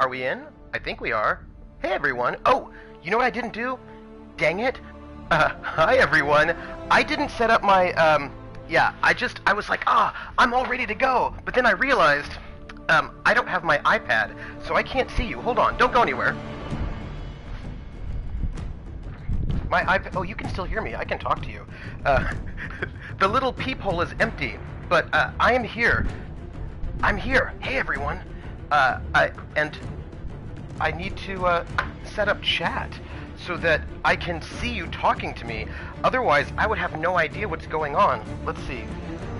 Are we in? I think we are. Hey everyone. Oh, you know what I didn't do? Dang it. Hi everyone. I didn't set up my, yeah, I was like, I'm all ready to go. But then I realized, I don't have my iPad, so I can't see you. Hold on, don't go anywhere. My iPad, oh, you can still hear me. I can talk to you. Uh, the little peephole is empty, but, I am here. I'm here. Hey everyone. And I need to set up chat so that I can see you talking to me. Otherwise, I would have no idea what's going on. Let's see.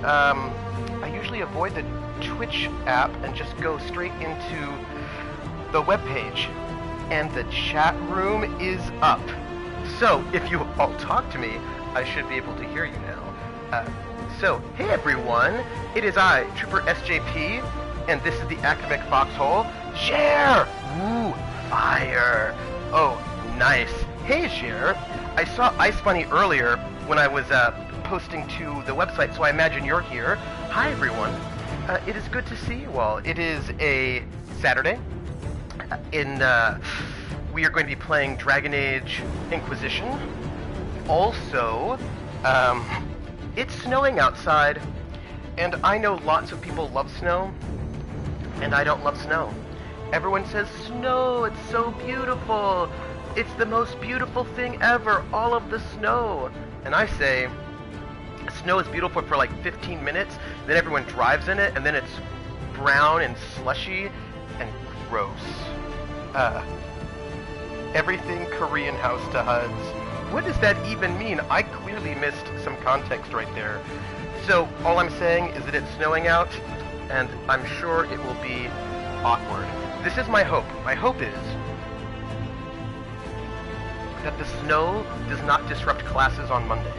I usually avoid the Twitch app and just go straight into the webpage. And the chat room is up. So, if you all talk to me, I should be able to hear you now. So, hey everyone, it is I, Trooper SJP, and this is the Academic Foxhole. Share! Ooh, fire! Oh, nice. Hey, Share. I saw Ice Bunny earlier when I was posting to the website, so I imagine you're here. Hi, everyone. It is good to see you all. It is a Saturday. We are going to be playing Dragon Age Inquisition. Also, it's snowing outside, and I know lots of people love snow, and I don't love snow. Everyone says, snow, it's so beautiful. It's the most beautiful thing ever, all of the snow. And I say, snow is beautiful for like 15 minutes, then everyone drives in it, and then it's brown and slushy and gross. Everything Korean house to HUDs. What does that even mean? I clearly missed some context right there. So, all I'm saying is that it's snowing out, and I'm sure it will be awkward. This is my hope. My hope is that the snow does not disrupt classes on Monday.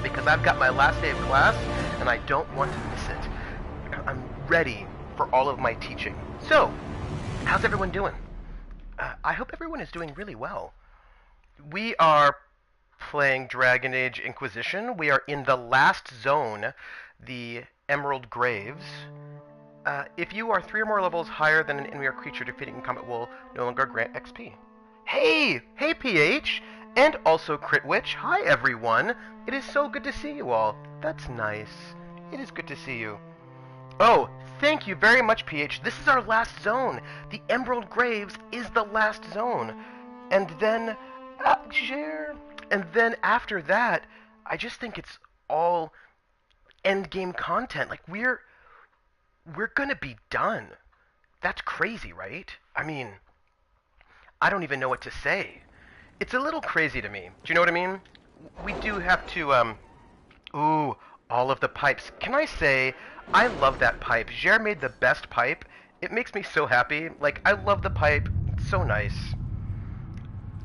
Because I've got my last day of class, and I don't want to miss it. I'm ready for all of my teaching. So, how's everyone doing? I hope everyone is doing really well. We are playing Dragon Age Inquisition. We are in the last zone, the Emerald Graves. If you are 3 or more levels higher than an enemy or creature defeating in combat will no longer grant XP. Hey! Hey, PH! And also Crit Witch. Hi, everyone! It is so good to see you all. That's nice. It is good to see you. Oh, thank you very much, PH. This is our last zone. The Emerald Graves is the last zone. And then... share. And then after that, I just think it's all endgame content. Like, we're gonna be done. That's crazy, right? I mean, I don't even know what to say. It's a little crazy to me. Do you know what I mean? We do have to, ooh, all of the pipes. Can I say, I love that pipe. Jer made the best pipe. It makes me so happy. Like, I love the pipe. It's so nice.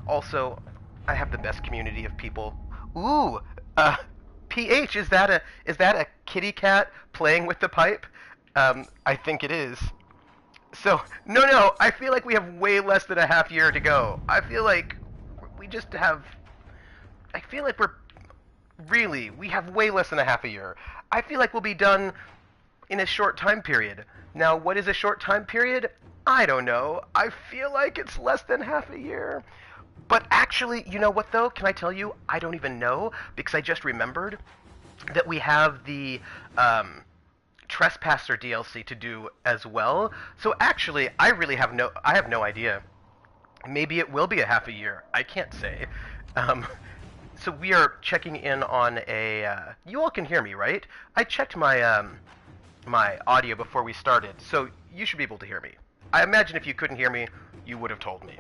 Also, I have the best community of people. Ooh, PH, is that a kitty cat playing with the pipe? I think it is. So, no, I feel like we have way less than a half year to go. I feel like we just have... I feel like we have way less than a half a year. I feel like we'll be done in a short time period. Now, what is a short time period? I don't know. I feel like it's less than half a year. But actually, you know what though? Can I tell you? I don't even know, because I just remembered that we have the Trespasser DLC to do as well. So actually, I have no idea. Maybe it will be a half a year. I can't say. So we are checking in on a... you all can hear me, right? I checked my my audio before we started, so you should be able to hear me. I imagine if you couldn't hear me, you would have told me.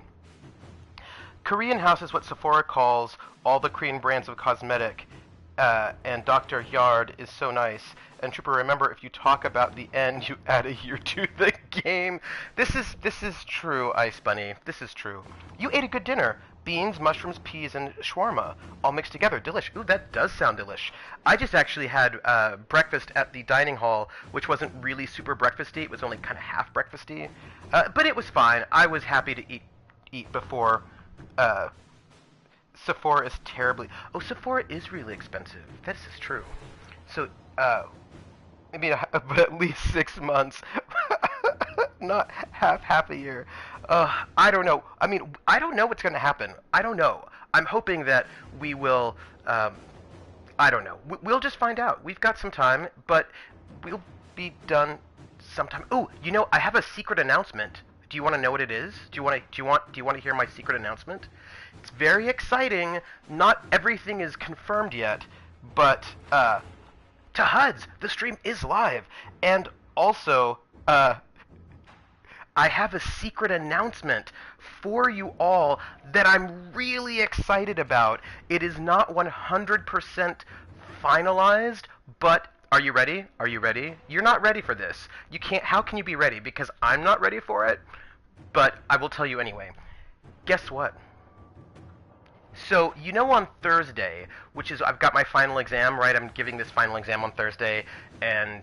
Korean house is what Sephora calls all the Korean brands of cosmetic, and Dr. Yard is so nice. And Trooper, remember, if you talk about the end, you add a year to the game. This is true, Ice Bunny. This is true. You ate a good dinner. Beans, mushrooms, peas, and shawarma, all mixed together. Delish. Ooh, that does sound delish. I just actually had breakfast at the dining hall, which wasn't really super breakfasty. It was only kind of half breakfasty. But it was fine. I was happy to eat before... Sephora is terribly... Oh, Sephora is really expensive. This is true. So, maybe at least 6 months. Not half a year. I don't know. I mean, I don't know what's going to happen. I don't know. I'm hoping that we will. I don't know. We'll just find out. We've got some time, but we'll be done sometime. Oh, I have a secret announcement. Do you want to know what it is? Do you want to hear my secret announcement? It's very exciting. Not everything is confirmed yet, but to HUDs, the stream is live, and also I have a secret announcement for you all that I'm really excited about. It is not 100% finalized, but are you ready? Are you ready? You're not ready for this. You can't. How can you be ready? Because I'm not ready for it, but I will tell you anyway. Guess what? So, on Thursday, which is, I've got my final exam, right? I'm giving this final exam on Thursday, and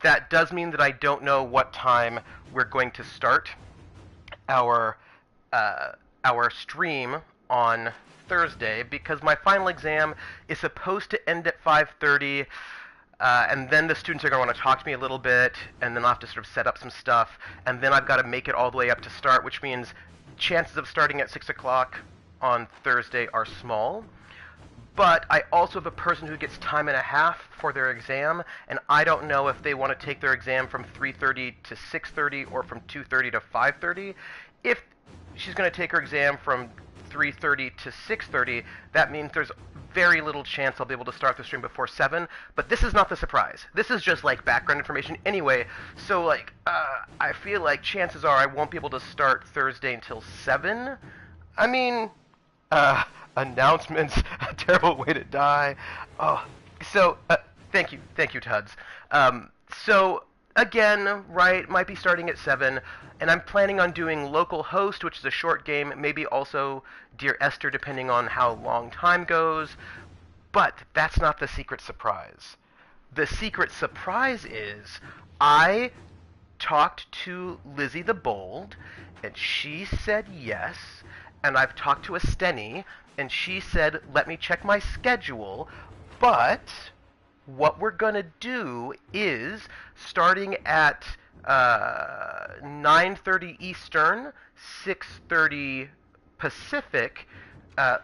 that does mean that I don't know what time we're going to start our stream on Thursday, because my final exam is supposed to end at 5:30, and then the students are going to want to talk to me a little bit, and then I'll have to sort of set up some stuff, and then I've got to make it all the way up to start, which means chances of starting at 6 o'clock on Thursday are small. But I also have a person who gets time and a half for their exam, and I don't know if they want to take their exam from 3:30 to 6:30 or from 2:30 to 5:30. If she's going to take her exam from 3:30 to 6:30, that means there's very little chance I'll be able to start the stream before 7, but this is not the surprise. This is just, background information anyway, so, I feel like chances are I won't be able to start Thursday until 7. I mean, announcements, a terrible way to die. Oh, so, thank you, Tuds. So, again, right, might be starting at 7, and I'm planning on doing local host, which is a short game, maybe also Dear Esther, depending on how long time goes, but that's not the secret surprise. The secret surprise is I talked to Lizzie the Bold, and she said yes, and I've talked to Esteni, and she said, let me check my schedule, but what we're going to do is, starting at 9:30 Eastern, 6:30 Pacific,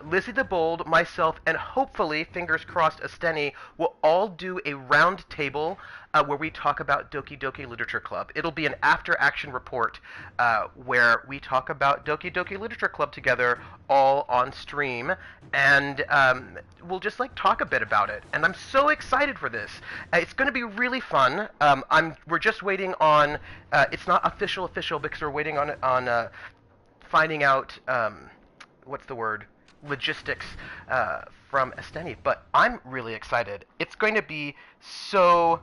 Lizzie the Bold, myself, and hopefully, fingers crossed, Esteni, will all do a round table where we talk about Doki Doki Literature Club. It'll be an after-action report where we talk about Doki Doki Literature Club together, all on stream, and we'll just talk a bit about it. And I'm so excited for this. It's going to be really fun. We're just waiting on. It's not official because we're waiting on finding out. What's the word? Logistics from Esteni, but I'm really excited. It's going to be so.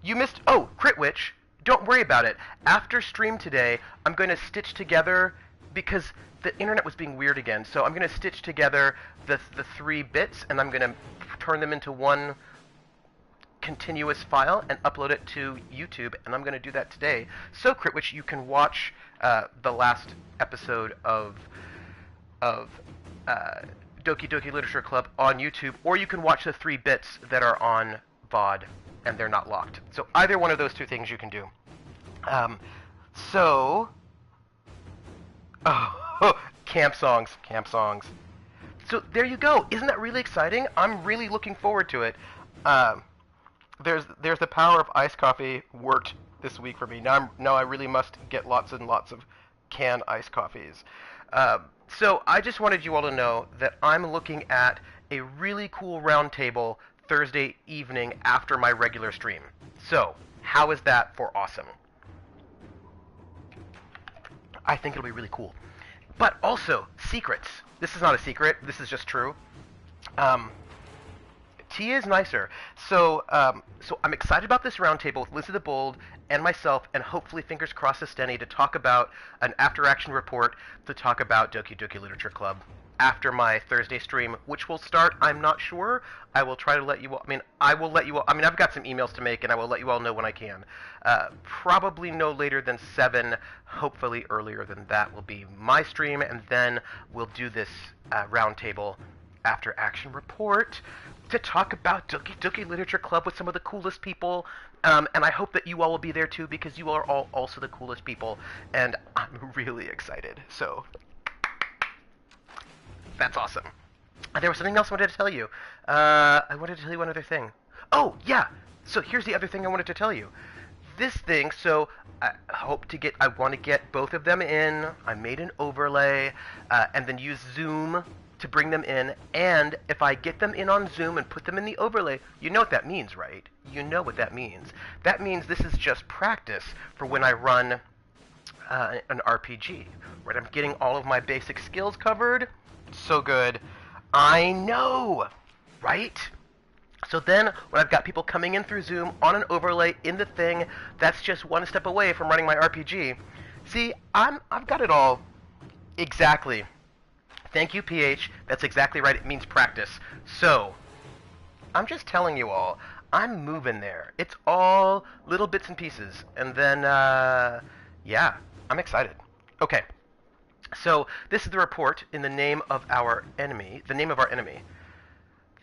You missed. Crit Witch. Don't worry about it. After stream today, I'm going to stitch together, because the internet was being weird again. So I'm going to stitch together the 3 bits, and I'm going to turn them into one continuous file and upload it to YouTube, and I'm going to do that today. So, Crit Witch, you can watch the last episode of Doki Doki Literature Club on YouTube, or you can watch the 3 bits that are on VOD, and they're not locked. So either one of those 2 things you can do. Camp songs. So there you go. Isn't that really exciting? I'm really looking forward to it. There's the power of iced coffee worked this week for me. Now I really must get lots and lots of canned iced coffees. So I just wanted you all to know that I'm looking at a really cool round table Thursday evening after my regular stream. So how is that for awesome? I think it'll be really cool. But also, secrets. This is not a secret. This is just true. Tia is nicer. So I'm excited about this roundtable with Lizzie the Bold and myself, and hopefully, fingers crossed, Esteni, to talk about an after-action report to talk about Doki Doki Literature Club after my Thursday stream, which will start, I'm not sure. I will try to let you all, I've got some emails to make, and I will let you all know when I can. Probably no later than 7, hopefully earlier than that will be my stream, and then we'll do this roundtable after-action report. to talk about Dookie Dookie Literature Club with some of the coolest people. And I hope that you all will be there too, because you are all also the coolest people, and I'm really excited. So that's awesome. There was something else I wanted to tell you. I wanted to tell you one other thing. Oh, yeah. So here's the other thing I wanted to tell you. This thing, so I want to get both of them in. I made an overlay, and then use Zoom to bring them in. And if I get them in on Zoom and put them in the overlay, you know what that means, right? You know what that means. That means this is just practice for when I run an RPG, right? I'm getting all of my basic skills covered. So good. I know, right? So then, when I've got people coming in through Zoom on an overlay in the thing, that's just one step away from running my RPG. See, I've got it all exactly. Thank you, PH. That's exactly right. It means practice. So, I'm just telling you all, I'm moving there. It's all little bits and pieces. And then, yeah, I'm excited. Okay. So, this is the report in the name of our enemy,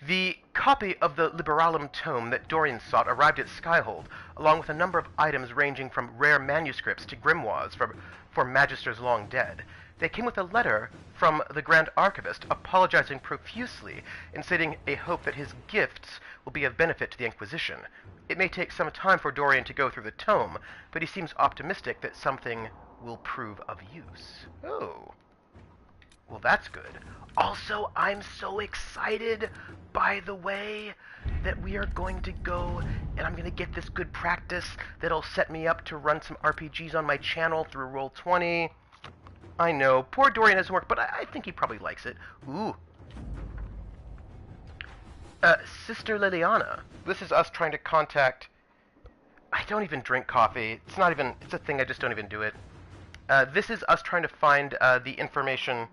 The copy of the Liberalum tome that Dorian sought arrived at Skyhold, along with a number of items ranging from rare manuscripts to grimoires for magisters long dead. They came with a letter from the Grand Archivist apologizing profusely and stating a hope that his gifts will be of benefit to the Inquisition. It may take some time for Dorian to go through the tome, but he seems optimistic that something will prove of use. Oh. Well, that's good. Also, I'm so excited, by the way, that we are going to go and I'm going to get this good practice that'll set me up to run some RPGs on my channel through Roll20. I know, poor Dorian hasn't worked, but I think he probably likes it. Ooh. Sister Liliana. This is us trying to contact... I don't even drink coffee. It's a thing, I just don't even do it. This is us trying to find the information...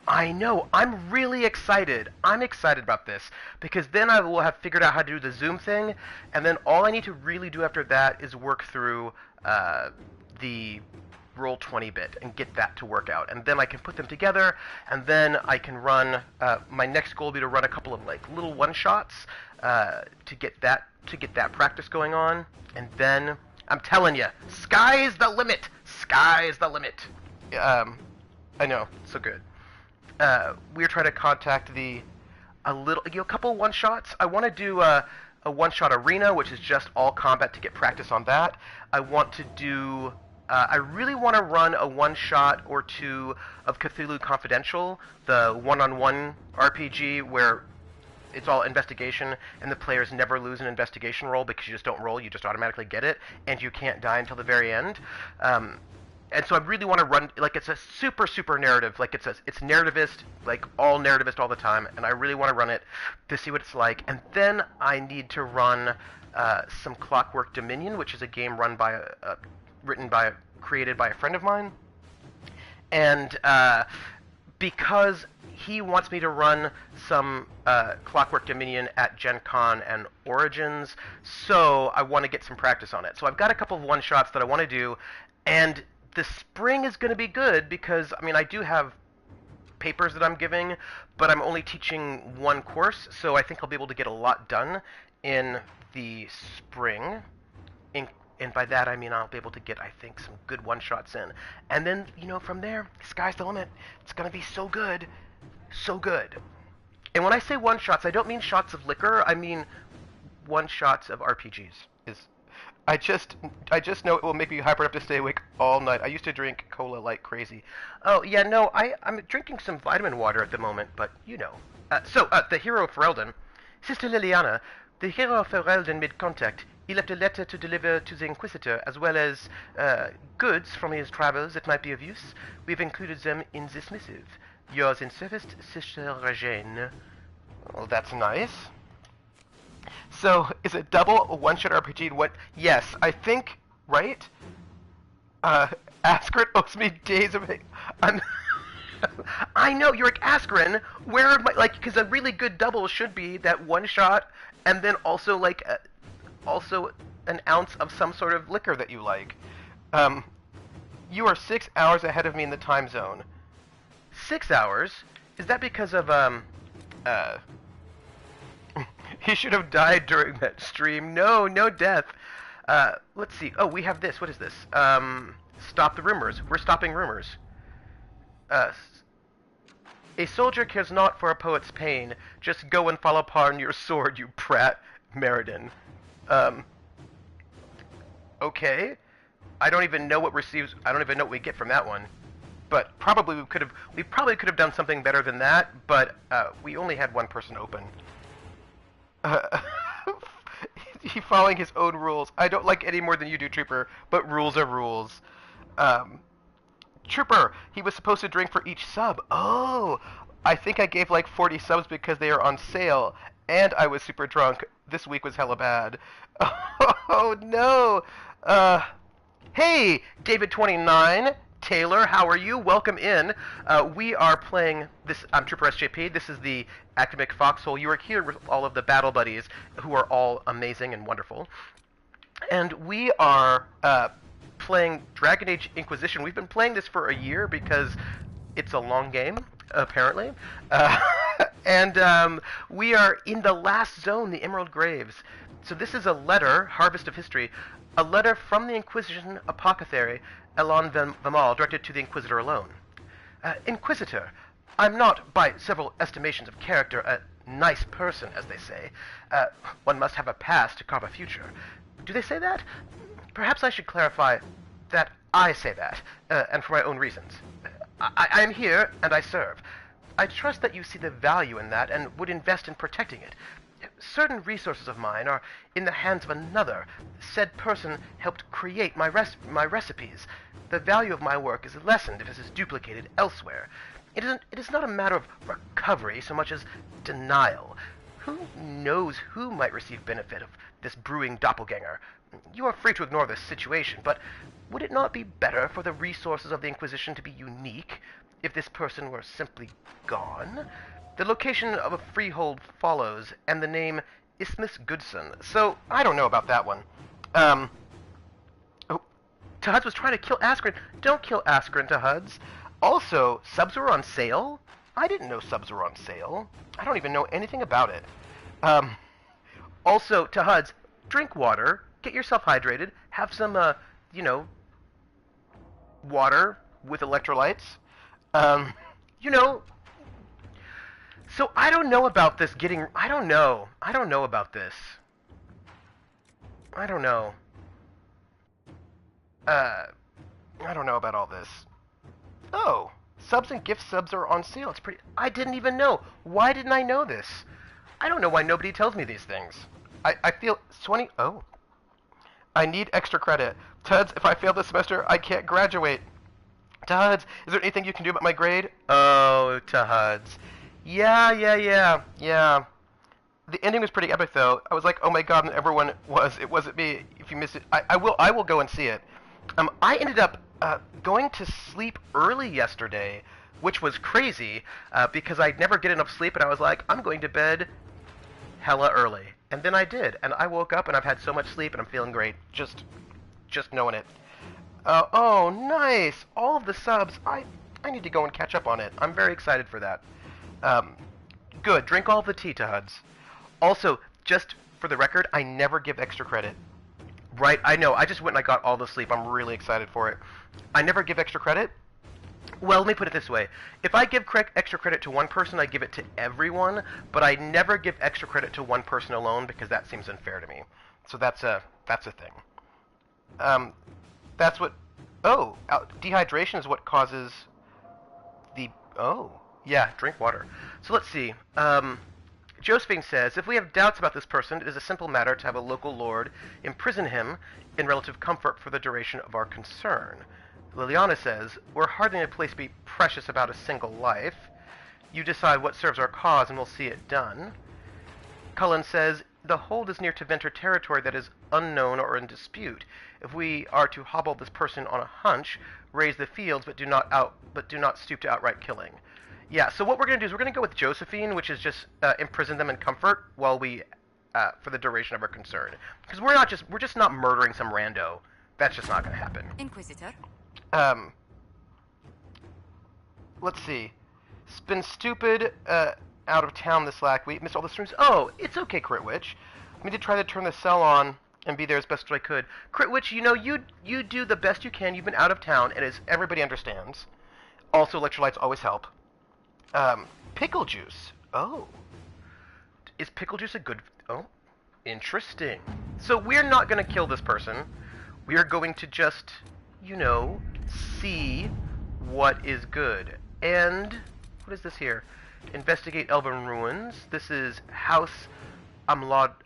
I know, I'm really excited. I'm excited about this, because then I will have figured out how to do the Zoom thing, and then all I need to really do after that is work through the Roll20 bit and get that to work out. And then I can put them together, and then I can run, my next goal will be to run a couple of like little one-shots to get that practice going on, and then, I'm telling you, sky's the limit! Sky's the limit! I know, so good. We're trying to contact a couple one-shots. I want to do a one-shot arena, which is just all combat to get practice on that. I want to do... I really want to run a one-shot or two of Cthulhu Confidential, the one-on-one RPG where it's all investigation, and the players never lose an investigation roll because you just don't roll, you just automatically get it, and you can't die until the very end. And so I really want to run, like, it's a super, super narrative, like, it's narrativist, like, all narrativist all the time, and I really want to run it to see what it's like. And then I need to run some Clockwork Dominion, which is a game run by created by a friend of mine. And because he wants me to run some Clockwork Dominion at Gen Con and Origins, so I want to get some practice on it. So I've got a couple of one-shots that I want to do, and the spring is going to be good because, I mean, I do have papers that I'm giving, but I'm only teaching one course, so I think I'll be able to get a lot done in the spring. And by that, I mean I'll be able to get, I think, some good one-shots in. And then, you know, from there, sky's the limit. It's going to be so good. So good. And when I say one-shots, I don't mean shots of liquor. I mean one-shots of RPGs. I just know it will make me hyper up to stay awake all night. I used to drink cola like crazy. Oh, yeah, no, I'm drinking some vitamin water at the moment, but you know. The hero of Ferelden. Sister Liliana, the hero of Ferelden made contact. He left a letter to deliver to the Inquisitor, as well as goods from his travels that might be of use. We've included them in this missive. Yours in service, Sister Regine. Oh, that's nice. So, is it double a one-shot RPG? What? Yes, I think, right? Askren owes me days of it. I know, you're like, Askren, where am I, like, because a really good double should be that one shot, and then also, like, also an ounce of some sort of liquor that you like. You are 6 hours ahead of me in the time zone. 6 hours? Is that because of, He should have died during that stream. No, no death. Let's see. Oh, we have this. What is this? Stop the rumors. We're stopping rumors. Uh, a soldier cares not for a poet's pain. Just go and fall upon your sword, you prat, Meriden. Okay. I don't even know what I don't even know what we get from that one. But probably we probably could have done something better than that, but we only had one person open. He following his own rules. I don't like any more than you do, Trooper, but rules are rules. Trooper, he was supposed to drink for each sub. Oh, I think I gave like 40 subs because they are on sale, and I was super drunk. This week was hella bad. Oh no. Hey, David29, Taylor, how are you? Welcome in. We are playing this. I'm Trooper SJP. This is the Academic Foxhole. You are here with all of the battle buddies, who are all amazing and wonderful. And we are playing Dragon Age Inquisition. We've been playing this for a year because it's a long game, apparently. And we are in the last zone, the Emerald Graves. So this is a letter, Harvest of History, a letter from the Inquisition Apothecary, Elon Vamal, directed to the Inquisitor alone. Inquisitor, I'm not, by several estimations of character, a nice person, as they say. One must have a past to carve a future. Do they say that? Perhaps I should clarify that I say that, and for my own reasons. I am here, and I serve. I trust that you see the value in that and would invest in protecting it. Certain resources of mine are in the hands of another. Said person helped create my recipes. The value of my work is lessened if it is duplicated elsewhere. It is not a matter of recovery so much as denial. Who knows who might receive benefit of this brewing doppelganger? You are free to ignore this situation, but would it not be better for the resources of the Inquisition to be unique if this person were simply gone? The location of a freehold follows, and the name Isthmus Goodson. So, I don't know about that one. Oh, Tahuds was trying to kill Askren. Don't kill Askren, Tahuds. Also, subs were on sale? I didn't know subs were on sale. I don't even know anything about it. Also, Tahuds, drink water, get yourself hydrated, have some, water with electrolytes. So I don't know about this getting... I don't know about this. I don't know. I don't know about all this. Oh, subs and gift subs are on sale. It's pretty... I didn't even know. Why didn't I know this? I don't know why nobody tells me these things. I feel... 20... Oh. I need extra credit. Tuds, if I fail this semester, I can't graduate. Tuds, is there anything you can do about my grade? Oh, Tuds. Yeah. The ending was pretty epic, though. I was like, oh my god, and everyone was. It wasn't me. If you miss it, I will go and see it. I ended up going to sleep early yesterday, which was crazy, because I'd never get enough sleep, and I was like, I'm going to bed hella early. And then I did, and I woke up, and I've had so much sleep, and I'm feeling great. Just knowing it. Oh, nice! All of the subs. I need to go and catch up on it. I'm very excited for that. Good. Drink all of the tea, Tahuds. Also, just for the record, I never give extra credit. Right? I know. I just went and I got all the sleep. I'm really excited for it. I never give extra credit. Well, let me put it this way. If I give extra credit to one person, I give it to everyone, but I never give extra credit to one person alone because that seems unfair to me. So that's a thing. That's what... Oh, dehydration is what causes the... Oh, yeah, drink water. So let's see. Josephine says, if we have doubts about this person, it is a simple matter to have a local lord imprison him in relative comfort for the duration of our concern. Liliana says, we're hardly in a place to be precious about a single life. You decide what serves our cause and we'll see it done. Cullen says, the hold is near to Venter territory that is unknown or in dispute. If we are to hobble this person on a hunch, raise the fields, but do not stoop to outright killing. Yeah, so what we're going to do is we're going to go with Josephine, which is just imprison them in comfort while we, for the duration of our concern. Because we're just not murdering some rando. That's just not going to happen. Inquisitor. Let's see. It's been stupid, out of town this last week. Missed all the streams. Oh, it's okay, Crit Witch. I did try to turn the cell on and be there as best as I could. Crit Witch, you know, you do the best you can. You've been out of town, and as everybody understands. Also, electrolytes always help. Pickle juice. Oh. Is pickle juice a good... Oh, interesting. So we're not going to kill this person. We are going to just, you know, see what is good. And what is this here? Investigate Elven ruins. This is House Amladaris.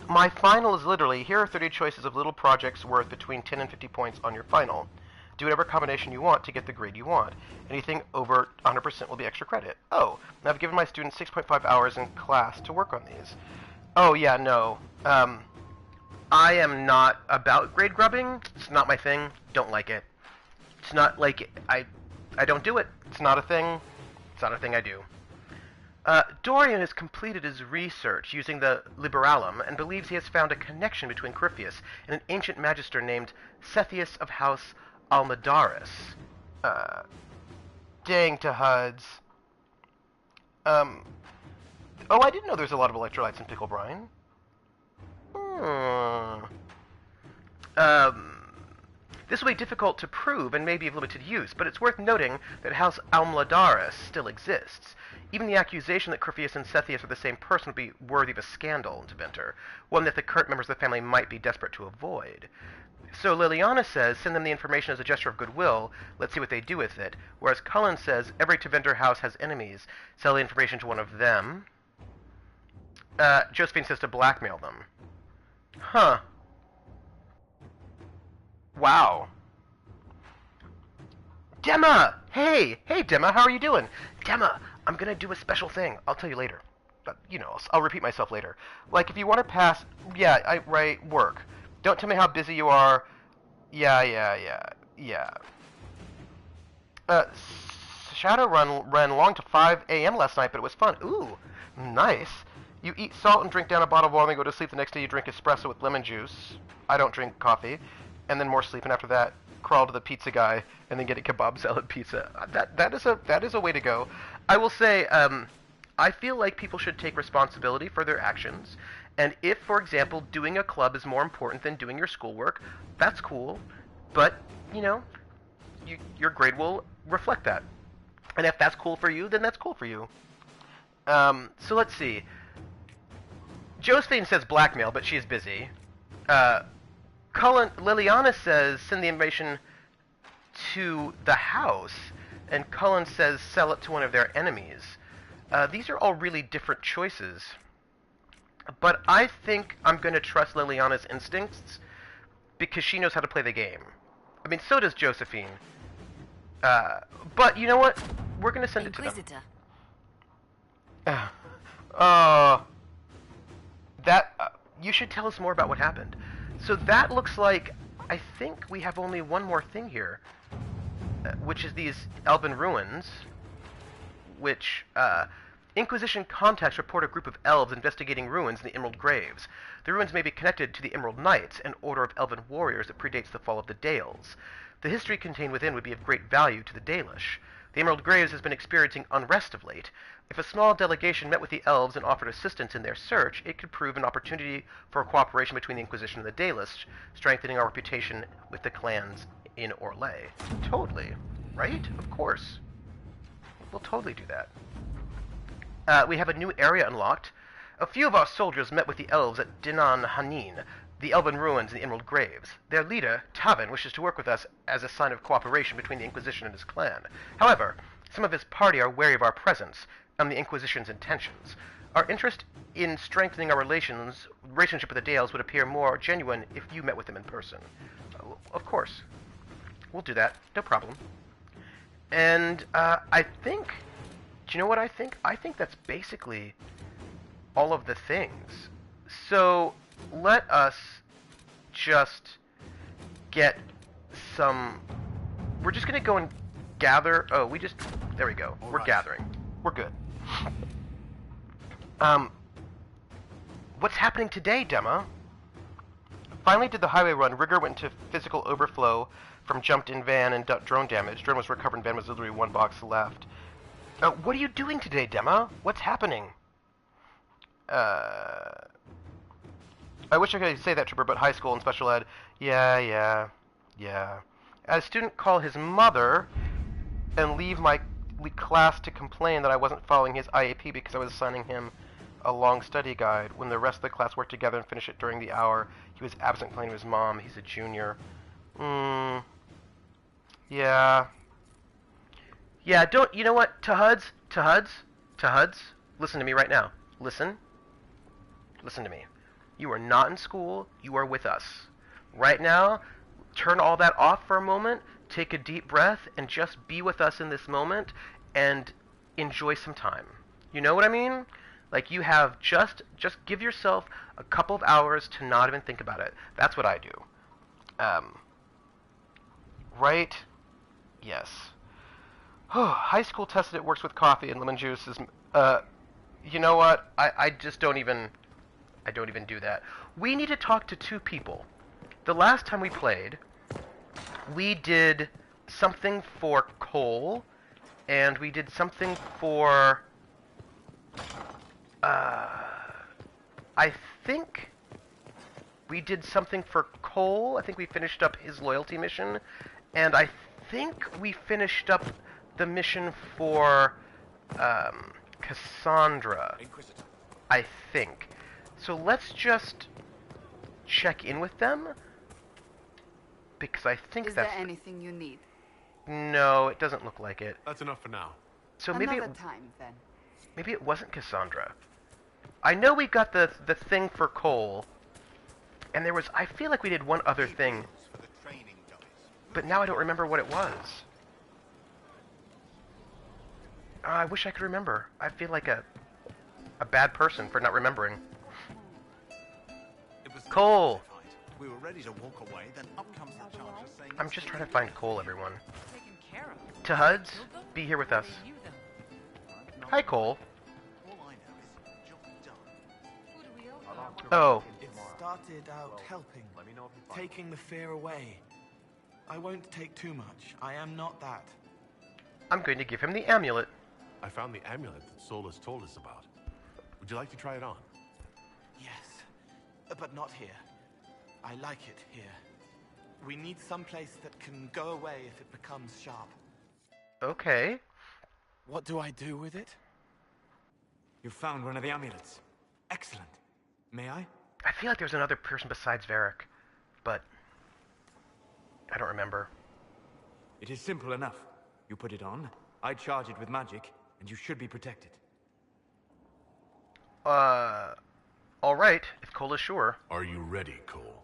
My final is literally, here are 30 choices of little projects worth between 10 and 50 points on your final. Do whatever combination you want to get the grade you want. Anything over 100% will be extra credit. Oh, and I've given my students 6.5 hours in class to work on these. Oh yeah, no. I am not about grade grubbing. It's not my thing. Don't like it. It's not like I don't do it. It's not a thing. It's not a thing I do. Dorian has completed his research using the Liberalum and believes he has found a connection between Cryphius and an ancient magister named Sethius of House Almadaris. Dang to HUDs. Oh, I didn't know there's a lot of electrolytes in pickle brine. This will be difficult to prove and may be of limited use, but it's worth noting that House Almladaris still exists. Even the accusation that Cryphius and Sethius are the same person would be worthy of a scandal to Venter, one that the current members of the family might be desperate to avoid. So Liliana says, send them the information as a gesture of goodwill, let's see what they do with it, whereas Cullen says, every Teventer house has enemies, sell the information to one of them. Josephine says to blackmail them. Huh. Wow. Demma! Hey! Hey, Demma, how are you doing? Demma, I'm gonna do a special thing. I'll tell you later. But, you know, I'll repeat myself later. Like, if you want to pass... Yeah, right, work. Don't tell me how busy you are. Yeah. Shadowrun ran long to 5 a.m. last night, but it was fun. Ooh, nice. You eat salt and drink down a bottle of water and go to sleep. The next day you drink espresso with lemon juice. I don't drink coffee. And then more sleep, and after that, crawl to the pizza guy and then get a kebab salad pizza. That is a way to go. I will say, I feel like people should take responsibility for their actions. And if, for example, doing a club is more important than doing your schoolwork, that's cool. But, you know, your grade will reflect that. And if that's cool for you, then that's cool for you. So let's see. Josephine says blackmail, but she's busy. Liliana says send the information to the house, and Cullen says sell it to one of their enemies. These are all really different choices. But I think I'm going to trust Liliana's instincts because she knows how to play the game. I mean, so does Josephine. But you know what? We're going to send it to them. You should tell us more about what happened. So that looks like, I think we have only one more thing here, which is these Elven ruins, which, Inquisition contacts report a group of elves investigating ruins in the Emerald Graves. The ruins may be connected to the Emerald Knights, an order of elven warriors that predates the fall of the Dales. The history contained within would be of great value to the Dalish. The Emerald Graves has been experiencing unrest of late. If a small delegation met with the elves and offered assistance in their search, it could prove an opportunity for cooperation between the Inquisition and the Dalish, strengthening our reputation with the clans in Orlais. Totally. Right? Of course. We'll totally do that. We have a new area unlocked. A few of our soldiers met with the elves at Dinan Hanin, the elven ruins in the Emerald Graves. Their leader, Tavin, wishes to work with us as a sign of cooperation between the Inquisition and his clan. However, some of his party are wary of our presence and the Inquisition's intentions. Our interest in strengthening our relationship with the Dales would appear more genuine if you met with them in person. Of course. We'll do that. No problem. And, I think... Do you know what I think? I think that's basically all of the things. So, let us just get some... We're just going to go and gather... Oh, there we go. We're gathering. We're good. What's happening today, Demma? Finally did the highway run. Rigger went into physical overflow from jumped-in van and drone damage. Drone was recovered and van was literally one box left. What are you doing today, Dema? What's happening? I wish I could say that, Trooper, but high school and special ed. Yeah. I had a student call his mother and leave my class to complain that I wasn't following his IAP because I was assigning him a long study guide. When the rest of the class worked together and finished it during the hour, he was absent complaining to his mom. He's a junior. Yeah, don't, you know what, Tuhuds, listen to me right now. Listen to me. You are not in school, you are with us. Right now, turn all that off for a moment, take a deep breath, and just be with us in this moment, and enjoy some time. You know what I mean? Like, you have just give yourself a couple of hours to not even think about it. That's what I do. Right? Yes. High school tested it works with coffee and lemon juice is, you know what? I just don't even do that. We need to talk to two people. The last time we played, we did something for Cole, and we did something for, I think we did something for Cole. I think we finished up his loyalty mission, and I think we finished up the mission for Cassandra. Inquisition. I think. So let's just check in with them, because I think Is there anything you need? No, it doesn't look like it. That's enough for now. So Another time, then. maybe it wasn't Cassandra. I know we got the thing for Cole, and there was, I feel like we did one other thing, but now I don't remember what it was. I wish I could remember. I feel like a bad person for not remembering. Cole! We were ready to walk away, then up comes the charger saying... I'm just trying to find Cole, everyone. Tuhuds, be here with us. Hi, Cole. All I know is job done. Oh. It started out helping, taking the fear away. I won't take too much. I am not that. I'm going to give him the amulet. I found the amulet that Solus told us about. Would you like to try it on? Yes, but not here. I like it here. We need some place that can go away if it becomes sharp. Okay. What do I do with it? You found one of the amulets. Excellent. May I? I feel like there's another person besides Varric, but I don't remember. It is simple enough. You put it on, I charge it with magic, and you should be protected. Alright, if Cole is sure. Are you ready, Cole?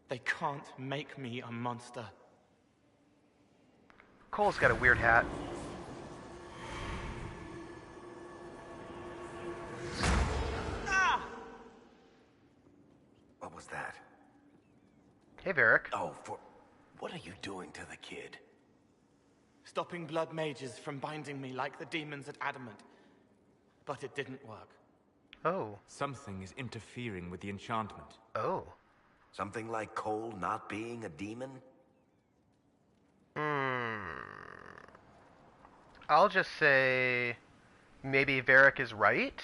They can't make me a monster. Cole's got a weird hat. What was that? Hey, Varric. Oh, what are you doing to the kid? Stopping blood mages from binding me like the demons at Adamant. But it didn't work. Oh. Something is interfering with the enchantment. Oh. Something like Cole not being a demon? I'll just say maybe Varric is right.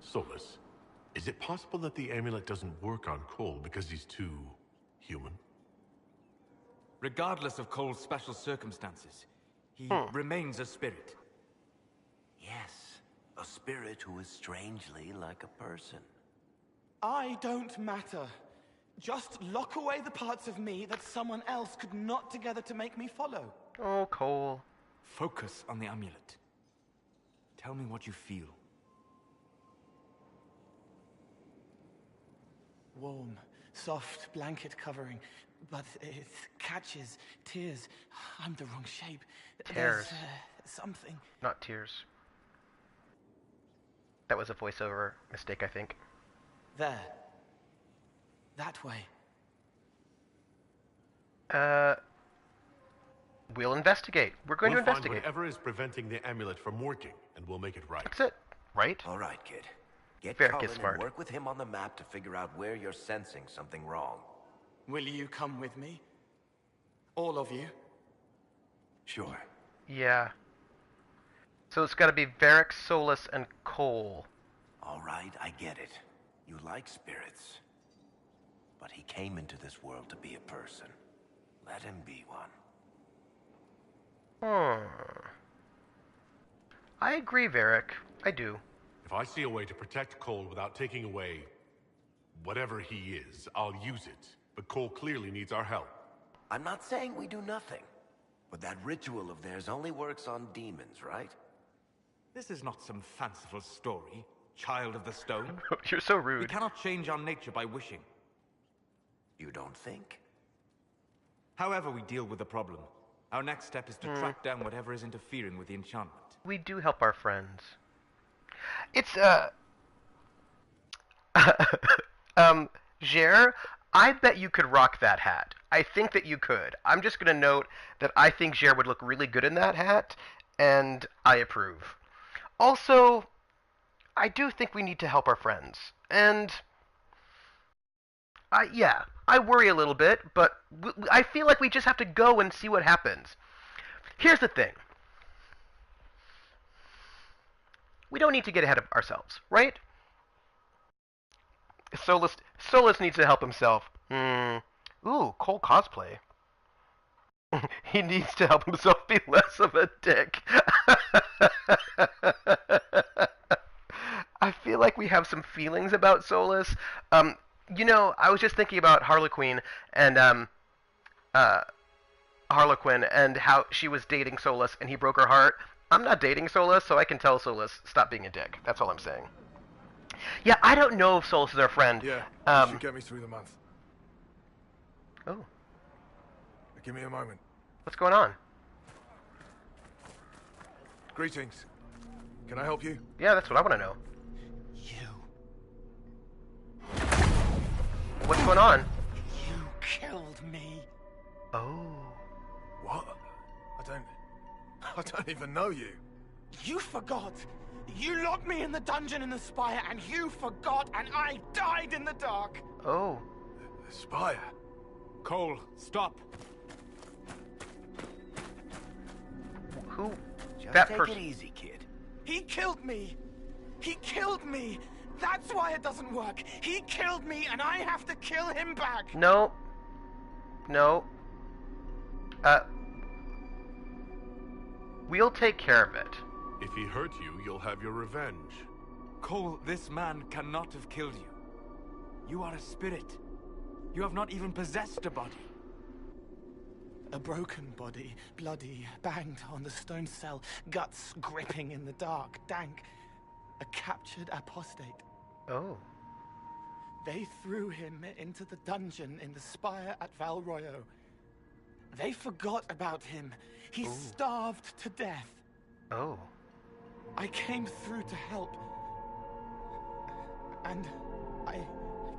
Solus, is it possible that the amulet doesn't work on Cole because he's too human? Regardless of Cole's special circumstances, he remains a spirit. Yes, a spirit who is strangely like a person. I don't matter. Just lock away the parts of me that someone else could knot together to make me follow. Oh, Cole. Focus on the amulet. Tell me what you feel. Warm, soft blanket covering, but it catches tears. I'm the wrong shape. Tears. There's, something. Not tears. That was a voiceover mistake, I think. There. That way. We'll investigate. We're going to investigate. We'll find whatever is preventing the amulet from working, and we'll make it right. That's it, right? All right, kid. Get Varric Cullen is smart. and work with him on the map to figure out where you're sensing something wrong. Will you come with me? All of you? Sure. Yeah. So it's got to be Varric, Solus, and Cole. All right, I get it. You like spirits. But he came into this world to be a person. Let him be one. I agree, Varric. I do. If I see a way to protect Cole without taking away whatever he is, I'll use it. But Cole clearly needs our help. I'm not saying we do nothing. But that ritual of theirs only works on demons, right? This is not some fanciful story, child of the stone. You're so We rude. cannot change our nature by wishing. You don't think? However we deal with the problem, our next step is to track down whatever is interfering with the enchantment. We do help our friends. It's, Jer, I bet you could rock that hat. I think that you could. I'm just going to note that I think Jer would look really good in that hat, and I approve. Also, I do think we need to help our friends. And, yeah, I worry a little bit, but I feel like we just have to go and see what happens. Here's the thing. We don't need to get ahead of ourselves, right? Solus needs to help himself. Ooh, Cole cosplay. He needs to help himself be less of a dick. I feel like we have some feelings about Solus. You know, I was just thinking about Harlequin and Harlequin and how she was dating Solus and he broke her heart. I'm not dating Solus, so I can tell Solus, stop being a dick. That's all I'm saying. Yeah, I don't know if Solus is our friend. Yeah, you should get me through the month. Oh, Give me a moment. what's going on? Greetings. Can I help you? Yeah, that's what I want to know. You. What's going on? You killed me. Oh. What? I don't even know you. You forgot. You locked me in the dungeon in the spire, and you forgot, and I died in the dark. Oh. The spire. Cole, stop! Who? Just That take person. it easy, kid. He killed me. He killed me. That's why it doesn't work. He killed me, and I have to kill him back. No. No. We'll take care of it. If he hurt you, you'll have your revenge. Cole, this man cannot have killed you. You are a spirit. You have not even possessed a body. A broken body, bloody, banged on the stone cell, guts gripping in the dark, dank. A captured apostate. Oh. They threw him into the dungeon in the spire at Valroyo. They forgot about him. He starved to death. Oh. I came through to help. And I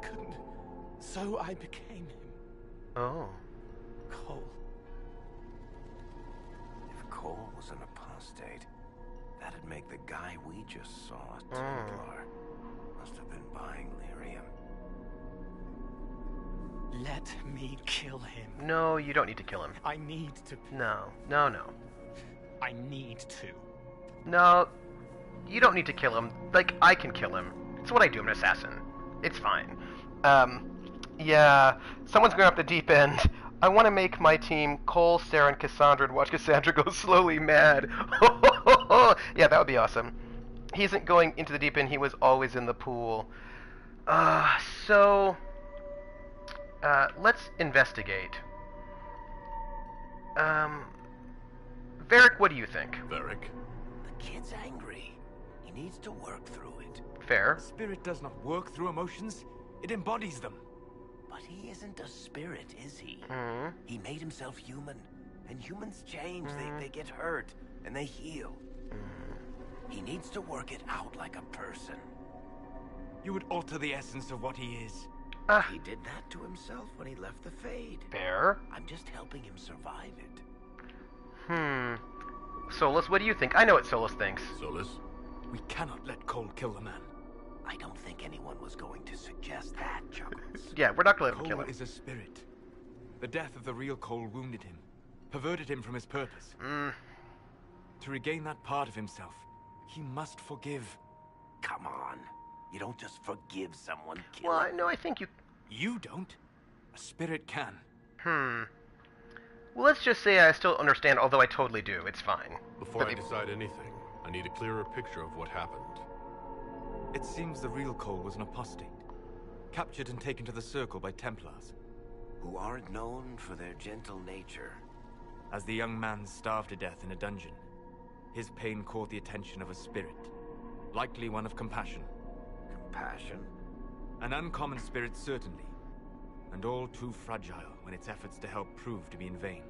couldn't. So I became him. Oh. Cole. If Cole was an apostate, that'd make the guy we just saw a Templar. Must have been buying lyrium. Let me kill him. No, you don't need to kill him. I need to. No. No, no. I need to. No. You don't need to kill him. Like, I can kill him. It's what I do. I'm an assassin. It's fine. Yeah. Someone's going up the deep end. I want to make my team Cole, Sarah, and Cassandra and watch Cassandra go slowly mad. Yeah, that would be awesome. He isn't going into the deep end. He was always in the pool. Let's investigate. Varric, what do you think? Varric? The kid's angry. He needs to work through it. Fair. Spirit does not work through emotions. It embodies them. But he isn't a spirit, is he? Mm-hmm. He made himself human. And humans change. They get hurt. And they heal. He needs to work it out like a person. You would alter the essence of what he is. He did that to himself when he left the Fade. Fair. I'm just helping him survive it. Solus, what do you think? I know what Solus thinks. Solus? We cannot let Cole kill the man. I don't think anyone was going to suggest that, Chuckles. Yeah, we're not gonna let him kill Cole him. is a spirit. The death of the real Cole wounded him, perverted him from his purpose. To regain that part of himself, he must forgive. Come on. You don't just forgive someone killing. Well, no, I think you... You don't. A spirit can. Well, let's just say I still understand, although I totally do. It's fine. Before I decide anything, I need a clearer picture of what happened. It seems the real Cole was an apostate, captured and taken to the Circle by Templars. Who aren't known for their gentle nature. As the young man starved to death in a dungeon, his pain caught the attention of a spirit, likely one of compassion. Compassion? An uncommon spirit, certainly, and all too fragile when its efforts to help prove to be in vain.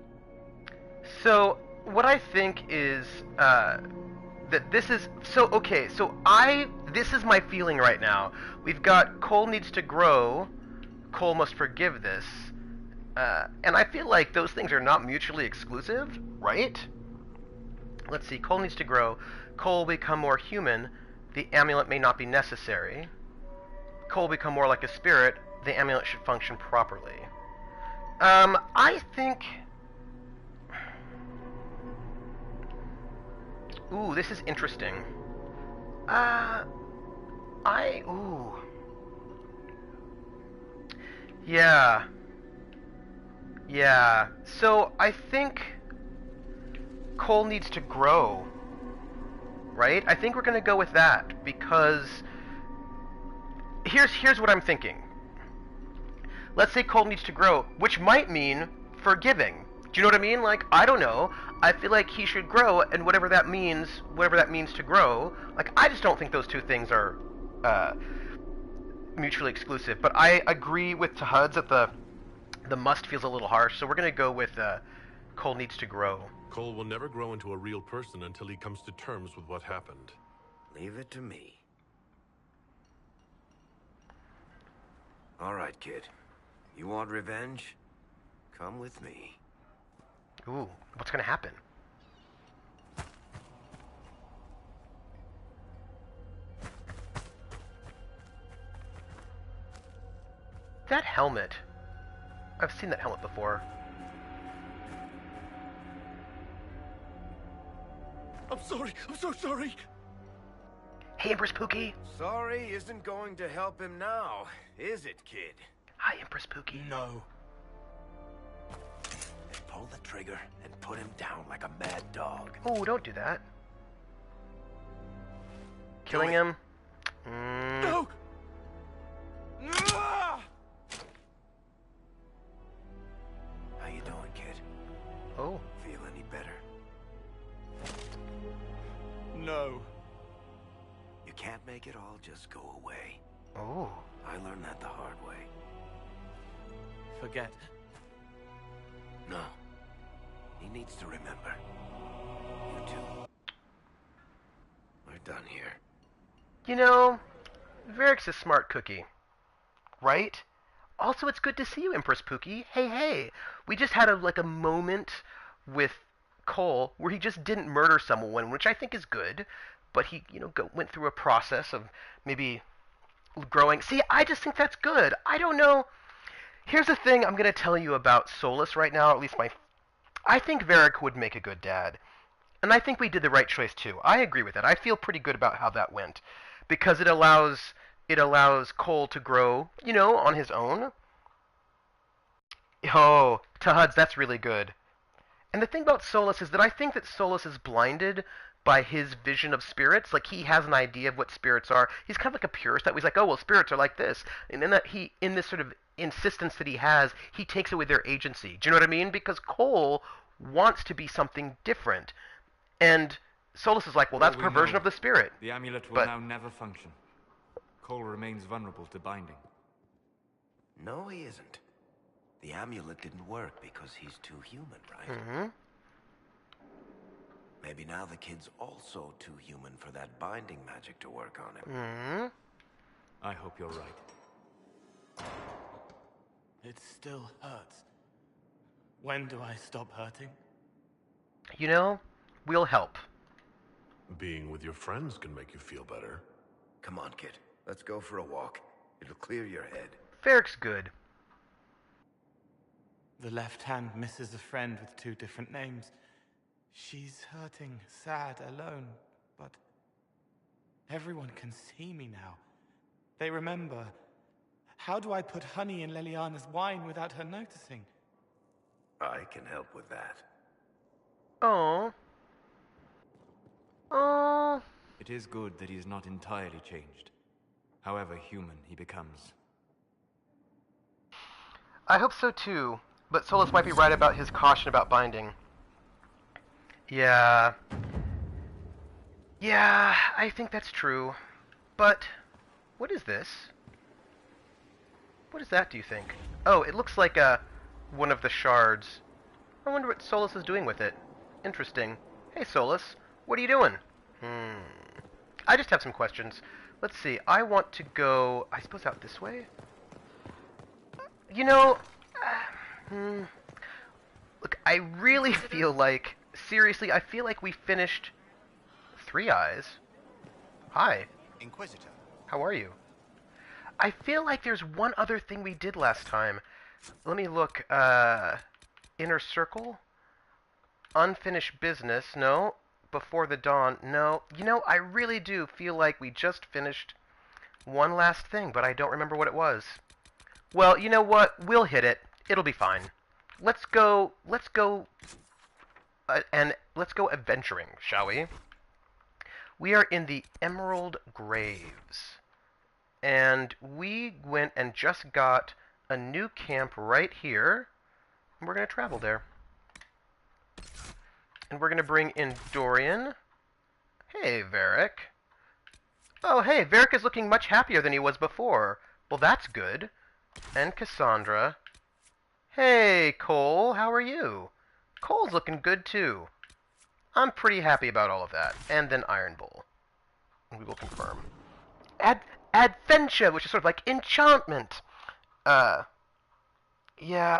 So, what I think is, that this is... So, okay, so this is my feeling right now. We've got Cole needs to grow, Cole must forgive this, and I feel like those things are not mutually exclusive, right? Let's see, Cole needs to grow, Cole will become more human, the amulet may not be necessary. Cole will become more like a spirit, the amulet should function properly. I think... Ooh, this is interesting. Ooh. Yeah. Yeah. So, I think Cole needs to grow. Right? I think we're gonna go with that, because... Here's what I'm thinking. Let's say Cole needs to grow, which might mean forgiving. Do you know what I mean? Like, I don't know. I feel like he should grow, and whatever that means to grow, like, I just don't think those two things are mutually exclusive. But I agree with Tahuds that the must feels a little harsh, so we're going to go with Cole needs to grow. Cole will never grow into a real person until he comes to terms with what happened. Leave it to me. All right, kid. You want revenge? Come with me. Ooh, what's going to happen? That helmet. I've seen that helmet before. I'm sorry. I'm so sorry. Hey, Empress Pookie. Sorry isn't going to help him now, is it, kid? Hi, Empress Pookie. No. Pull the trigger and put him down like a mad dog. Oh, don't do that. Killing him? No! How you doing, kid? Oh. Feel any better? No. You can't make it all just go away. Oh. I learned that the hard way. Forget. No. He needs to remember. You too. We're done here. You know, Varric's a smart cookie. Right? Also, it's good to see you, Empress Pookie. Hey. We just had a moment with Cole where he just didn't murder someone, which I think is good. But he, went through a process of maybe growing. See, I just think that's good. I don't know. Here's the thing I'm going to tell you about Solus right now, at least I think Varric would make a good dad. And I think we did the right choice, too. I agree with it. I feel pretty good about how that went. Because it allows Cole to grow, on his own. Oh, Tahuds, that's really good. And the thing about Solus is that I think that Solus is blinded by his vision of spirits. Like, he has an idea of what spirits are. He's kind of like a purist that he's like, oh, well, spirits are like this. And then in this sort of insistence that he has, he takes away their agency. Do you know what I mean? Because Cole wants to be something different. And Solus is like, well, that's perversion of the spirit. The amulet will now never function. Cole remains vulnerable to binding. No, he isn't. The amulet didn't work because he's too human, right? Mm-hmm. Maybe now the kid's also too human for that binding magic to work on him. Mm-hmm. I hope you're right. It still hurts. When do I stop hurting? We'll help. Being with your friends can make you feel better. Come on, kid. Let's go for a walk. It'll clear your head. Varric's good. The left hand misses a friend with 2 different names. She's hurting, sad, alone, but everyone can see me now. They remember. How do I put honey in Leliana's wine without her noticing? I can help with that. Oh. Oh. It is good that he is not entirely changed, however human he becomes. I hope so too, but Solus might be right about his caution about binding. Yeah. Yeah, I think that's true. But, what is this? What is that, do you think? Oh, it looks like one of the shards. I wonder what Solus is doing with it. Interesting. Hey, Solus, what are you doing? I just have some questions. Let's see, I want to go, I suppose, out this way? You know, look, I really feel like, seriously, I feel like we finished Three Eyes. Hi. Inquisitor. How are you? I feel like there's one other thing we did last time. Let me look. Inner Circle? Unfinished Business? No. Before the Dawn? No. You know, I really do feel like we just finished one last thing, but I don't remember what it was. Well, you know what? We'll hit it. It'll be fine. Let's go adventuring, shall we? We are in the Emerald Graves. And we went and just got a new camp right here. And we're going to travel there. And we're going to bring in Dorian. Hey, Varric. Oh, hey, Varric is looking much happier than he was before. Well, that's good. And Cassandra. Hey, Cole, how are you? Cole's looking good, too. I'm pretty happy about all of that. And then Iron Bull. We will confirm. Adventure, which is sort of like enchantment. Yeah,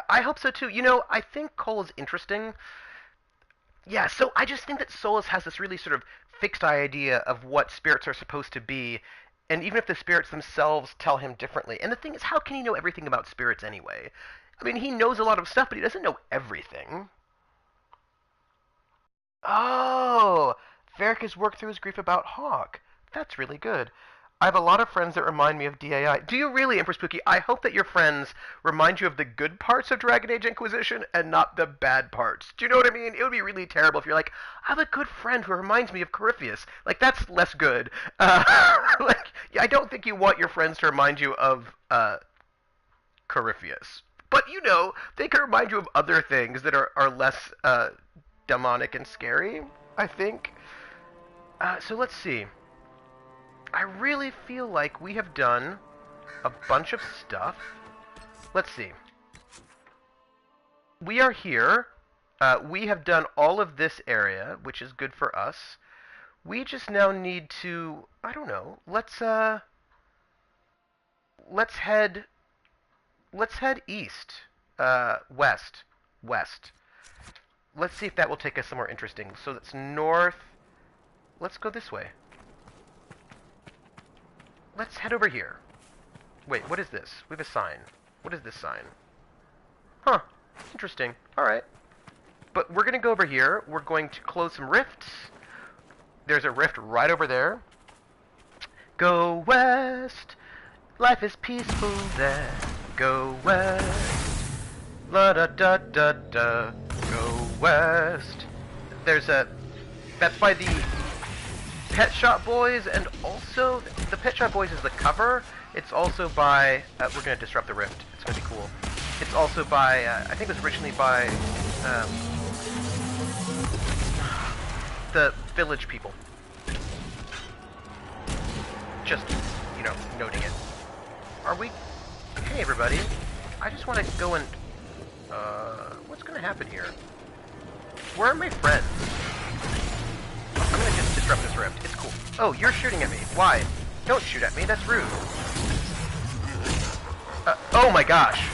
I hope so, too. You know, I think Cole is interesting. Yeah, so I just think that Solus has this really sort of fixed idea of what spirits are supposed to be, and even if the spirits themselves tell him differently. And the thing is, how can he know everything about spirits anyway? I mean, he knows a lot of stuff, but he doesn't know everything. Oh, Varric has worked through his grief about Hawk. That's really good. I have a lot of friends that remind me of DAI. Do you really, Empress Pookie? I hope that your friends remind you of the good parts of Dragon Age Inquisition and not the bad parts. Do you know what I mean? It would be really terrible if you're like, I have a good friend who reminds me of Corypheus. Like, that's less good. Like, I don't think you want your friends to remind you of Corypheus. But, you know, they can remind you of other things that are less demonic and scary, I think. So let's see. I really feel like we have done a bunch of stuff. Let's see. We are here. We have done all of this area, which is good for us. We just now need to, I don't know, let's head east. West. Let's see if that will take us somewhere interesting. So that's north. Let's go this way. Let's head over here. Wait, what is this? We have a sign. What is this sign? Huh. Interesting. Alright. But we're going to go over here. We're going to close some rifts. There's a rift right over there. Go west. Life is peaceful there. Go west. La da da da da. Go west. There's a... That's by the Pet Shop Boys, and also the Pet Shop Boys is the cover. It's also by we're gonna disrupt the rift. It's gonna be cool. It's also by I think it was originally by the Village people. Just, you know, noting it. Are we? Hey everybody! I just want to go and what's gonna happen here? Where are my friends? I'm gonna just disrupt this rift. It's cool. Oh, you're shooting at me. Why? Don't shoot at me. That's rude. Oh my gosh.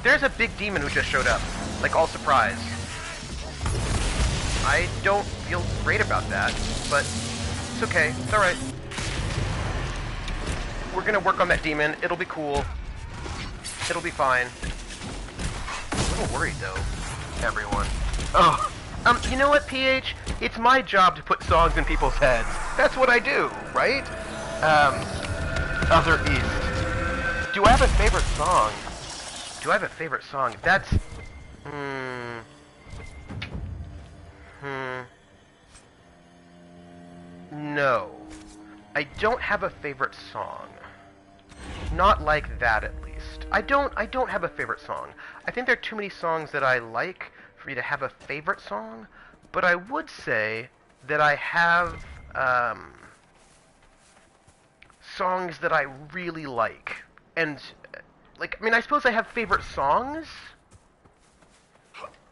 There's a big demon who just showed up. Like, all surprised. I don't feel great about that, but it's okay. It's alright. We're gonna work on that demon. It'll be cool. It'll be fine. I'm a little worried, though, everyone. Oh. You know what, PH? It's my job to put songs in people's heads. That's what I do, right? Other East. Do I have a favorite song? Do I have a favorite song? That's... No. I don't have a favorite song. Not like that, at least. I don't have a favorite song. I think there are too many songs that I like for me to have a favorite song, but I would say that I have, songs that I really like. And, like, I mean, I suppose I have favorite songs?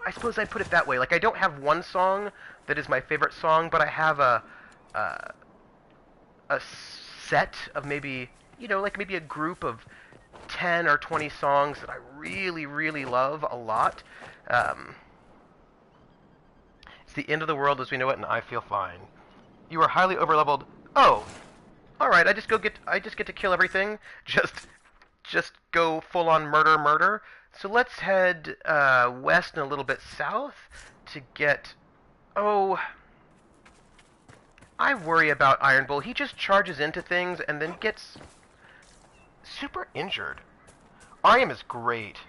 I suppose I'd put it that way. Like, I don't have one song that is my favorite song, but I have a set of maybe, you know, like maybe a group of 10 or 20 songs that I really, really love a lot. It's the end of the world as we know it, and I feel fine. You are highly overleveled. Oh, all right. I just get to kill everything. Just go full on murder. So let's head west and a little bit south to get. Oh, I worry about Iron Bull. He just charges into things and then gets super injured. Ariam is great.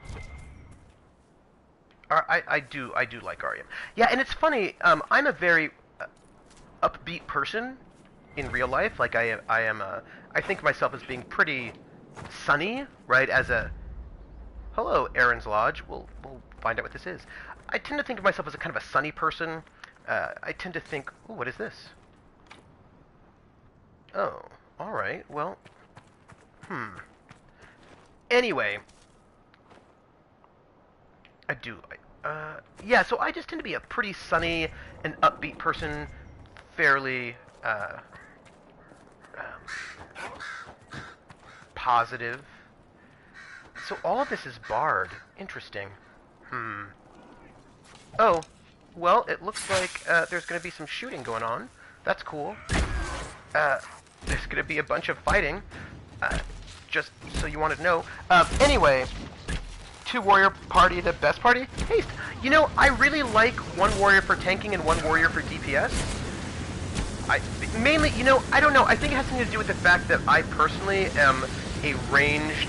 I do like Ariam. Yeah, and it's funny. I'm a very upbeat person in real life. Like I think of myself as being pretty sunny, right? As a hello, Aaron's Lodge. We'll find out what this is. I tend to think of myself as a kind of a sunny person. I tend to think, ooh, what is this? Oh, all right. Well, Anyway, yeah, so I just tend to be a pretty sunny and upbeat person, fairly, positive. So all of this is barred. Interesting. Oh, well, it looks like, there's gonna be some shooting going on. That's cool. There's gonna be a bunch of fighting. Just so you wanted to know. Anyway, 2 warrior party, the best party? Haste. You know, I really like 1 warrior for tanking and 1 warrior for DPS. Mainly, you know, I don't know. I think it has something to do with the fact that I personally am a ranged...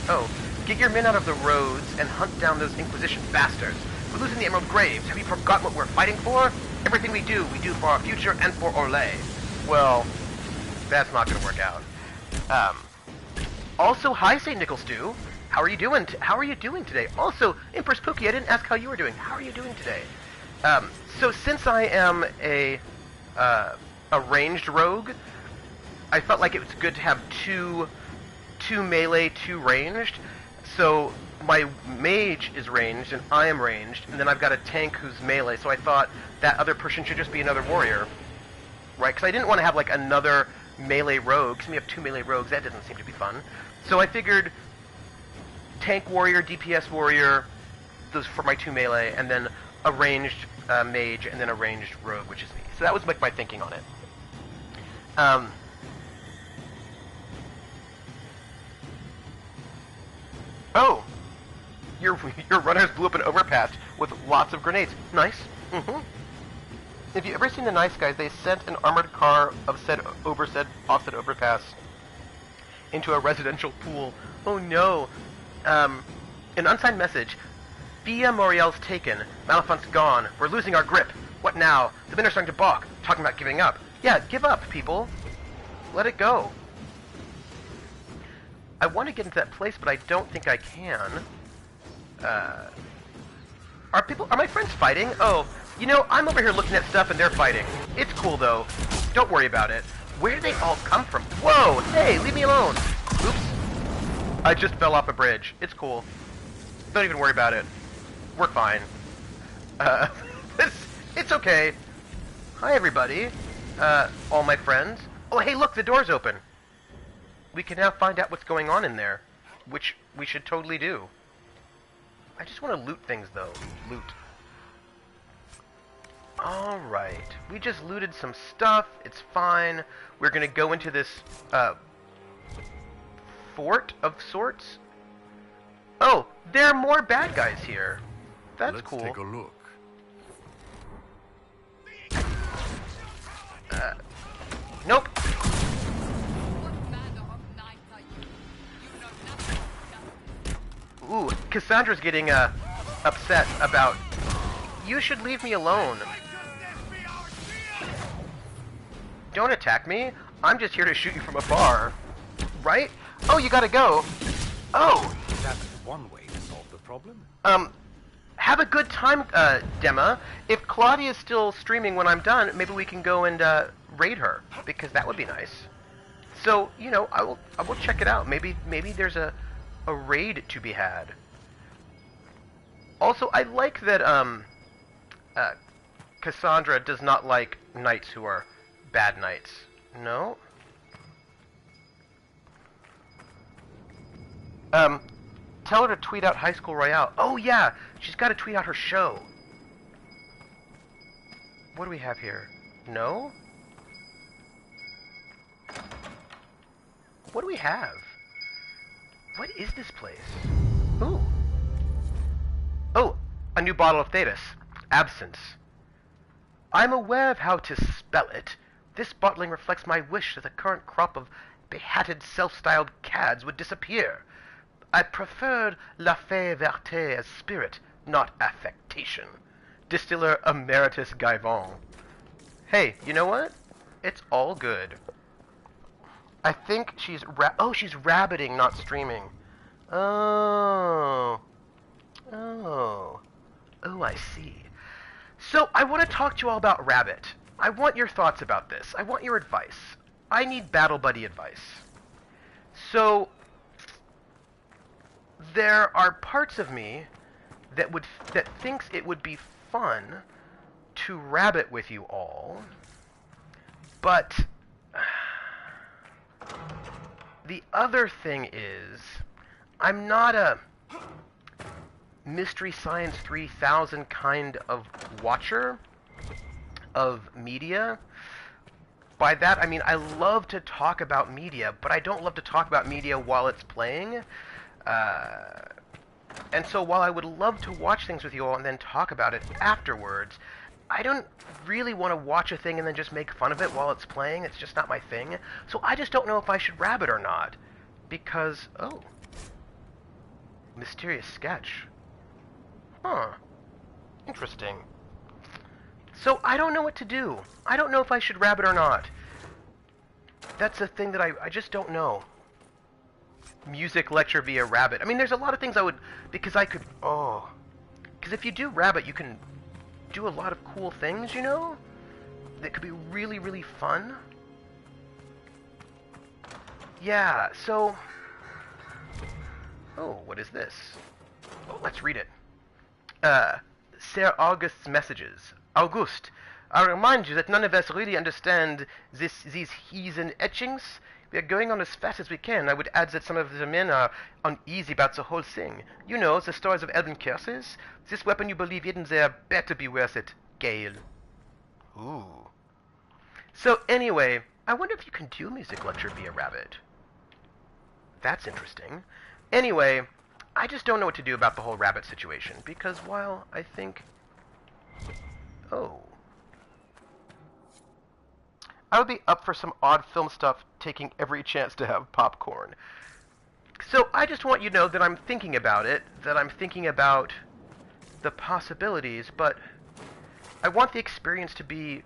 Oh, get your men out of the roads and hunt down those Inquisition bastards. We're losing the Emerald Graves. Have you forgotten what we're fighting for? Everything we do for our future and for Orlais. Well, that's not going to work out. Also, hi, St. Nicholas Stew. How are you doing? How are you doing today? Also, Empress Pookie, I didn't ask how you were doing. How are you doing today? So since I am a ranged rogue, I felt like it was good to have two melee, 2 ranged. So my mage is ranged and I am ranged, and then I've got a tank who's melee. So I thought that other person should just be another warrior, right? Because I didn't want to have like another melee rogue. Because we have 2 melee rogues, that doesn't seem to be fun. So I figured tank warrior, DPS warrior, those for my 2 melee, and then a ranged mage, and then a ranged rogue, which is me. So that was like my thinking on it. Oh, your runners blew up an overpass with lots of grenades. Nice. Have you ever seen the Nice Guys? They sent an armored car of said offset overpass into a residential pool. Oh no. An unsigned message. Via Moriel's taken. Malefont's gone. We're losing our grip. What now? The men are starting to balk. Talking about giving up. Yeah, give up, people. Let it go. I want to get into that place, but I don't think I can. Are my friends fighting? Oh, you know, I'm over here looking at stuff and they're fighting. It's cool though. Don't worry about it. Where do they all come from? Whoa, hey, leave me alone. Oops. I just fell off a bridge. It's cool. Don't even worry about it. We're fine. It's okay. Hi everybody. All my friends. Oh hey, look, the door's open. We can now find out what's going on in there, which we should totally do. I just want to loot things, though. Loot. Alright. We just looted some stuff. It's fine. We're going to go into this fort of sorts. Oh, there are more bad guys here. That's Let's cool. take a look. Nope. Ooh, Cassandra's getting upset about. You should leave me alone. Don't attack me. I'm just here to shoot you from afar. Right? Oh, you gotta go. Oh. That's one way to solve the problem. Have a good time, Dema. If Claudia's still streaming when I'm done, maybe we can go and raid her, because that would be nice. So, you know, I will check it out. Maybe there's a raid to be had. Also, I like that Cassandra does not like knights who are bad knights. No? Tell her to tweet out High School Royale. Oh yeah, she's got to tweet out her show. What do we have here? No? What do we have? What is this place? Ooh. Oh, a new bottle of Thetis. Absinthe. I'm aware of how to spell it. This bottling reflects my wish that the current crop of behatted self-styled cads would disappear. I preferred La Fée Verte as spirit, not affectation. Distiller Emeritus Gaivon. Hey, you know what? It's all good. I think she's she's rabbiting, not streaming. Oh, I see. So, I want to talk to you all about Rabbit. I want your thoughts about this. I want your advice. I need battle buddy advice. So, there are parts of me that thinks it would be fun to Rabbit with you all, but the other thing is, I'm not a Mystery Science 3000 kind of watcher of media. By that, I mean I love to talk about media, but I don't love to talk about media while it's playing. And so while I would love to watch things with you all and then talk about it afterwards, I don't really want to watch a thing and then just make fun of it while it's playing. It's just not my thing. So I just don't know if I should Rabbit or not. Because, oh. Mysterious sketch. Huh. Interesting. So I don't know what to do. I don't know if I should Rabbit or not. That's a thing that I just don't know. Music lecture via Rabbit. I mean, there's a lot of things I would, because I could, because if you do Rabbit, you can do a lot of cool things, you know, that could be really, really fun. Yeah, so, oh, what is this? Oh, let's read it. Sir August's messages. Auguste, I remind you that none of us really understand these heathen etchings. We are going on as fast as we can. I would add that some of the men are uneasy about the whole thing. You know, the stories of elven curses. This weapon you believe hidden there better be worth it, Gale. Ooh. So anyway, I wonder if you can do a music lecture via Rabbit. That's interesting. Anyway, I just don't know what to do about the whole Rabbit situation, because while I think... Oh. I would be up for some odd film stuff, taking every chance to have popcorn. So I just want you to know that I'm thinking about it, that I'm thinking about the possibilities, but I want the experience to be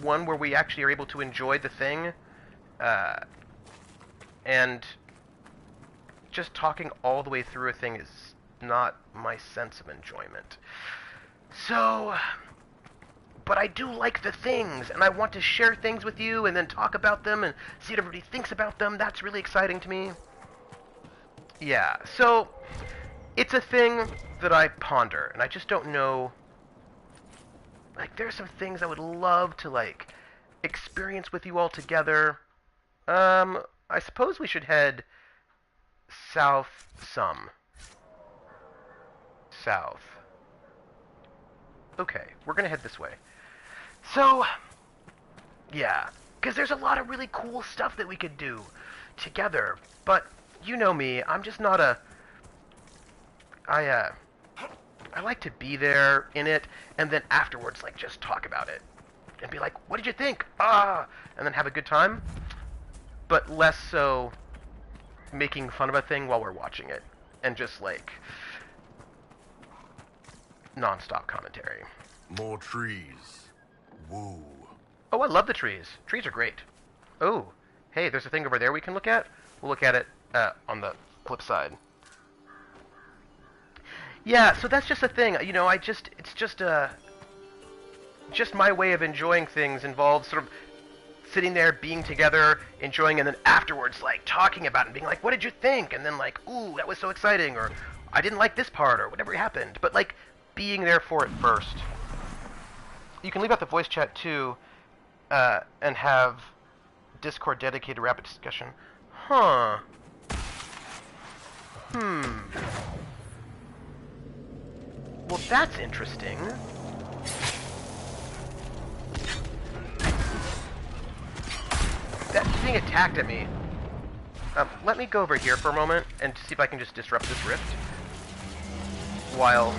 one where we actually are able to enjoy the thing, and just talking all the way through a thing is not my sense of enjoyment. So... But I do like the things, and I want to share things with you and then talk about them and see what everybody thinks about them. That's really exciting to me. Yeah, so it's a thing that I ponder, and I just don't know. Like, there's some things I would love to, like, experience with you all together. I suppose we should head south some. South. Okay, we're gonna head this way. So, yeah, because there's a lot of really cool stuff that we could do together, but you know me, I'm just not a... I like to be there in it, and then afterwards, like, just talk about it. And be like, what did you think? Ah! And then have a good time. But less so making fun of a thing while we're watching it. And just, like, non-stop commentary. More trees. Woo. Oh, I love the trees. Trees are great. Oh, hey, there's a thing over there we can look at. We'll look at it on the flip side. Yeah, so that's just a thing. You know, it's just my way of enjoying things involves sort of sitting there, being together, enjoying, and then afterwards, like, talking about it and being like, what did you think? And then, like, ooh, that was so exciting, or I didn't like this part, or whatever happened. But, like, being there for it first. You can leave out the voice chat, too, and have Discord dedicated to rapid discussion. Huh. Well, that's interesting. That's being attacked at me. Let me go over here for a moment and see if I can just disrupt this rift. While...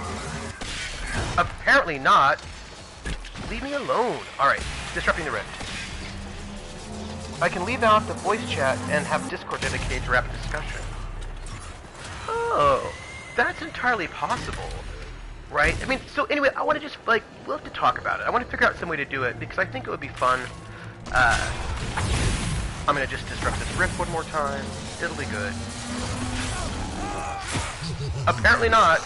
apparently not. Leave me alone. Alright, disrupting the rift. I can leave out the voice chat and have Discord dedicated to rapid discussion. Oh, that's entirely possible. Right? I mean, so anyway, I want to just, like, we'll have to talk about it. I want to figure out some way to do it, because I think it would be fun. I'm going to just disrupt this rift one more time. It'll be good. Apparently not.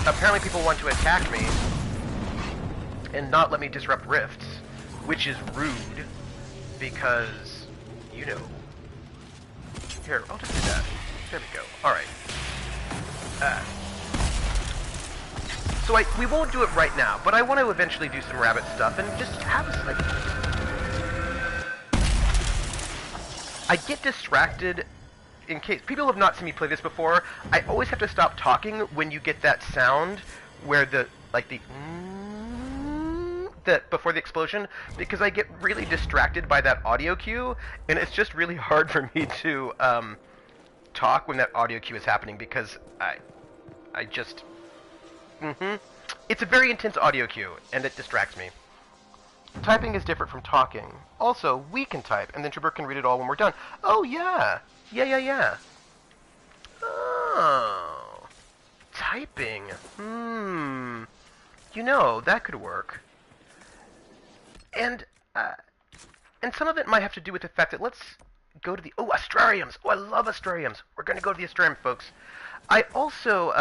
Apparently people want to attack me and not let me disrupt rifts, which is rude, because, you know. Here, I'll just do that. There we go. Alright. So we won't do it right now, but I want to eventually do some rabbit stuff and just have us, like... I get distracted in case... People have not seen me play this before. I always have to stop talking when you get that sound where the... like the... that before the explosion, because I get really distracted by that audio cue, and it's just really hard for me to talk when that audio cue is happening, because I just... It's a very intense audio cue, and it distracts me. Typing is different from talking. Also, we can type, and then Trooper can read it all when we're done. Oh, yeah. Yeah. Oh. Typing. You know, that could work. And some of it might have to do with the fact that let's go to the... Oh, astrariums! Oh, I love astrariums! We're going to go to the astrarium, folks. I also,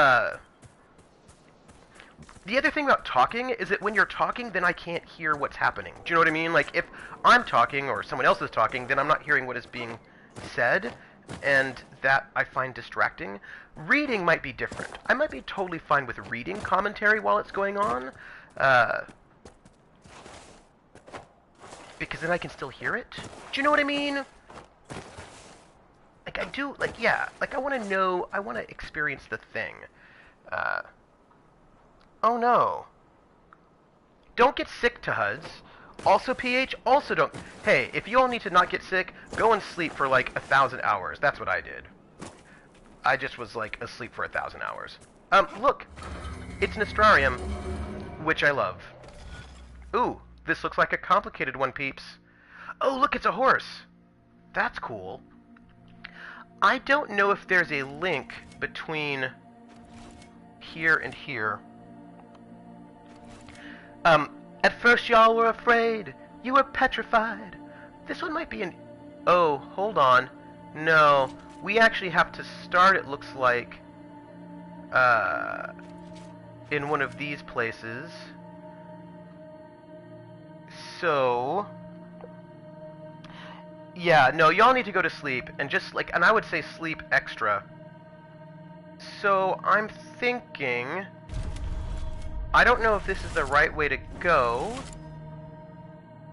the other thing about talking is that when you're talking, then I can't hear what's happening. Do you know what I mean? Like, if I'm talking or someone else is talking, then I'm not hearing what is being said, and that I find distracting. Reading might be different. I might be totally fine with reading commentary while it's going on, because then I can still hear it. Do you know what I mean? Like, I do, like, yeah. Like, I want to know, I want to experience the thing. Oh no. Don't get sick, Tahuds. Also, PH, also don't... Hey, if you all need to not get sick, go and sleep for, like, 1,000 hours. That's what I did. I just was, like, asleep for 1,000 hours. Look. It's an astrarium, which I love. Ooh, this looks like a complicated one, peeps. Oh, look, it's a horse. That's cool. I don't know if there's a link between here and here. At first y'all were afraid. You were petrified. This one might be an... Oh, hold on. No, we actually have to start, it looks like, in one of these places. So... Yeah, no, y'all need to go to sleep, and just, like, and I would say sleep extra. So, I'm thinking... I don't know if this is the right way to go,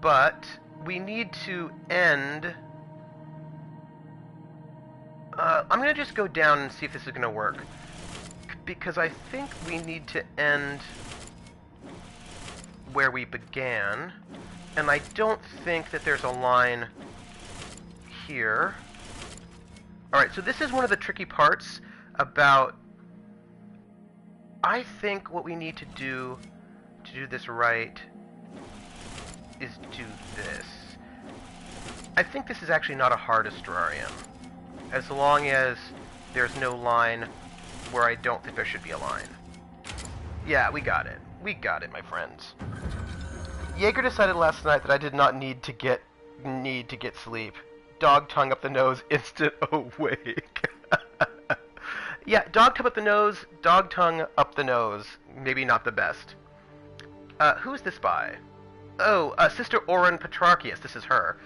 but we need to end... I'm gonna just go down and see if this is gonna work. Because I think we need to end where we began, and I don't think that there's a line here. Alright, so this is one of the tricky parts about... I think what we need to do this right is do this. I think this is actually not a hard astrarium. As long as there's no line where I don't think there should be a line. Yeah, we got it. We got it, my friends. Jaeger decided last night that I did not need to get sleep. Dog tongue up the nose, instant awake. Yeah, dog tongue up the nose, dog tongue up the nose. Maybe not the best. Who's this by? Oh, Sister Oren Petrarchius, this is her.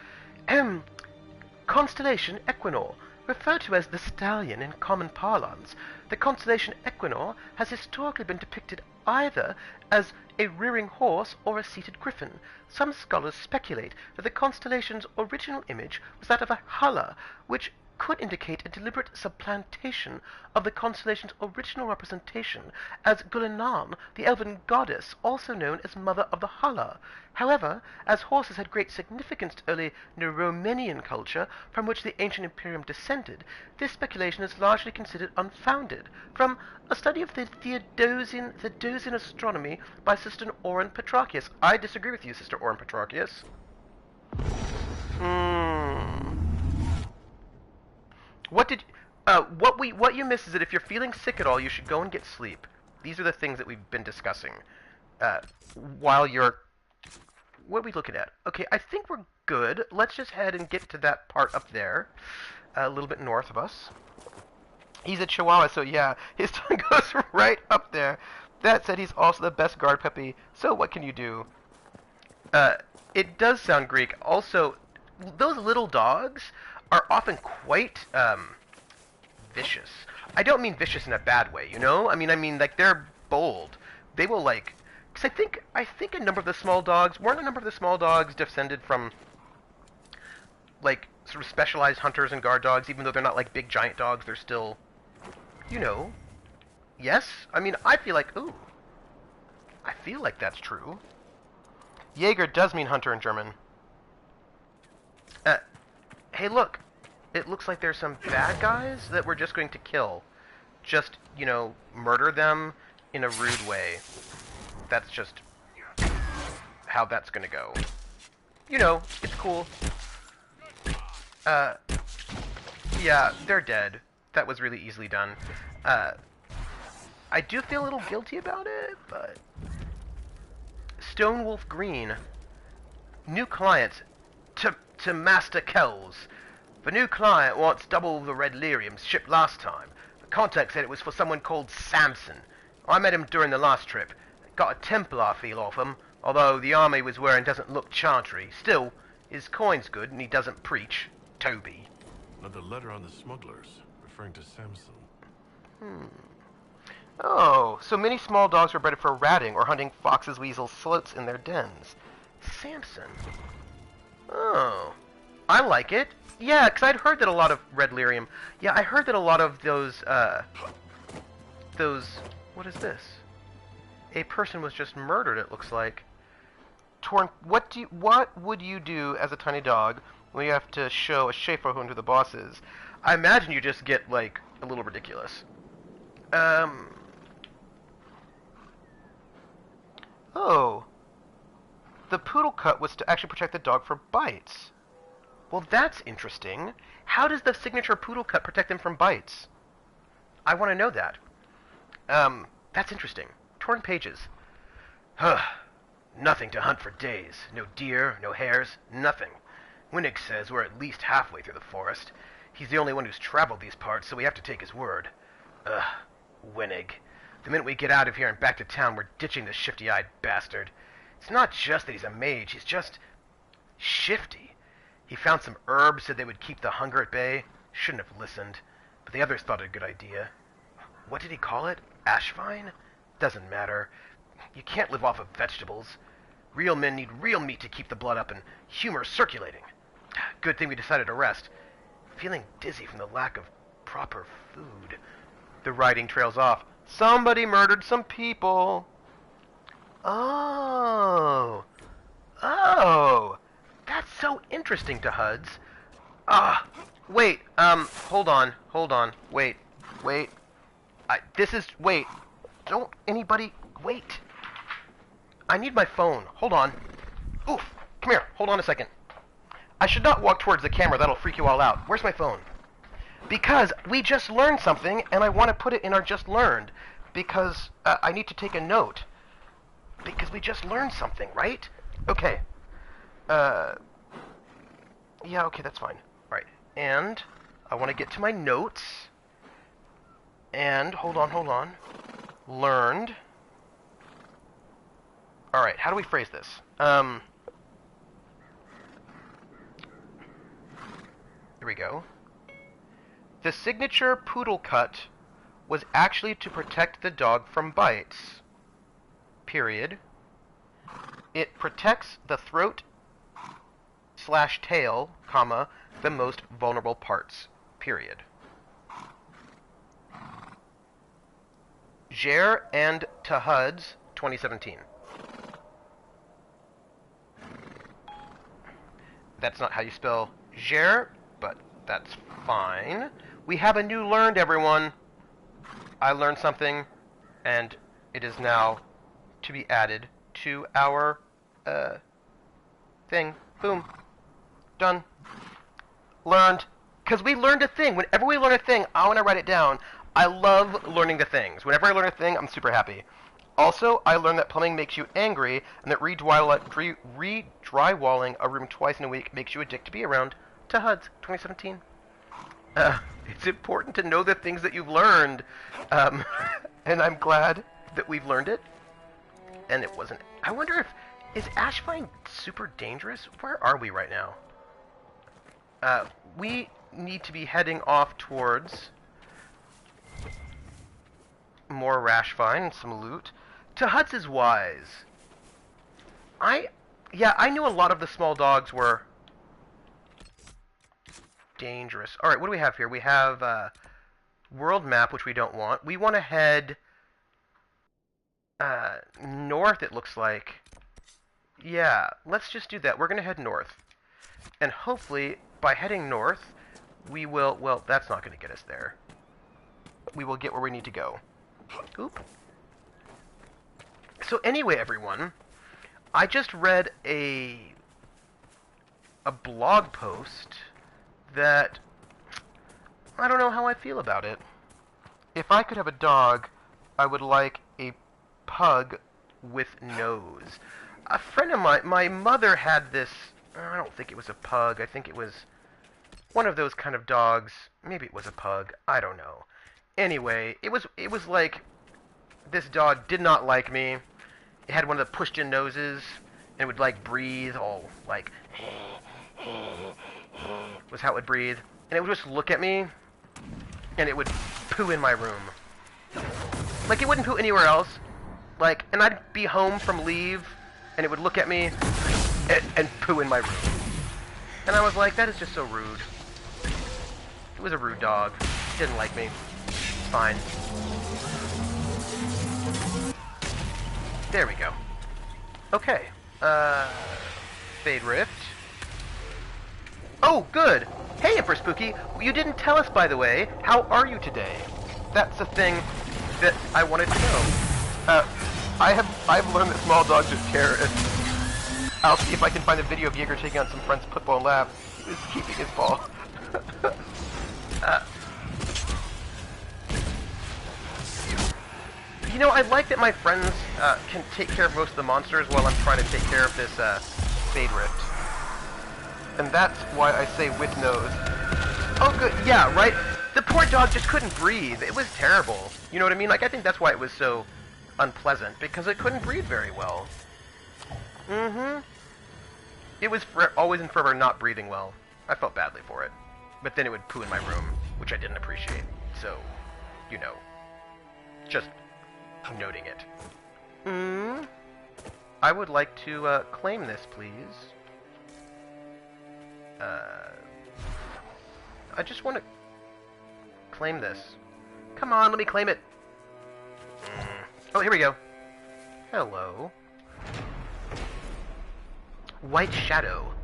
Constellation Equinor, referred to as the stallion in common parlance. The constellation Equinor has historically been depicted either as a rearing horse or a seated griffin. Some scholars speculate that the constellation's original image was that of a hala, which could indicate a deliberate supplantation of the constellation's original representation as Gulinan, the elven goddess, also known as Mother of the Hala. However, as horses had great significance to early Romanian culture, from which the ancient imperium descended, this speculation is largely considered unfounded. From a study of the Theodosian astronomy by Sister Oren Petrarchius. I disagree with you, Sister Oren Petrarchius. What you miss is that if you're feeling sick at all, you should go and get sleep. These are the things that we've been discussing. While you're... What are we looking at? Okay, I think we're good. Let's just head and get to that part up there. A little bit north of us. He's a Chihuahua, so yeah, his tongue goes right up there. That said, he's also the best guard puppy, so what can you do? It does sound Greek. Also, those little dogs are often quite vicious. I don't mean vicious in a bad way, you know? I mean like they're bold. They will like, because I think a number of the small dogs descended from like sort of specialized hunters and guard dogs, even though they're not like big giant dogs. They're still, you know, yes. I mean, I feel like that's true. Jäger does mean hunter in German. Hey, look. It looks like there's some bad guys that we're just going to kill. Just, you know, murder them in a rude way. That's just how that's gonna go. You know, it's cool. Yeah, they're dead. That was really easily done. I do feel a little guilty about it, but... Stonewolf Green. New clients to Master Kells. The new client wants double the red lyriums shipped last time. The contact said it was for someone called Samson. I met him during the last trip. Got a Templar feel off him, although the army he was wearing doesn't look chantry. Still, his coin's good and he doesn't preach. Toby. Another letter on the smugglers, referring to Samson. Oh, so many small dogs were bred for ratting or hunting foxes, weasels, slots in their dens. Samson. Oh. I like it. Yeah, because I'd heard that a lot of red lyrium... Yeah, I heard that a lot of those... What is this? A person was just murdered, it looks like. Torn... What would you do as a tiny dog when you have to show a Schäferhund to the bosses? I imagine you just get, like, a little ridiculous. Oh. The poodle cut was to actually protect the dog from bites. Well, that's interesting. How does the signature poodle cut protect them from bites? I want to know that. That's interesting. Torn pages. Huh. Nothing to hunt for days. No deer, no hares, nothing. Winnick says we're at least halfway through the forest. He's the only one who's traveled these parts, so we have to take his word. Winnig. The minute we get out of here and back to town, we're ditching this shifty-eyed bastard. It's not just that he's a mage, he's just... shifty. He found some herbs, said they would keep the hunger at bay. Shouldn't have listened. But the others thought it a good idea. What did he call it? Ashvine? Doesn't matter. You can't live off of vegetables. Real men need real meat to keep the blood up and humor circulating. Good thing we decided to rest. Feeling dizzy from the lack of proper food. The writing trails off. Somebody murdered some people. Oh. Oh. That's so interesting to Huds. Wait, hold on, wait. Wait. Wait. Don't anybody, wait. I need my phone. Hold on. Oof, come here, hold on a second. I should not walk towards the camera, that'll freak you all out. Where's my phone? Because we just learned something, and I want to put it in our just learned. Because I need to take a note. Because we just learned something, right? Okay. Yeah, okay, that's fine. Alright, and I want to get to my notes. And, hold on. Learned. Alright, how do we phrase this? Here we go. The signature poodle cut was actually to protect the dog from bites. Period. It protects the throat / tail, comma, the most vulnerable parts. Period. Jer and Tahuds, 2017. That's not how you spell Jer, but that's fine. We have a new learned, everyone. I learned something, and it is now to be added to our thing. Boom. Done. Learned. Because we learned a thing. Whenever we learn a thing, I want to write it down. I love learning the things. Whenever I learn a thing, I'm super happy. Also, I learned that plumbing makes you angry, and that re-drywalling a room twice in a week makes you a dick to be around. To HUDs, 2017. It's important to know the things that you've learned. And I'm glad that we've learned it. And it wasn't... I wonder if... Is Ashvine super dangerous? Where are we right now? We need to be heading off towards... more Rashvine and some loot. Tahuts is wise. I knew a lot of the small dogs were dangerous. Alright, what do we have here? We have world map, which we don't want. We want to head north, it looks like. Yeah, let's just do that. We're going to head north. And hopefully, by heading north, we will... Well, that's not going to get us there. We will get where we need to go. Oop. So anyway, everyone, I just read a blog post that I don't know how I feel about it. If I could have a dog, I would like a pug with nose. A friend of mine, my mother had this, I don't think it was a pug, I think it was one of those kind of dogs. Maybe it was a pug, I don't know. Anyway, it was like this dog did not like me. It had one of the pushed-in noses, and it would like breathe all like was how it would breathe, and it would just look at me, and it would poo in my room. Like it wouldn't poo anywhere else. Like, and I'd be home from leave, and it would look at me and poo in my room. And I was like, that is just so rude. It was a rude dog. It didn't like me. It's fine. There we go. Okay. Fade Rift. Oh, good! Hey, Emperor Spooky! You didn't tell us, by the way. How are you today? That's the thing that I wanted to know. I've learned that small dogs just care. I'll see if I can find a video of Jaeger taking on some friend's football lab. He was keeping his ball. You know, I like that my friends can take care of most of the monsters while I'm trying to take care of this Fade Rift. And that's why I say with nose. Oh, good. Yeah, right? The poor dog just couldn't breathe. It was terrible. You know what I mean? Like, I think that's why it was so unpleasant, because it couldn't breathe very well. Mm-hmm. It was always and forever not breathing well. I felt badly for it. But then it would poo in my room, which I didn't appreciate. So, you know, just noting it. I would like to claim this, please. I just want to claim this. Come on, let me claim it. Oh, here we go. Hello. White Shadow.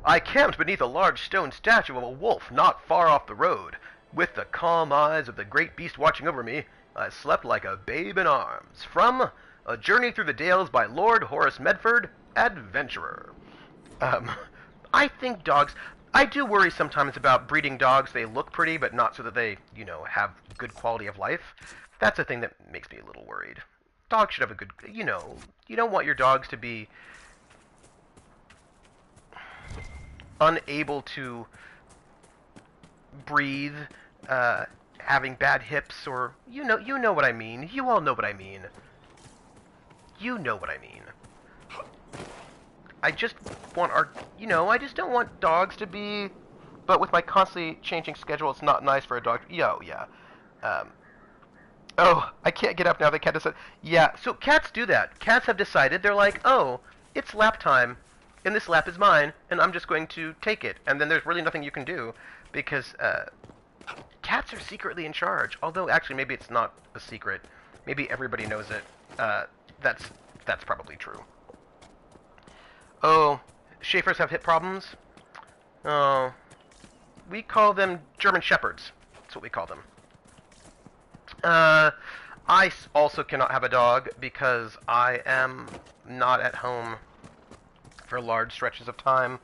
I camped beneath a large stone statue of a wolf not far off the road. With the calm eyes of the great beast watching over me, I slept like a babe in arms. From A Journey Through the Dales by Lord Horace Medford, Adventurer. I think dogs... I do worry sometimes about breeding dogs. They look pretty, but not so that they, have good quality of life. That's a thing that makes me a little worried. Dogs should have a good... you don't want your dogs to be unable to breathe, having bad hips, or... You know what I mean. You all know what I mean. You know what I mean. I just want I just don't want dogs to be... But with my constantly changing schedule, it's not nice for a dog... yeah. Oh, I can't get up now, the cat has said... Yeah, so cats do that. Cats have decided, they're like, oh, it's lap time, and this lap is mine, and I'm just going to take it. And then there's really nothing you can do, because cats are secretly in charge. Although, actually, maybe it's not a secret. Maybe everybody knows it. That's probably true. Oh, Schaefers have hip problems? Oh, we call them German Shepherds. That's what we call them. I also cannot have a dog because I am not at home for large stretches of time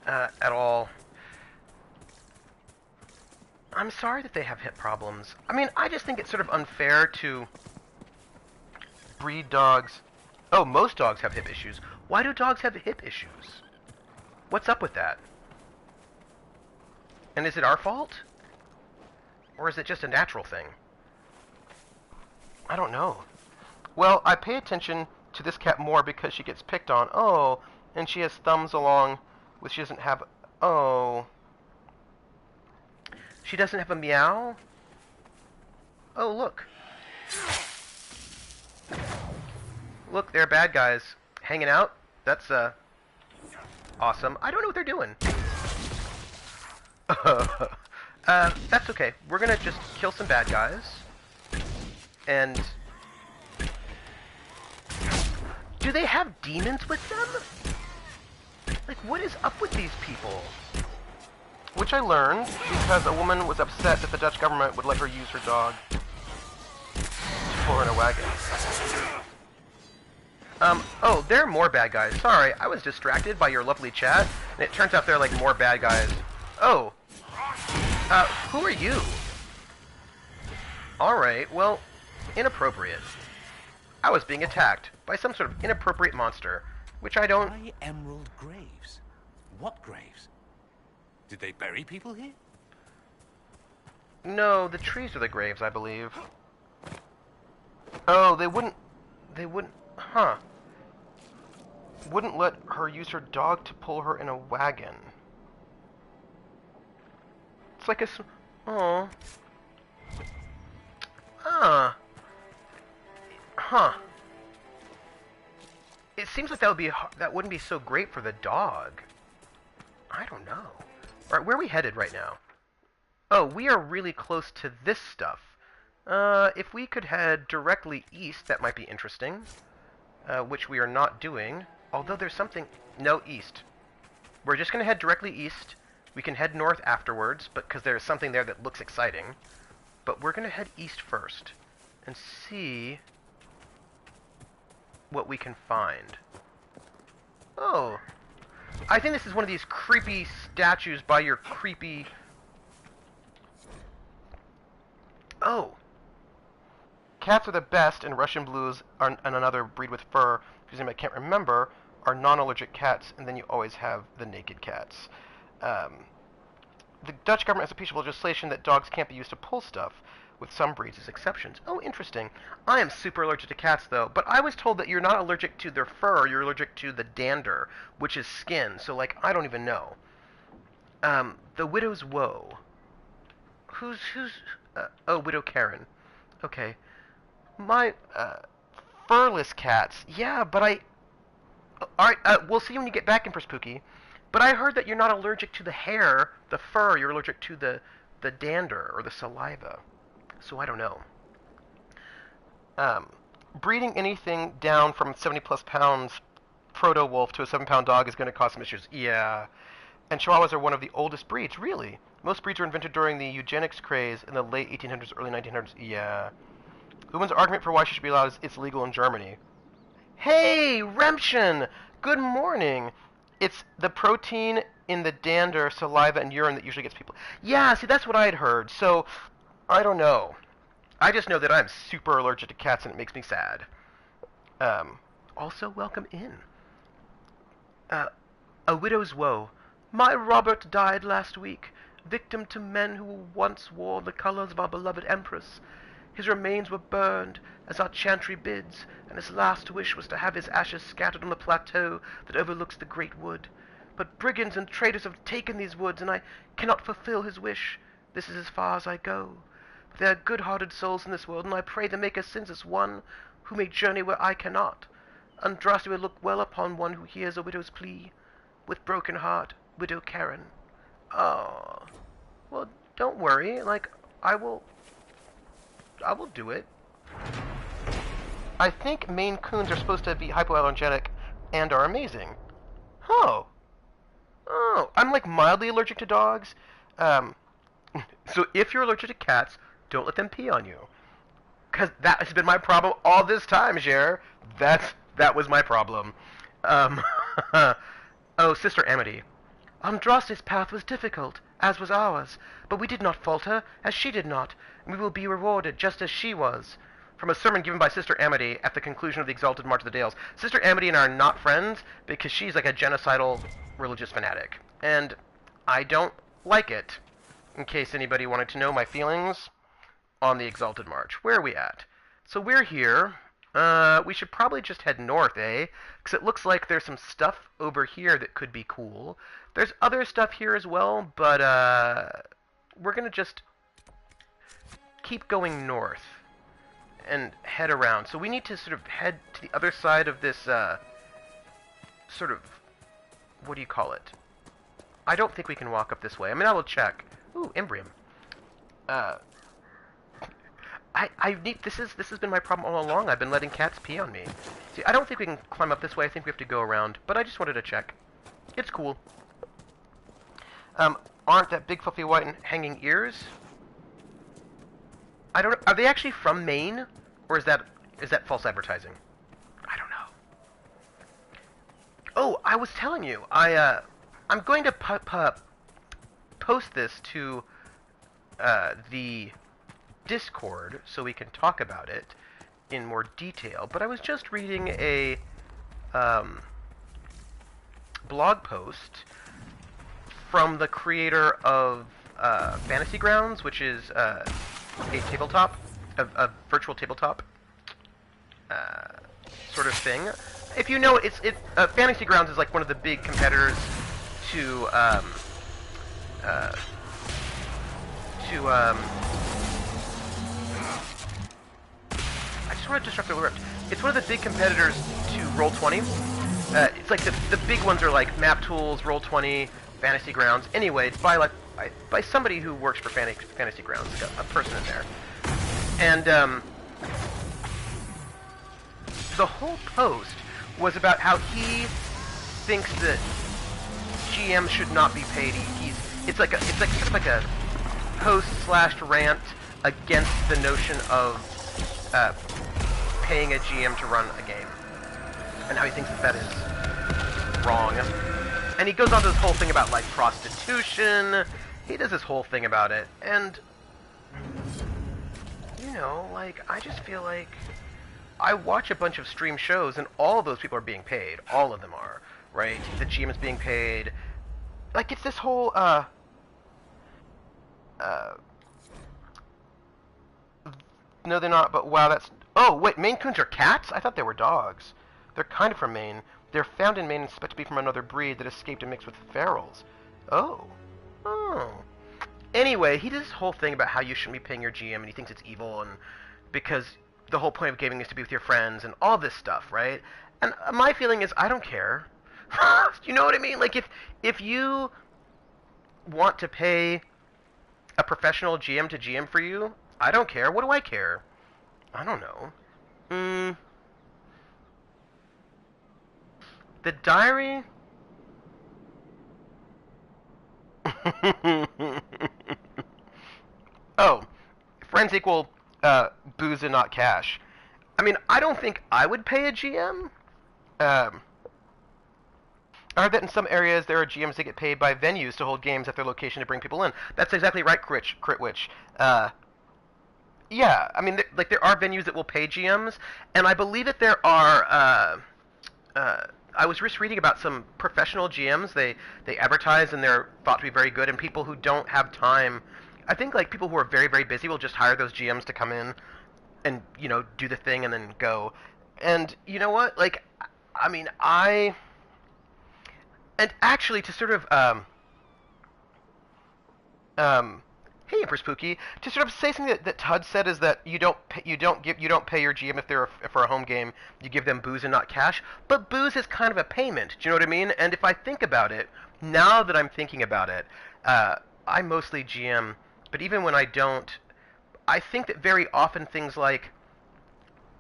at all. I'm sorry that they have hip problems. I mean, I just think it's sort of unfair to breed dogs. Oh, most dogs have hip issues. Why do dogs have hip issues? What's up with that? And is it our fault? Or is it just a natural thing? I don't know. Well, I pay attention to this cat more because she gets picked on. Oh, and she has thumbs along with she doesn't have... Oh. She doesn't have a meow? Oh, look. Look, they're bad guys. Hanging out? That's, awesome. I don't know what they're doing. That's okay. We're gonna just kill some bad guys. And... do they have demons with them? Like, what is up with these people? Which I learned because a woman was upset that the Dutch government would let her use her dog to pull her in a wagon. Oh, there are more bad guys. Sorry, I was distracted by your lovely chat, and it turns out there are, like, more bad guys. Oh. Who are you? Alright, well, inappropriate. I was being attacked by some sort of inappropriate monster, which I don't... Why emerald graves? What graves? Did they bury people here? No, the trees are the graves, I believe. Oh, they wouldn't... Huh. Wouldn't let her use her dog to pull her in a wagon. It's like a... Oh. Ah. Huh. It seems like that wouldn't be so great for the dog. I don't know. Alright, where are we headed right now? Oh, we are really close to this stuff. If we could head directly east, that might be interesting. Which we are not doing. Although there's something... No, east. We're just going to head directly east. We can head north afterwards, because there's something there that looks exciting. But we're going to head east first. And see... what we can find. Oh. I think this is one of these creepy statues by your creepy... Oh. Cats are the best, and Russian blues and another breed with fur, whose name I can't remember, are non-allergic cats, and then you always have the naked cats. The Dutch government has a piece of legislation that dogs can't be used to pull stuff, with some breeds as exceptions. Oh, interesting. I am super allergic to cats, though, but I was told that you're not allergic to their fur, you're allergic to the dander, which is skin, so, like, I don't even know. The Widow's Woe. Who's, oh, Widow Karen. Okay. My, furless cats. Yeah, but alright, we'll see when you get back, Empress Spooky. But I heard that you're not allergic to the hair, the fur, you're allergic to the dander, or the saliva. So I don't know. Breeding anything down from 70 plus pounds proto-wolf to a 7-pound dog is going to cause some issues. Yeah. And Chihuahuas are one of the oldest breeds, really. Most breeds were invented during the eugenics craze in the late 1800s, early 1900s. Yeah. The woman's argument for why she should be allowed is it's legal in Germany. Hey, Remption! Good morning. It's the protein in the dander, saliva, and urine that usually gets people. Yeah, see, that's what I had heard. So, I don't know. I just know that I'm super allergic to cats and it makes me sad. Also, welcome in. A widow's woe. My Robert died last week, victim to men who once wore the colors of our beloved Empress. His remains were burned, as our chantry bids, and his last wish was to have his ashes scattered on the plateau that overlooks the great wood. But brigands and traitors have taken these woods, and I cannot fulfill his wish. This is as far as I go. But there are good-hearted souls in this world, and I pray the Maker sends us one who may journey where I cannot. Andraste will look well upon one who hears a widow's plea. With broken heart, Widow Karen. Oh. Well, don't worry. Like, I will do it. I think Maine Coons are supposed to be hypoallergenic and are amazing. Oh. Oh. I'm, like, mildly allergic to dogs. So if you're allergic to cats, don't let them pee on you. Because that has been my problem all this time, Jer. That was my problem. Oh, Sister Amity. Andraste's path was difficult, as was ours, but we did not falter, as she did not, and we will be rewarded just as she was. From a sermon given by Sister Amity at the conclusion of the Exalted March of the Dales. Sister Amity and I are not friends because she's like a genocidal religious fanatic, and I don't like it. In case anybody wanted to know my feelings on the Exalted March. Where are we at? So we're here. We should probably just head north, eh? Because it looks like there's some stuff over here that could be cool. There's other stuff here as well, but we're going to just keep going north and head around. So we need to sort of head to the other side of this sort of, what do you call it? I don't think we can walk up this way. I mean, I will check. Ooh, Imbrium. I need, this has been my problem all along. I've been letting cats pee on me. See, I don't think we can climb up this way. I think we have to go around, but I just wanted to check. It's cool. Aren't that big fluffy white and hanging ears? I don't know. Are they actually from Maine, or is that false advertising? I don't know. Oh, I was telling you, I'm going to post this to the Discord so we can talk about it in more detail, but I was just reading a blog post from the creator of Fantasy Grounds, which is a tabletop, a virtual tabletop sort of thing. If you know, Fantasy Grounds is like one of the big competitors to I just want to disrupt the rift. It's one of the big competitors to Roll20. It's like the big ones are like Map Tools, Roll20, Fantasy Grounds. Anyway, it's by somebody who works for Fantasy Grounds, like a person in there. And the whole post was about how he thinks that GM should not be paid. It's sort of like a post/rant against the notion of paying a GM to run a game, and how he thinks that is wrong. And he goes on to this whole thing about like prostitution. He does this whole thing about it, and you know, like, I just feel like I watch a bunch of stream shows, and all of those people are being paid. All of them are, right? The GM is being paid. Like, it's this whole no, they're not, but wow, that's... Oh, wait, Maine Coons are cats? I thought they were dogs. They're kind of from Maine. They're found in Maine and suspected to be from another breed that escaped and mixed with ferals. Oh. Oh. Anyway, he does this whole thing about how you shouldn't be paying your GM, and he thinks it's evil, and because the whole point of gaming is to be with your friends, and all this stuff, right? And my feeling is, I don't care. You know what I mean? Like, if you want to pay a professional GM to GM for you, I don't care. What do I care? I don't know. The diary... Oh, friends equal booze and not cash. I mean, I don't think I would pay a GM. I heard that in some areas there are GMs that get paid by venues to hold games at their location to bring people in. That's exactly right, Critwitch. Yeah, I mean, there are venues that will pay GMs, and I believe that there are. I was just reading about some professional GMs. They advertise and they're thought to be very good, and people who don't have time. I think like people who are very very busy will just hire those GMs to come in and do the thing and then go. And you know what? Like, I mean, and actually to sort of hey, Empress Pookie, to sort of say something that Todd said is that you don't pay your GM if they're for a home game. You give them booze and not cash. But booze is kind of a payment. Do you know what I mean? And if I think about it, now that I'm thinking about it, I mostly GM. But even when I don't, I think that very often things like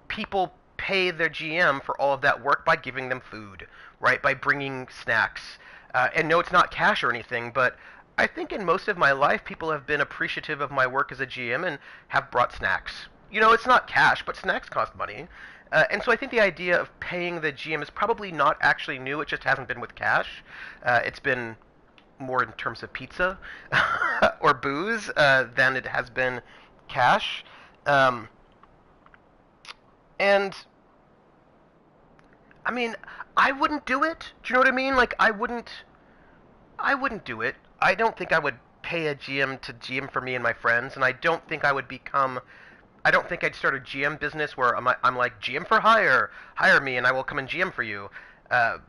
people pay their GM for all of that work by giving them food, right? By bringing snacks. And no, it's not cash or anything, but I think in most of my life, people have been appreciative of my work as a GM and have brought snacks. It's not cash, but snacks cost money. And so I think the idea of paying the GM is probably not actually new. It just hasn't been with cash. It's been more in terms of pizza or booze than it has been cash. And, I mean, I wouldn't do it. Do you know what I mean? Like, I wouldn't do it. I don't think I would pay a GM to GM for me and my friends, and I don't think I'd start a GM business where I'm like, GM for hire me and I will come and GM for you. I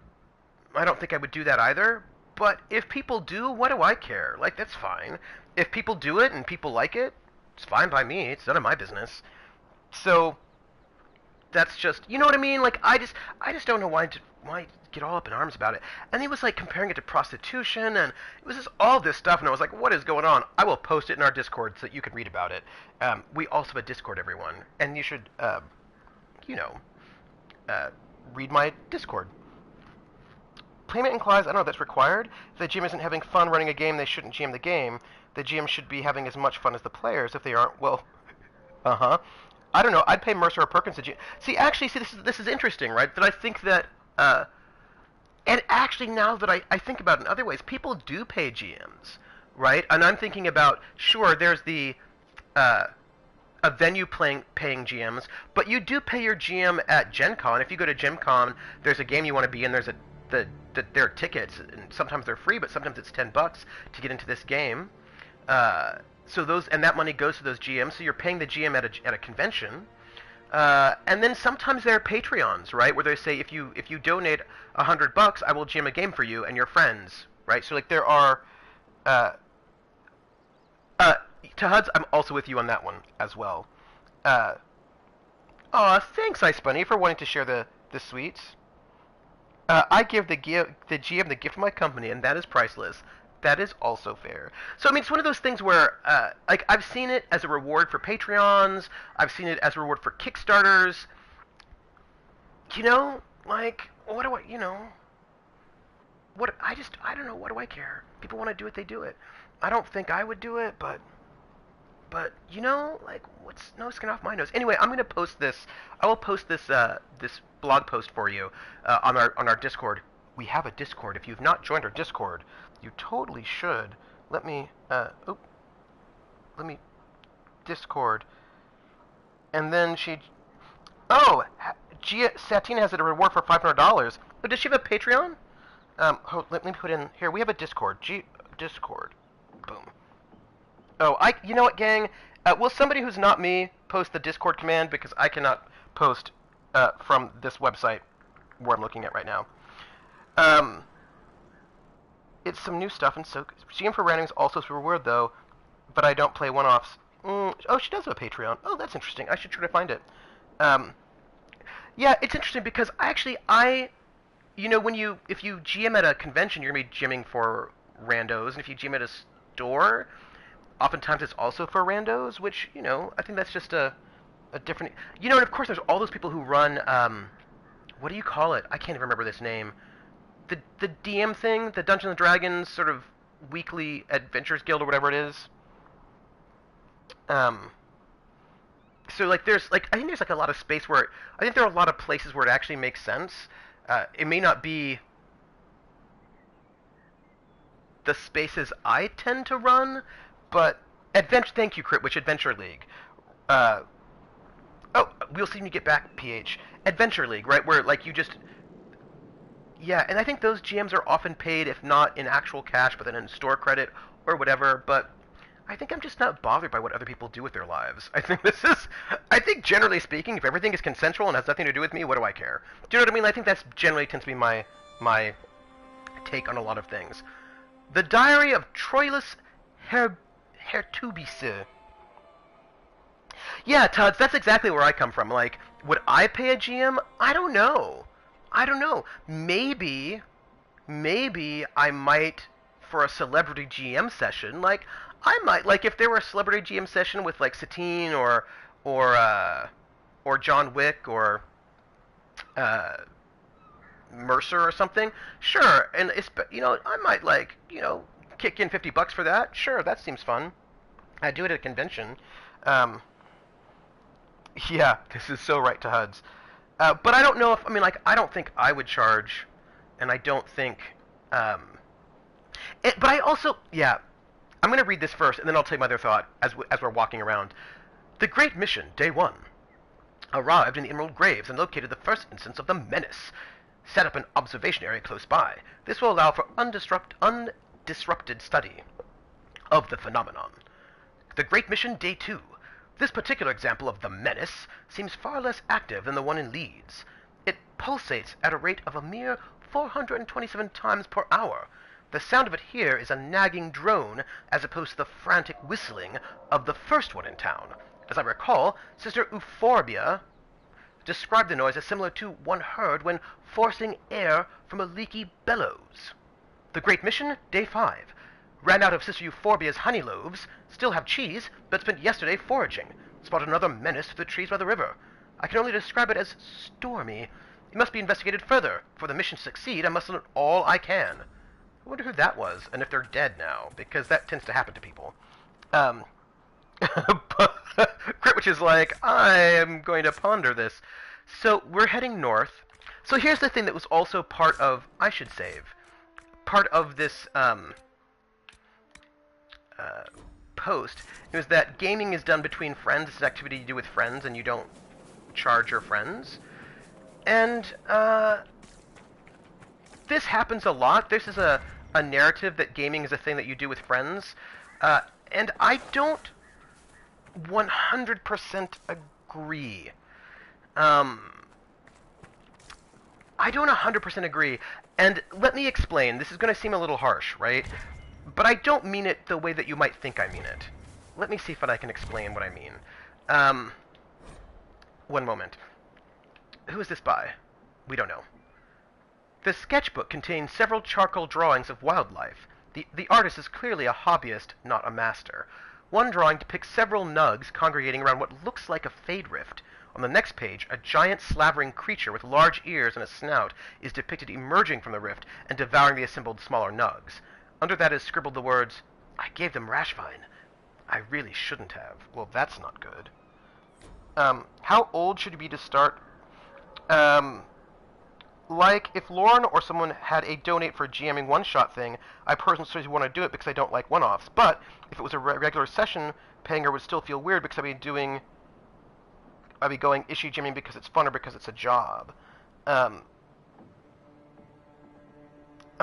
don't think I would do that either, but if people do, what do I care? Like, that's fine. If people do it and people like it, it's fine by me. It's none of my business. So, that's just, you know what I mean? Like, I just don't know why get all up in arms about it. And he was like comparing it to prostitution, and it was just all this stuff, and I was like, what is going on? I will post it in our Discord so that you can read about it. We also have a Discord, everyone, and you should, read my Discord. Payment in clause, I don't know if that's required. If the GM isn't having fun running a game, they shouldn't GM the game. The GM should be having as much fun as the players. If they aren't, well, I don't know. I'd pay Mercer or Perkins to GM. See, this is interesting, right? That I think that, and actually, now that I think about it in other ways, people do pay GMs, right? And I'm thinking about, sure, there's the a venue paying GMs, but you do pay your GM at Gen Con. If you go to Gen Con, there's a game you want to be in, there are tickets, and sometimes they're free, but sometimes it's $10 to get into this game. So that money goes to those GMs, so you're paying the GM at a convention. And then sometimes there are Patreons, right, where they say if you donate $100, I will GM a game for you and your friends, right? So like there are, Tahuds, I'm also with you on that one as well. Thanks, Ice Bunny, for wanting to share the sweets. I give the GM the gift of my company, and that is priceless. That is also fair. So, I mean, it's one of those things where, like, I've seen it as a reward for Patreons. I've seen it as a reward for Kickstarters. Like, what do I, I don't know, what do I care? People want to do it, they do it. I don't think I would do it, but, like, no skin off my nose. Anyway, I'm going to post this. I will post this, this blog post for you, on our Discord. We have a Discord. If you've not joined our Discord, you totally should. Let me Discord. And then Satina has a reward for $500. Oh, does she have a Patreon? Let me put in, here, we have a Discord. Discord. Boom. Oh, you know what, gang? Will somebody who's not me post the Discord command? Because I cannot post, from this website where I'm looking at right now. It's some new stuff, and so GM for randoms also is reward though, but I don't play one-offs. Oh, she does have a Patreon. Oh, that's interesting. I should try to find it. Yeah, it's interesting because if you GM at a convention, you're gonna be GMing for randos, and if you GM at a store, oftentimes it's also for randos, which I think that's just a different. And of course there's all those people who run what do you call it? I can't even remember this name. the DM thing, the Dungeons and Dragons sort of weekly adventures guild or whatever it is. So like there's like I think there's like a lot of space where I think there are a lot of places where it actually makes sense. It may not be the spaces I tend to run, but adventure. Thank you, Critwitch. Adventure League. Oh, we'll see when you get back, PH. Adventure League, right? Where like you just. Yeah, and I think those GMs are often paid, if not in actual cash, but then in store credit or whatever. But I think I'm just not bothered by what other people do with their lives. I think generally speaking, if everything is consensual and has nothing to do with me, what do I care? Do you know what I mean? I think that's generally tends to be my take on a lot of things. The Diary of Troilus Hertubice. Yeah, Tuds, that's exactly where I come from. Like, would I pay a GM? I don't know. Maybe I might for a celebrity GM session. Like, I might, like, if there were a celebrity GM session with, like, Satine or John Wick or Mercer or something, sure. And it's, you know, I might, like, you know, kick in $50 for that. Sure, that seems fun. I'd do it at a convention. Yeah, this is so right to HUDs. But I don't know if, I mean, like, I don't think I would charge, and I don't think, but I also, yeah, I'm going to read this first, and then I'll tell you my other thought as we're walking around. The Great Mission, Day 1. Arrived in the Emerald Graves and located the first instance of the menace. Set up an observation area close by. This will allow for undisrupted study of the phenomenon. The Great Mission, Day 2. This particular example of the menace seems far less active than the one in Leeds. It pulsates at a rate of a mere 427 times per hour. The sound of it here is a nagging drone, as opposed to the frantic whistling of the first one in town. As I recall, Sister Euphorbia described the noise as similar to one heard when forcing air from a leaky bellows. The Great Mission, Day 5. Ran out of Sister Euphorbia's honey loaves, still have cheese, but spent yesterday foraging. Spotted another menace through the trees by the river. I can only describe it as stormy. It must be investigated further. For the mission to succeed, I must learn all I can. I wonder who that was, and if they're dead now, because that tends to happen to people. But Critwitch is like, I am going to ponder this. So we're heading north. So here's the thing that was also part of, I should save, part of this post. It was that gaming is done between friends. It's an activity you do with friends, and you don't charge your friends. And this happens a lot. This is a narrative that gaming is a thing that you do with friends. And I don't 100% agree. I don't 100% agree. And let me explain. This is going to seem a little harsh, right? But I don't mean it the way that you might think I mean it. Let me see if I can explain what I mean. One moment. Who is this by? We don't know. The sketchbook contains several charcoal drawings of wildlife. The artist is clearly a hobbyist, not a master. One drawing depicts several nugs congregating around what looks like a fade rift. On the next page, a giant slavering creature with large ears and a snout is depicted emerging from the rift and devouring the assembled smaller nugs. Under that is scribbled the words, I gave them Rashvine. I really shouldn't have. Well, that's not good. How old should you be to start? Like, if Lauren or someone had a donate for GMing one-shot thing, I personally want to do it because I don't like one-offs. But if it was a regular session, paying her would still feel weird because I'd be going issue GMing because it's fun or because it's a job. I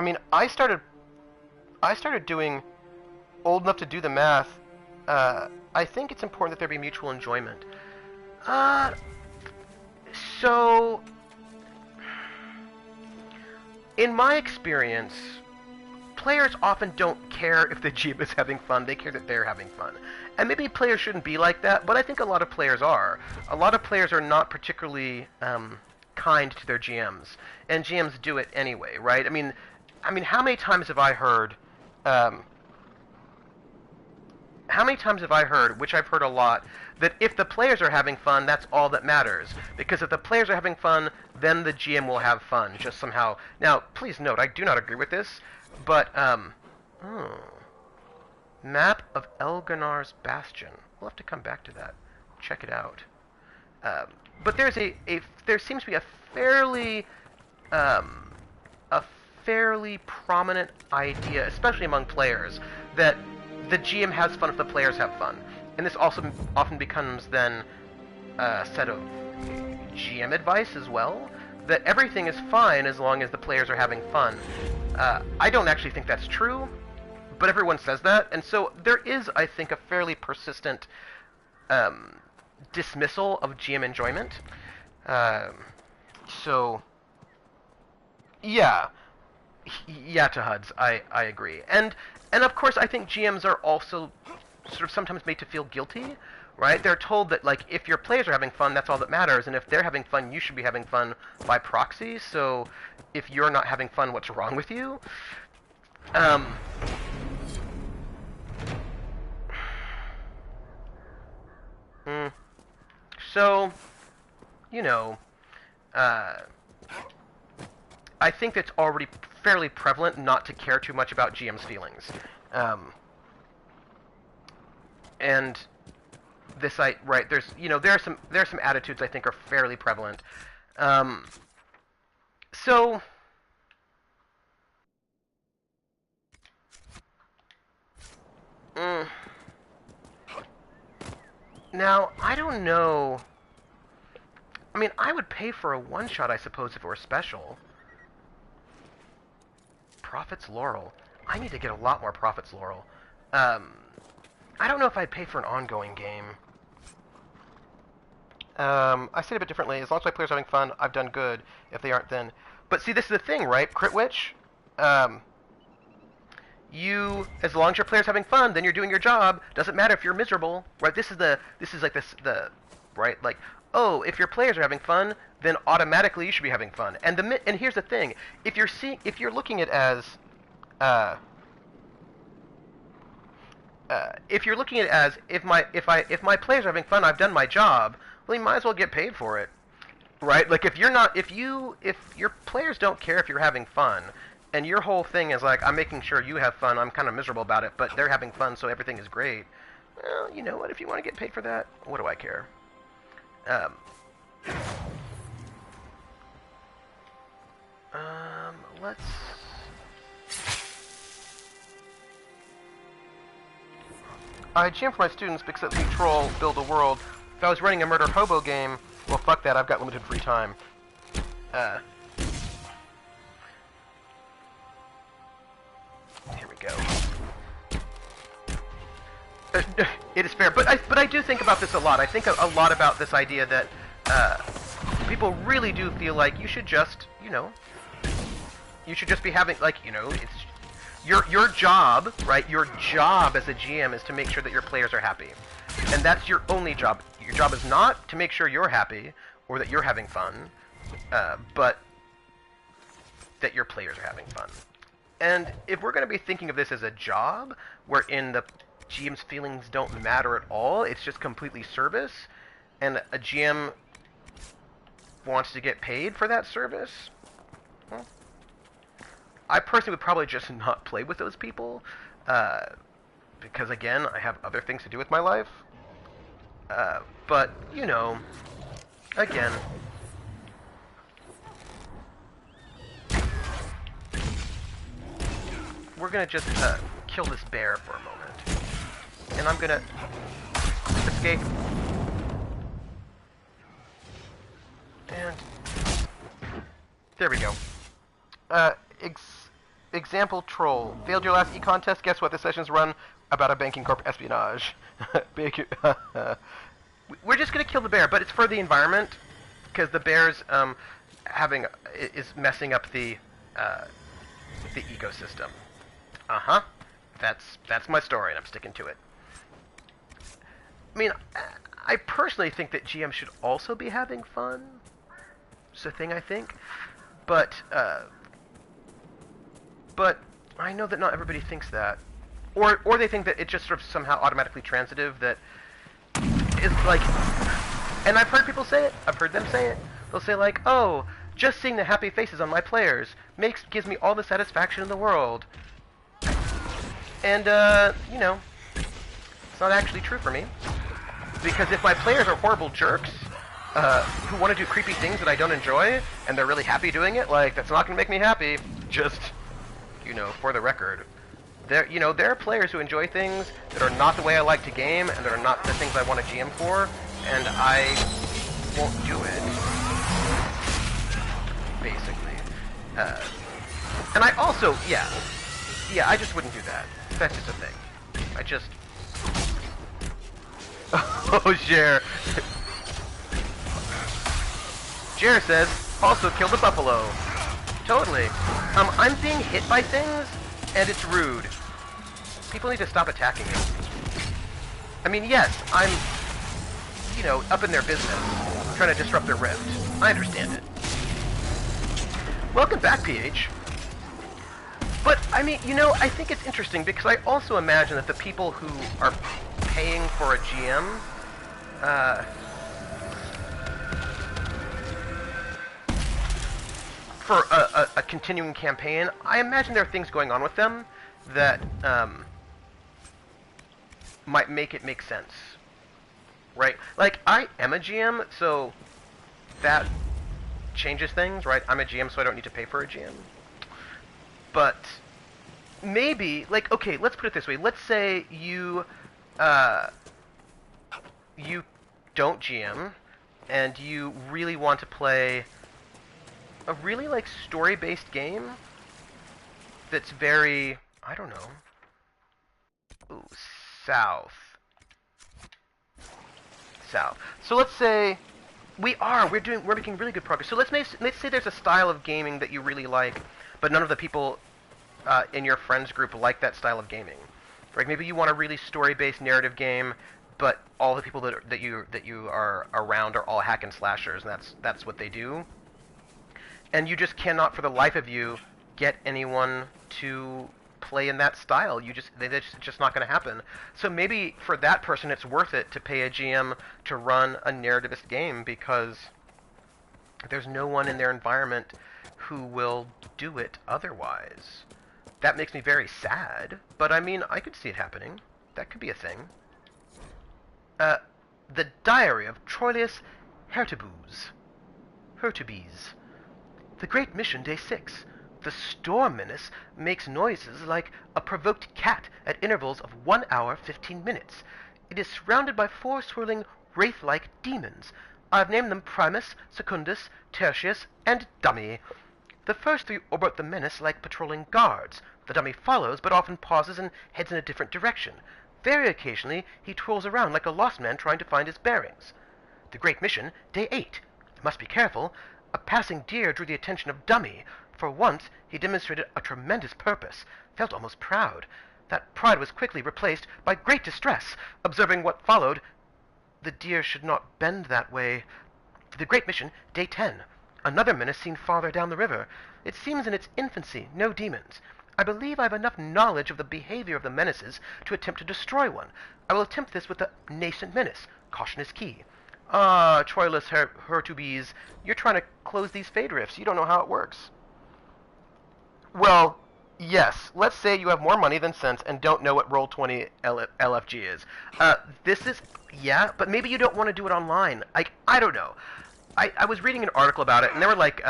mean, I started doing old enough to do the math. I think it's important that there be mutual enjoyment. So, in my experience, players often don't care if the GM is having fun. They care that they're having fun. And maybe players shouldn't be like that, but I think a lot of players are. A lot of players are not particularly kind to their GMs, and GMs do it anyway, right? I mean, how many times have I heard? Which I've heard a lot, that if the players are having fun, that's all that matters. Because if the players are having fun, then the GM will have fun, just somehow. Now, please note, I do not agree with this, but, map of Elganar's Bastion. We'll have to come back to that. Check it out. But there's there seems to be a fairly prominent idea, especially among players, that the GM has fun if the players have fun. And this also often becomes then a set of GM advice as well, that everything is fine as long as the players are having fun. I don't actually think that's true, but everyone says that, and so there is, I think, a fairly persistent dismissal of GM enjoyment. So, yeah, to HUDs, I agree. And of course, I think GMs are also sort of sometimes made to feel guilty, right? They're told that, like, if your players are having fun, that's all that matters, and if they're having fun, you should be having fun by proxy, so if you're not having fun, what's wrong with you? So, you know, I think it's already fairly prevalent not to care too much about GM's feelings. And this, right, there are some attitudes I think are fairly prevalent. So, now, I don't know. I mean, I would pay for a one-shot, I suppose, if it were special. Prophet's Laurel. I need to get a lot more Prophet's Laurel. I don't know if I'd pay for an ongoing game. I say it a bit differently. As long as my players are having fun, I've done good. If they aren't, then... But see, this is the thing, right? Crit Witch? As long as your player's having fun, then you're doing your job. Doesn't matter if you're miserable, right? This is right? Like, oh, if your players are having fun, then automatically you should be having fun. And here's the thing: if you're looking at it as, if my players are having fun, I've done my job. Well, you might as well get paid for it, right? Like, if your players don't care if you're having fun, and your whole thing is like, I'm making sure you have fun, I'm kind of miserable about it, but they're having fun, so everything is great. Well, you know what? If you want to get paid for that, what do I care? Let's... I GM for my students because it's control, build a world. If I was running a murder hobo game, well, fuck that, I've got limited free time. Here we go. It is fair, but I do think about this a lot. I think a lot about this idea that people really do feel like you should just, you should just be having, like, it's your job, right? Your job as a GM is to make sure that your players are happy, and that's your only job. Your job is not to make sure you're happy or that you're having fun, but that your players are having fun. And if we're going to be thinking of this as a job, wherein the GM's feelings don't matter at all, it's just completely service, and a GM wants to get paid for that service, well, I personally would probably just not play with those people, because, again, I have other things to do with my life. But, again... We're gonna just kill this bear for a moment. And I'm gonna escape. And there we go. Example troll. Failed your last e-contest? Guess what? This session's run about a banking corp espionage. We're just gonna kill the bear, but it's for the environment, because the bear's is messing up the ecosystem. Uh-huh. That's my story, and I'm sticking to it. I mean, I personally think that GM should also be having fun. It's a thing, I think. But I know that not everybody thinks that. Or they think that it's just sort of somehow automatically transitive, that is like... And I've heard people say it. I've heard them say it. They'll say, like, oh, Just seeing the happy faces on my players gives me all the satisfaction in the world. And, you know, it's not actually true for me. Because if my players are horrible jerks, who want to do creepy things that I don't enjoy, and they're really happy doing it, like, that's not going to make me happy. Just, you know, for the record. There are players who enjoy things that are not the way I like to game, and that are not the things I want to GM for, and I won't do it. Basically. And I also, yeah, I just wouldn't do that. That's just a thing. I just... Oh, Jer. Jer says, also kill the buffalo. Totally. I'm being hit by things, and it's rude. People need to stop attacking me. I mean, yes, I'm, you know, up in their business, trying to disrupt their rift. I understand it. Welcome back, PH. But, I mean, you know, I think it's interesting because I also imagine that the people who are paying for a GM, for a continuing campaign, I imagine there are things going on with them that might make it make sense. Right? Like, I am a GM, so that changes things, right? I'm a GM, so I don't need to pay for a GM. But maybe, like, okay, let's put it this way. Let's say you don't GM, and you really want to play a really, like, story-based game that's very, I don't know, ooh, south. So let's say we're making really good progress. So let's say there's a style of gaming that you really like, but none of the people in your friends group like that style of gaming. Right? Maybe you want a really story-based narrative game, but all the people that you are around are all hack and slashers, and that's what they do. And you just cannot, for the life of you, get anyone to play in that style. It's just not going to happen. So maybe for that person, it's worth it to pay a GM to run a narrativist game because there's no one in their environment who will do it otherwise. That makes me very sad, but I mean, I could see it happening. That could be a thing. The Diary of Troilus Hertubes. The Great Mission, Day 6. The storm menace makes noises like a provoked cat at intervals of 1 hour, 15 minutes. It is surrounded by 4 swirling, wraith-like demons. I've named them Primus, Secundus, Tertius, and Dummy. The first 3 orbit the menace like patrolling guards. The Dummy follows, but often pauses and heads in a different direction. Very occasionally, he twirls around like a lost man trying to find his bearings. The Great Mission, Day 8. Must be careful. A passing deer drew the attention of Dummy. For once, he demonstrated a tremendous purpose, felt almost proud. That pride was quickly replaced by great distress, observing what followed. The deer should not bend that way. The Great Mission, Day 10. Another menace seen farther down the river. It seems in its infancy, no demons. I believe I have enough knowledge of the behavior of the menaces to attempt to destroy one. I will attempt this with the nascent menace. Caution is key. Ah, Troilus Hertubes, you're trying to close these fade rifts. You don't know how it works. Well, yes. Let's say you have more money than sense and don't know what Roll20 LFG is. This is, yeah, but maybe you don't want to do it online. I don't know. I was reading an article about it, and there were, like,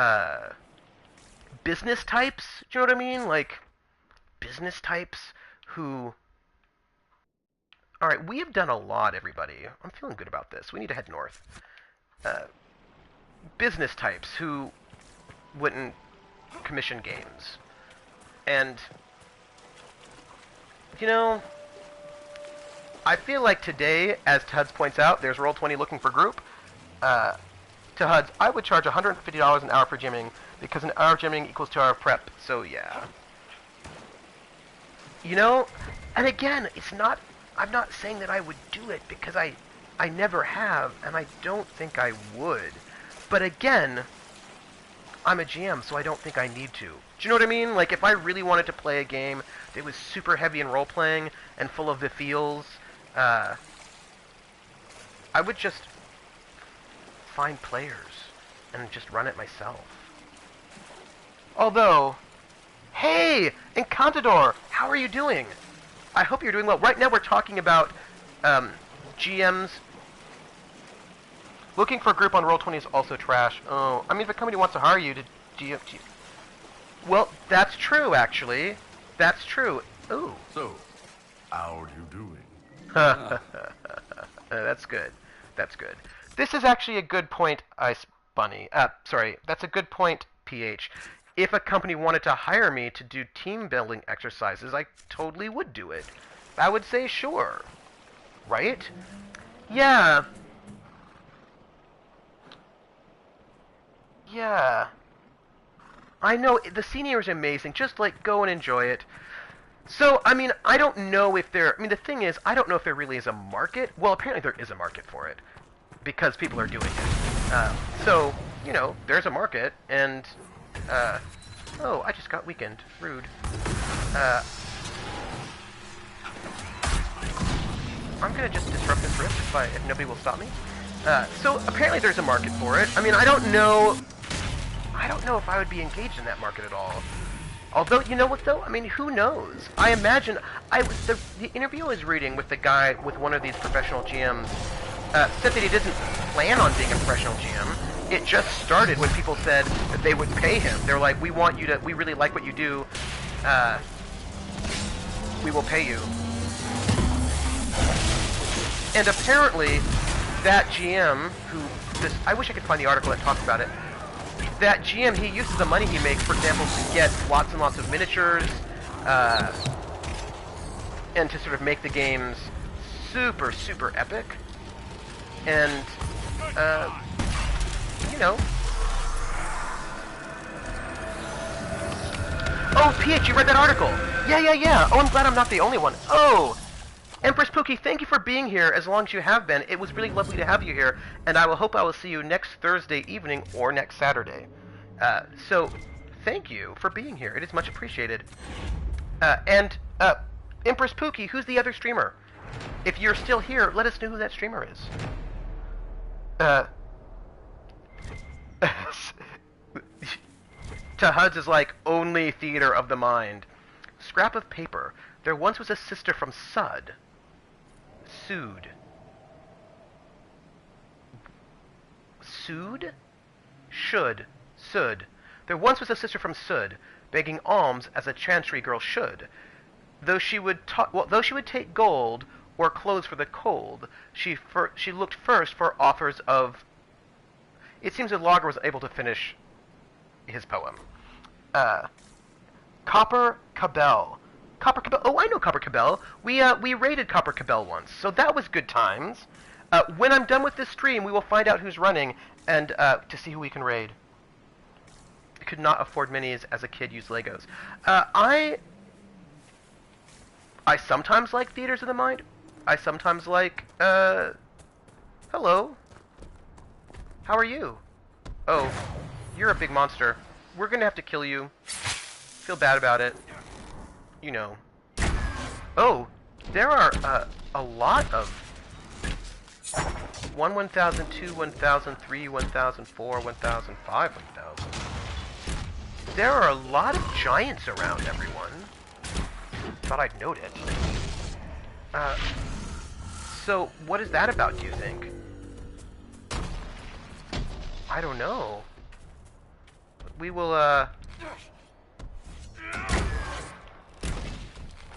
business types, do you know what I mean? Like, business types who... Alright, we have done a lot, everybody. I'm feeling good about this. We need to head north. Business types who wouldn't commission games. And, you know, I feel like today, as Tuds points out, there's Roll20 looking for group. To HUDs, I would charge $150 an hour for gymming, because an hour of gymming equals 2 hours of prep, so yeah. You know, and again, I'm not saying that I would do it, because I never have, and I don't think I would. But again, I'm a GM, so I don't think I need to. Do you know what I mean? Like, if I really wanted to play a game that was super heavy in role-playing and full of the feels, I would just find players and just run it myself. Although, hey, Encantador, how are you doing? I hope you're doing well. Right now we're talking about GMs. Looking for a group on Roll20 is also trash. Oh, I mean, if a company wants to hire you to GM... Well, that's true, actually. That's true. Ooh. So, how are you doing? That's good. That's good. This is actually a good point, Ice Bunny. Sorry, that's a good point, PH. If a company wanted to hire me to do team building exercises, I totally would do it. I would say sure. Right? Yeah. Yeah. I know, the senior is amazing. Just, like, go and enjoy it. So, I mean, I don't know if there... I mean, the thing is, I don't know if there really is a market. Well, apparently there is a market for it. Because people are doing it. So, you know, there's a market, and... oh, I just got weakened. Rude. I'm gonna just disrupt this rift if nobody will stop me. So, apparently there's a market for it. I mean, I don't know if I would be engaged in that market at all. Although, you know what, though? I mean, who knows? I imagine... the interview I was reading with the guy, with one of these professional GMs, said that he doesn't plan on being a professional GM. It just started when people said that they would pay him. They're like, we want you to... We really like what you do. We will pay you. And apparently, that GM, I wish I could find the article that talks about it. That GM, he uses the money he makes, for example, to get lots and lots of miniatures, and to sort of make the games super, super epic. And, you know. Oh, PH, you read that article! Yeah. Oh, I'm glad I'm not the only one. Oh! Empress Pookie, thank you for being here as long as you have been. It was really lovely to have you here, and I will see you next Thursday evening or next Saturday. So, thank you for being here. It is much appreciated. And Empress Pookie, who's the other streamer? If you're still here, let us know who that streamer is. Tahuds is like, only theater of the mind. Scrap of paper. There once was a sister from Sud. Sued. Sued? Should. Sud. There once was a sister from Sud, begging alms as a chancery girl should. Though she would take gold or clothes for the cold, she looked first for offers of... It seems that Logger was able to finish his poem. Copper Cabell. Copper Cabell. Oh, I know Copper Cabell. We raided Copper Cabell once, so that was good times. When I'm done with this stream, we will find out who's running and to see who we can raid. I could not afford minis as a kid. Use Legos. I sometimes like theaters of the mind. I sometimes like. Hello. How are you? Oh, you're a big monster. We're gonna have to kill you. Feel bad about it. You know. Oh, there are a lot of 1, 1000, 2, 1000, 3, 1004, 1005, 1000. There are a lot of giants around, everyone. Thought I'd note it. So, what is that about, do you think? I don't know. We will,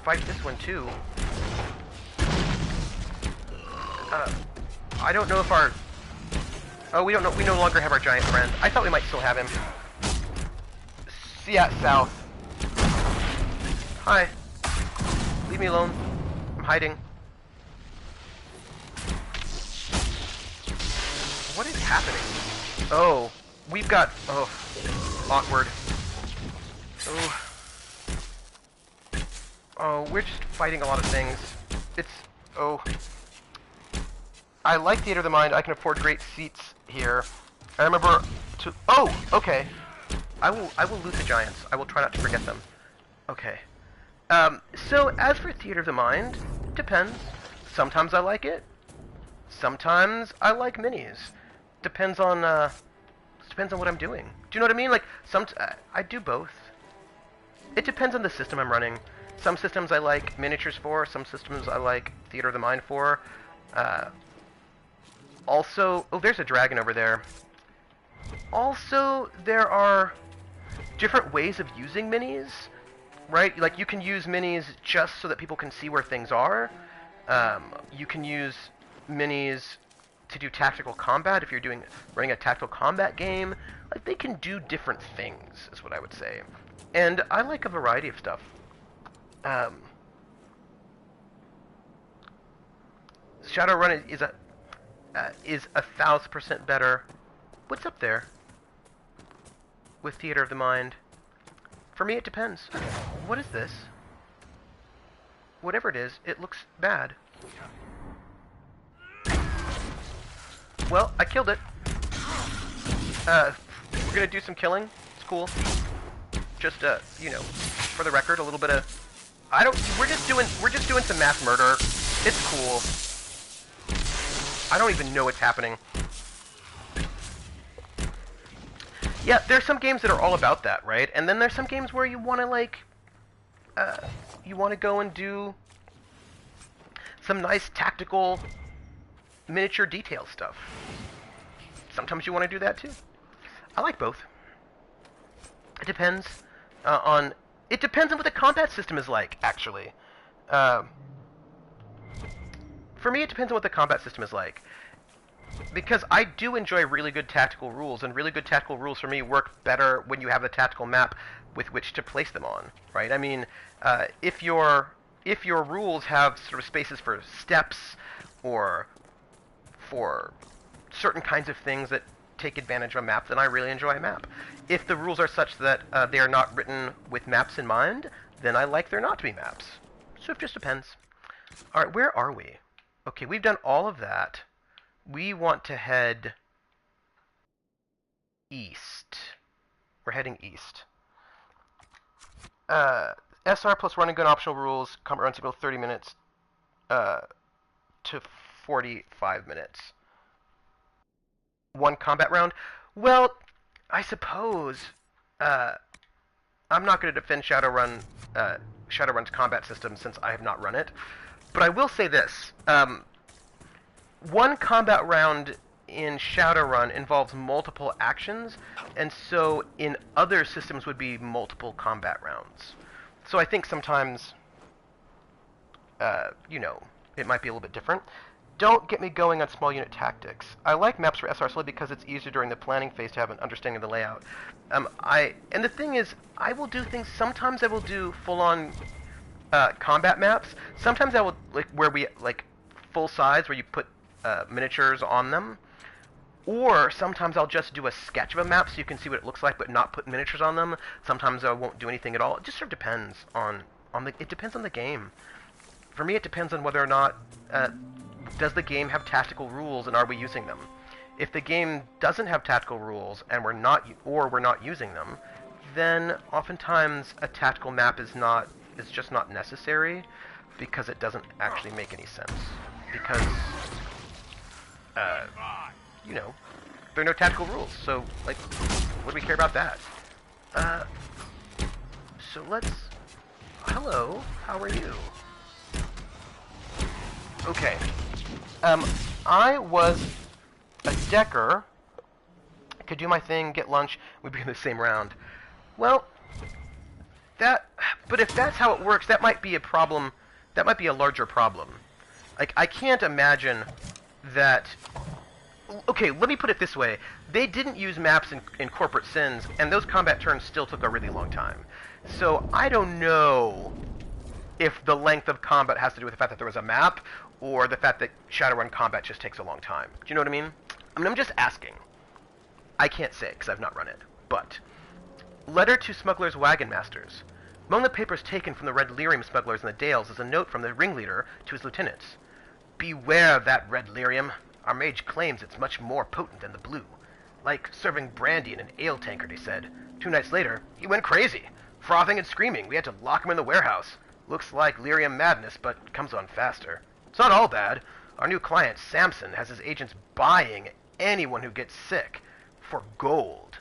fight this one, too. I don't know if our... Oh, we don't know. We no longer have our giant friend. I thought we might still have him. Yeah, south. Hi. Leave me alone. I'm hiding. What is happening? Oh, we've got... Oh, awkward. Oh. Oh, we're just fighting a lot of things. It's... Oh. I like Theater of the Mind. I can afford great seats here. I remember to... Oh, okay. I will loot the giants. I will try not to forget them. Okay. So, as for Theater of the Mind, it depends. Sometimes I like it. Sometimes I like minis. Depends on, It depends on what I'm doing. Do you know what I mean? Like, I do both. It depends on the system I'm running. Some systems I like miniatures for, some systems I like Theater of the Mind for. Also, oh, there's a dragon over there. Also, there are different ways of using minis, right? Like, you can use minis just so that people can see where things are. You can use minis to do tactical combat if you're running a tactical combat game. Like, they can do different things, is what I would say. And I like a variety of stuff. Shadowrun is 1,000% better. What's up there with Theater of the Mind? For me, it depends. What is this? Whatever it is, it looks bad. Well, I killed it. We're gonna do some killing. It's cool. Just, you know, for the record, a little bit of... we're just doing some mass murder. It's cool. I don't even know what's happening. Yeah, there's some games that are all about that, right? And then there's some games where you want to, like, you want to go and do some nice tactical miniature detail stuff. Sometimes you want to do that too. I like both. It depends on what the combat system is like, actually. For me, it depends on what the combat system is like. Because I do enjoy really good tactical rules, and really good tactical rules for me work better when you have a tactical map with which to place them on, right? I mean, if your rules have sort of spaces for steps or for certain kinds of things that take advantage of a map, then I really enjoy a map. If the rules are such that they are not written with maps in mind, then I like there not to be maps. So it just depends. All right, where are we? Okay, we've done all of that. We want to head east. We're heading east. SR plus run and gun optional rules. Combat runs to go 30 minutes to 45 minutes. One combat round? Well, I suppose I'm not going to defend Shadowrun's combat system since I have not run it. But I will say this. One combat round in Shadowrun involves multiple actions, and so in other systems would be multiple combat rounds. So I think sometimes, you know, it might be a little bit different. Don't get me going on small unit tactics. I like maps for SR solely because it's easier during the planning phase to have an understanding of the layout. And the thing is, I will do things, sometimes I will do full-on combat maps. Sometimes I will, like, where we, like, full size, where you put miniatures on them. Or sometimes I'll just do a sketch of a map so you can see what it looks like, but not put miniatures on them. Sometimes I won't do anything at all. It just sort of depends on it depends on the game. For me, it depends on whether or not does the game have tactical rules and are we using them. If the game doesn't have tactical rules and we're not using them, then oftentimes a tactical map is just not necessary because it doesn't actually make any sense. Because you know, there are no tactical rules, so, like, what do we care about that? So let's... Hello, how are you? Okay. I was a decker. I could do my thing, get lunch, we'd be in the same round. Well, but if that's how it works, that might be a problem, that might be a larger problem. Like, I can't imagine that... Okay, let me put it this way. They didn't use maps in Corporate Sins, and those combat turns still took a really long time. So I don't know if the length of combat has to do with the fact that there was a map, or the fact that Shadowrun combat just takes a long time. Do you know what I mean? I mean, I'm just asking. I can't say, because I've not run it. But, letter to smugglers' wagon masters. Among the papers taken from the red lyrium smugglers in the Dales is a note from the ringleader to his lieutenants. Beware of that red lyrium. Our mage claims it's much more potent than the blue. Like serving brandy in an ale tankard, he said. 2 nights later, he went crazy. Frothing and screaming, we had to lock him in the warehouse. Looks like lyrium madness, but comes on faster. It's not all bad. Our new client, Samson, has his agents buying anyone who gets sick. for gold.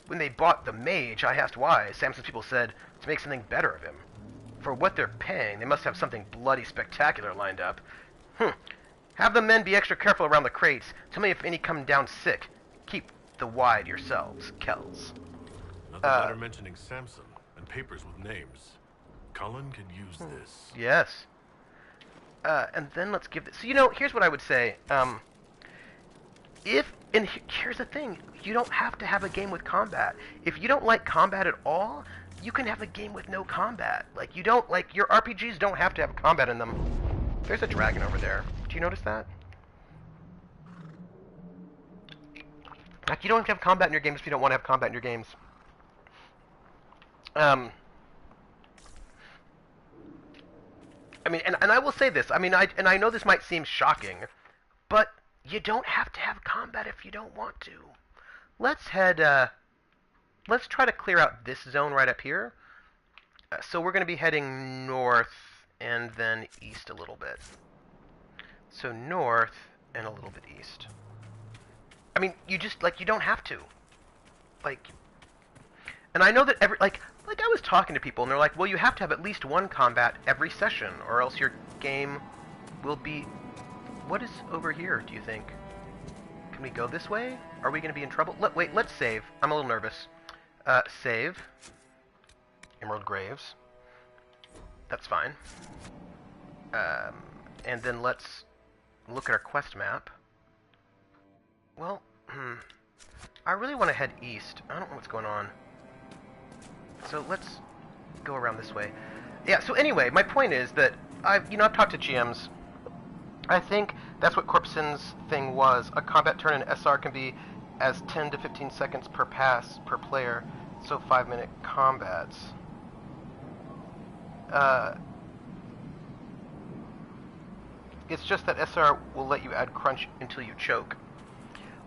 When they bought the mage, I asked why. Samson's people said to make something better of him. For what they're paying, they must have something bloody spectacular lined up. Have the men be extra careful around the crates. Tell me if any come down sick. Keep the wide yourselves, Kells. Another letter mentioning Samson and papers with names. Cullen could use this. Yes. And then let's give this. So, you know, here's what I would say. Here's the thing. You don't have to have a game with combat. If you don't like combat at all, you can have a game with no combat. Like, you don't, like, your RPGs don't have to have combat in them. There's a dragon over there. Do you notice that? Like, you don't have to have combat in your games if you don't want to have combat in your games. I mean, and I will say this. I mean, I know this might seem shocking, but you don't have to have combat if you don't want to. Let's let's try to clear out this zone right up here. So we're going to be heading north and then east a little bit. So north and a little bit east. I mean, you just, like, you don't have to. Like, and I know that like I was talking to people and they're like, well, you have to have at least one combat every session or else your game will be... What is over here, do you think? Can we go this way? Are we going to be in trouble? Wait, let's save. I'm a little nervous. Save. Emerald Graves. That's fine. And then let's look at our quest map. Well, I really want to head east. I don't know what's going on. So let's go around this way. Yeah, so anyway, my point is that I've talked to GMs. I think that's what Corpson's thing was. A combat turn in SR can be as 10 to 15 seconds per pass per player, so 5-minute combats. It's just that SR will let you add crunch until you choke.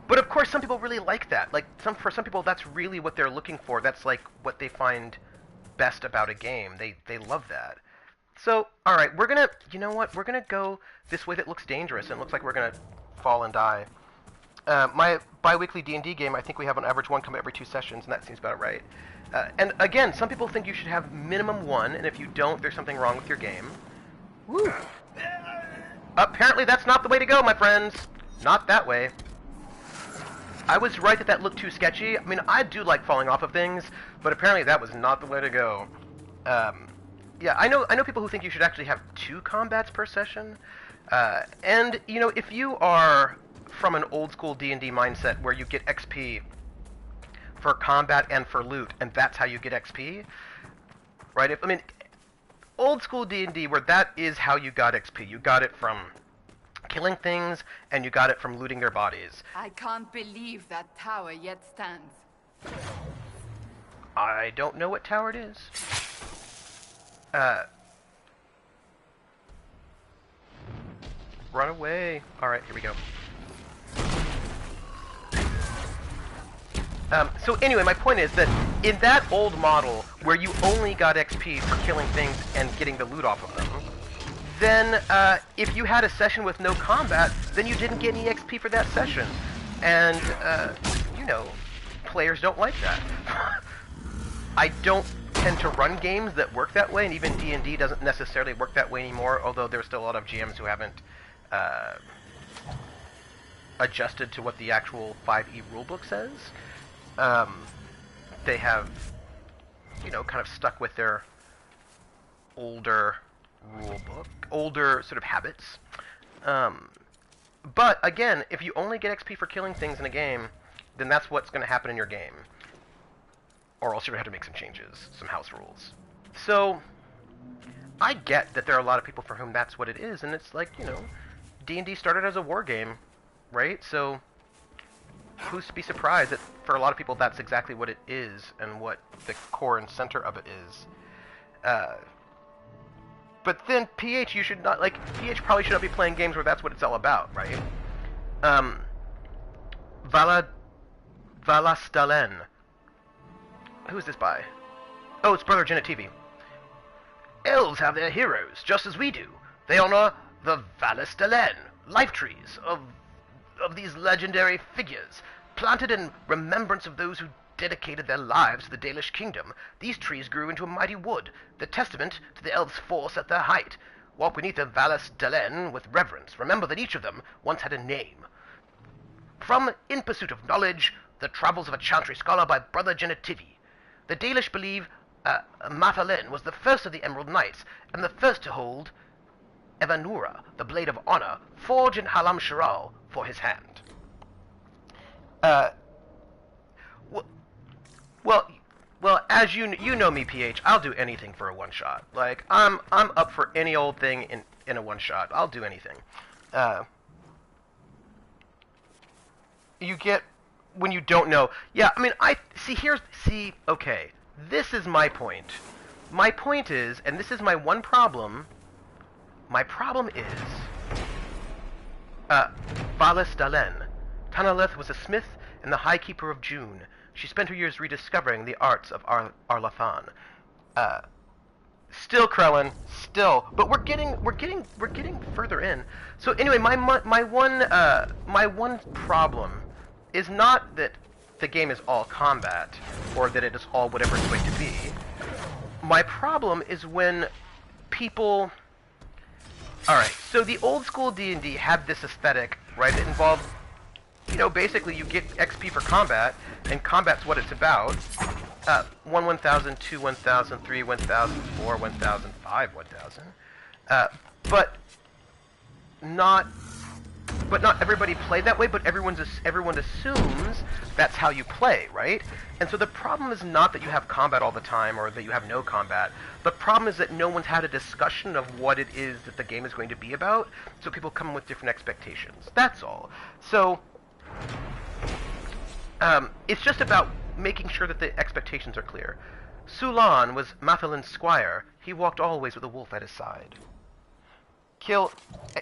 But of course, some people really like that. Like, for some people, that's really what they're looking for. That's like what they find best about a game. They love that. So, all right, we're gonna, you know what? We're gonna go this way that looks dangerous and looks like we're gonna fall and die. My bi-weekly D&D game, I think we have on average one combat every 2 sessions, and that seems about right. And again, some people think you should have minimum 1, and if you don't, there's something wrong with your game. Woo! Apparently, that's not the way to go, my friends. Not that way. I was right that looked too sketchy. I mean, I do like falling off of things, but apparently that was not the way to go. Yeah, I know people who think you should actually have 2 combats per session. And, you know, if you are from an old school D&D mindset where you get XP for combat and for loot, and that's how you get XP, right? I mean, old school D&D where that is how you got XP. You got it from killing things, and you got it from looting their bodies. I can't believe that tower yet stands. I don't know what tower it is. Run away. Alright, here we go. So anyway, my point is that in that old model, where you only got XP for killing things and getting the loot off of them, then if you had a session with no combat, then you didn't get any XP for that session. And, you know, players don't like that. I don't tend to run games that work that way, and even D&D doesn't necessarily work that way anymore, although there's still a lot of GMs who haven't adjusted to what the actual 5e rulebook says. They have, you know, kind of stuck with their older rulebook, older sort of habits. But again, if you only get XP for killing things in a game, then that's what's going to happen in your game. Or else you're going to have to make some changes, some house rules. So, I get that there are a lot of people for whom that's what it is, and it's like, you know, D&D started as a war game, right? So, who's to be surprised that for a lot of people that's exactly what it is, and what the core and center of it is. But then, PH, you should not, like, PH probably should not be playing games where that's what it's all about, right? Valastalen. Who is this by? Oh, it's Brother Janet TV. Elves have their heroes, just as we do. They honor the Valastalen, life trees of these legendary figures. Planted in remembrance of those who dedicated their lives to the Dalish kingdom, these trees grew into a mighty wood, the testament to the elves' force at their height. Walk beneath the Valles Dalen with reverence. Remember that each of them once had a name. From In Pursuit of Knowledge, The Travels of a Chantry Scholar by Brother Genetivi. The Dalish believe Mathalin was the first of the Emerald Knights, and the first to hold Evanura, the Blade of Honor, forged in Halam Shiral for his hand. Well, as you know me, PH, I'll do anything for a one-shot. Like, I'm up for any old thing in a one-shot. I'll do anything. You get when you don't know. Yeah, I mean, okay, this is my point. My point is, and this is my one problem, my problem is, Valis Dalen. Tanalith was a smith and the High Keeper of June. She spent her years rediscovering the arts of Arlathan. Still, Krellin, still, but we're getting further in. So anyway, my one problem is not that the game is all combat or that it is all whatever it's going to be. My problem is when people. All right, so the old school D&D had this aesthetic, right? It involved, basically you get XP for combat, and combat's what it's about. 1 1000, 2 1000, 3 1000, 4 1000, 5 1000. But not everybody played that way, but everyone assumes that's how you play, right? And so the problem is not that you have combat all the time or that you have no combat. The problem is that no one's had a discussion of what it is that the game is going to be about, so people come with different expectations. That's all. So it's just about making sure that the expectations are clear. Sulan was Mathalin's squire. He walked always with a wolf at his side. Kill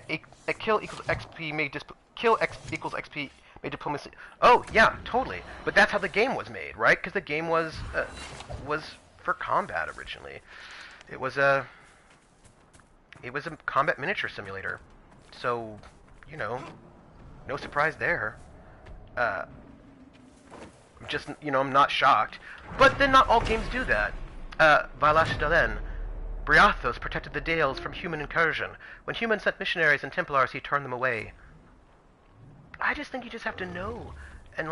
equals XP kill X equals XP made diplomacy. Oh yeah, totally. But that's how the game was made, right? Because the game was for combat originally. It was a combat miniature simulator. So, no surprise there. I'm not shocked. But then not all games do that. Valash Dalen. Briathos protected the Dales from human incursion. When humans sent missionaries and Templars, he turned them away. I just think you just have to know, and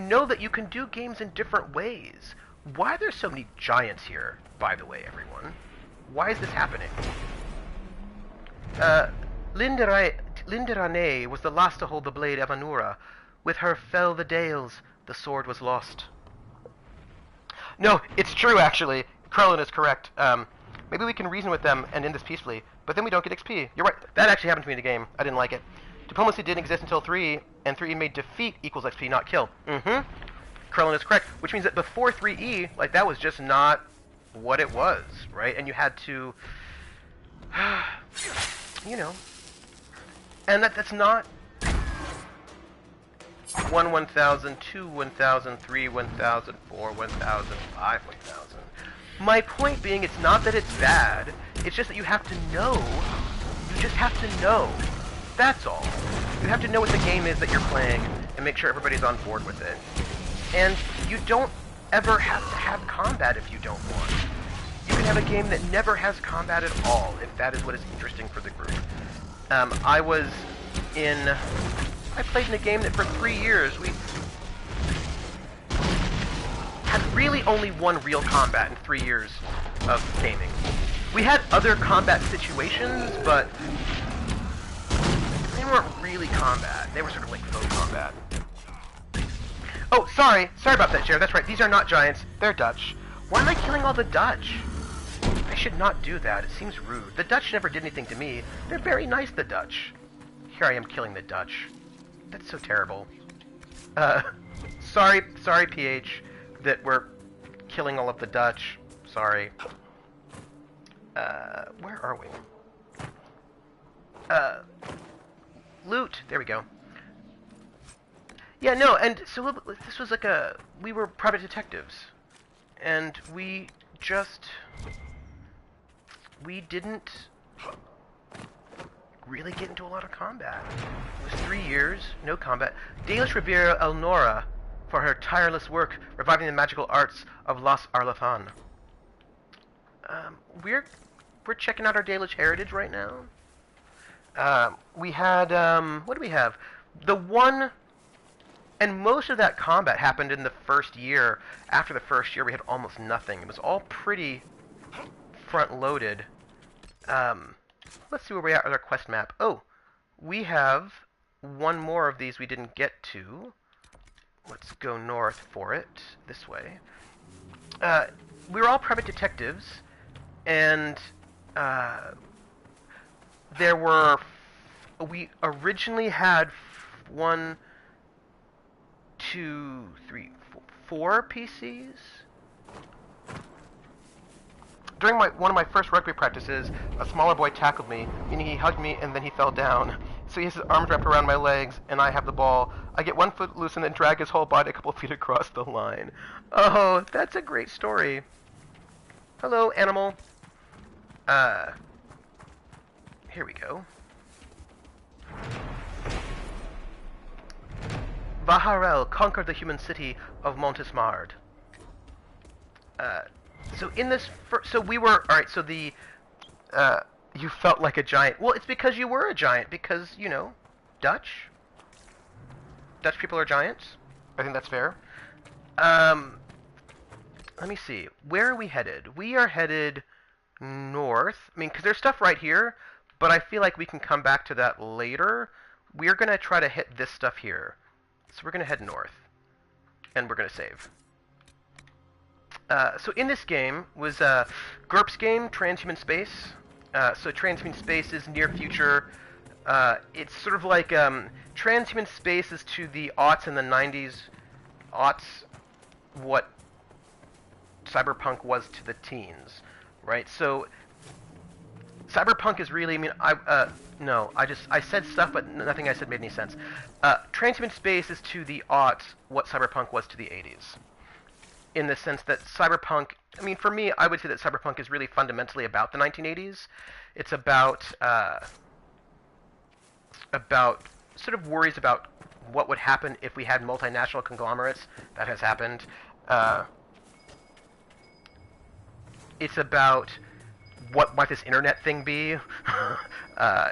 know that you can do games in different ways. Why are there so many giants here, by the way, everyone? Why is this happening? Lindirane was the last to hold the blade Evanura. With her fell the Dales. The sword was lost. No, it's true, actually. Krellin is correct. Maybe we can reason with them and end this peacefully, but then we don't get XP. You're right. That actually happened to me in the game. I didn't like it. Diplomacy didn't exist until 3, and 3E made defeat equals XP, not kill. Krellin is correct, which means that before 3E, that was just not what it was, right? And you had to, and that's not 1 1000, 2 1000, 3 1000, 4 1000, 5 1000. My point being, it's not that it's bad, it's just that you have to know. You just have to know. That's all. You have to know what the game is that you're playing and make sure everybody's on board with it. And you don't ever have to have combat if you don't want. You can have a game that never has combat at all, if that is what is interesting for the group. I played in a game that for 3 years we had really only one real combat in 3 years of gaming. We had other combat situations, but they weren't really combat. They were sort of like faux combat. Oh, sorry about that, Jared. That's right. These are not giants. They're Dutch. Why am I killing all the Dutch? I should not do that. It seems rude. The Dutch never did anything to me. They're very nice, the Dutch. Here I am killing the Dutch. That's so terrible. Sorry, PH, that we're killing all of the Dutch. Sorry. Where are we? Loot. There we go. Yeah, no, and so this was we were private detectives, and we didn't really get into a lot of combat. It was 3 years, no combat. Dalish revere Elnora for her tireless work reviving the magical arts of Las Arlathan. We're checking out our Dalish heritage right now. We had, what do we have? The one, and most of that combat happened in the first year. After the first year, we had almost nothing. It was all pretty front-loaded. Let's see where we are with our quest map. Oh, we have one more of these we didn't get to. Let's go north for it, this way. We were all private detectives, and there were... we originally had 1, 2, 3, 4 PCs? During one of my first rugby practices, a smaller boy tackled me, meaning he hugged me and then he fell down. So he has his arms wrapped around my legs, and I have the ball. I get 1 foot loose and then drag his whole body a couple feet across the line. Oh, that's a great story. Hello, animal. Here we go. Vaharel conquered the human city of Montismard. So in this, so we were, alright, so the, you felt like a giant. Well, it's because you were a giant, because, you know, Dutch people are giants. I think that's fair. Let me see. Where are we headed? We are headed north. I mean, because there's stuff right here, but I feel like we can come back to that later. We're going to try to hit this stuff here. So we're going to head north. And we're going to save. So in this game was GURPS game, Transhuman Space. So Transhuman Space is near future. It's sort of like Transhuman Space is to the aughts and the 90s. Aughts, what Cyberpunk was to the teens, right? So Cyberpunk is really, I mean, I said stuff, but nothing I said made any sense. Transhuman Space is to the aughts what Cyberpunk was to the 80s. In the sense that Cyberpunk, I mean, for me, I would say that Cyberpunk is really fundamentally about the 1980s. It's about sort of worries about what would happen if we had multinational conglomerates. That has happened. It's about what might this internet thing be.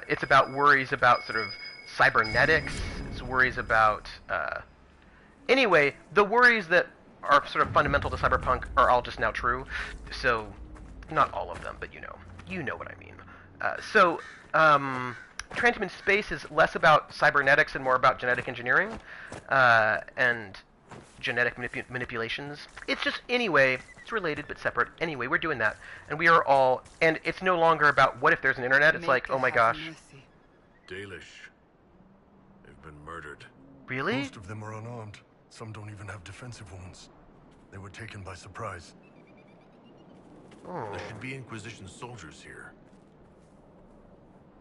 It's about worries about sort of cybernetics. It's worries about... Anyway, the worries that are sort of fundamental to Cyberpunk are all just now true. So, not all of them, but you know what I mean. Transhuman Space is less about cybernetics and more about genetic engineering and genetic manipulations. It's just, anyway, it's related but separate. Anyway, we're doing that. And we are all, and it's no longer about what if there's an internet. It's like, oh my gosh. Dalish. They've been murdered. Really? Most of them are unarmed. Some don't even have defensive wounds. They were taken by surprise. Oh. There should be Inquisition soldiers here.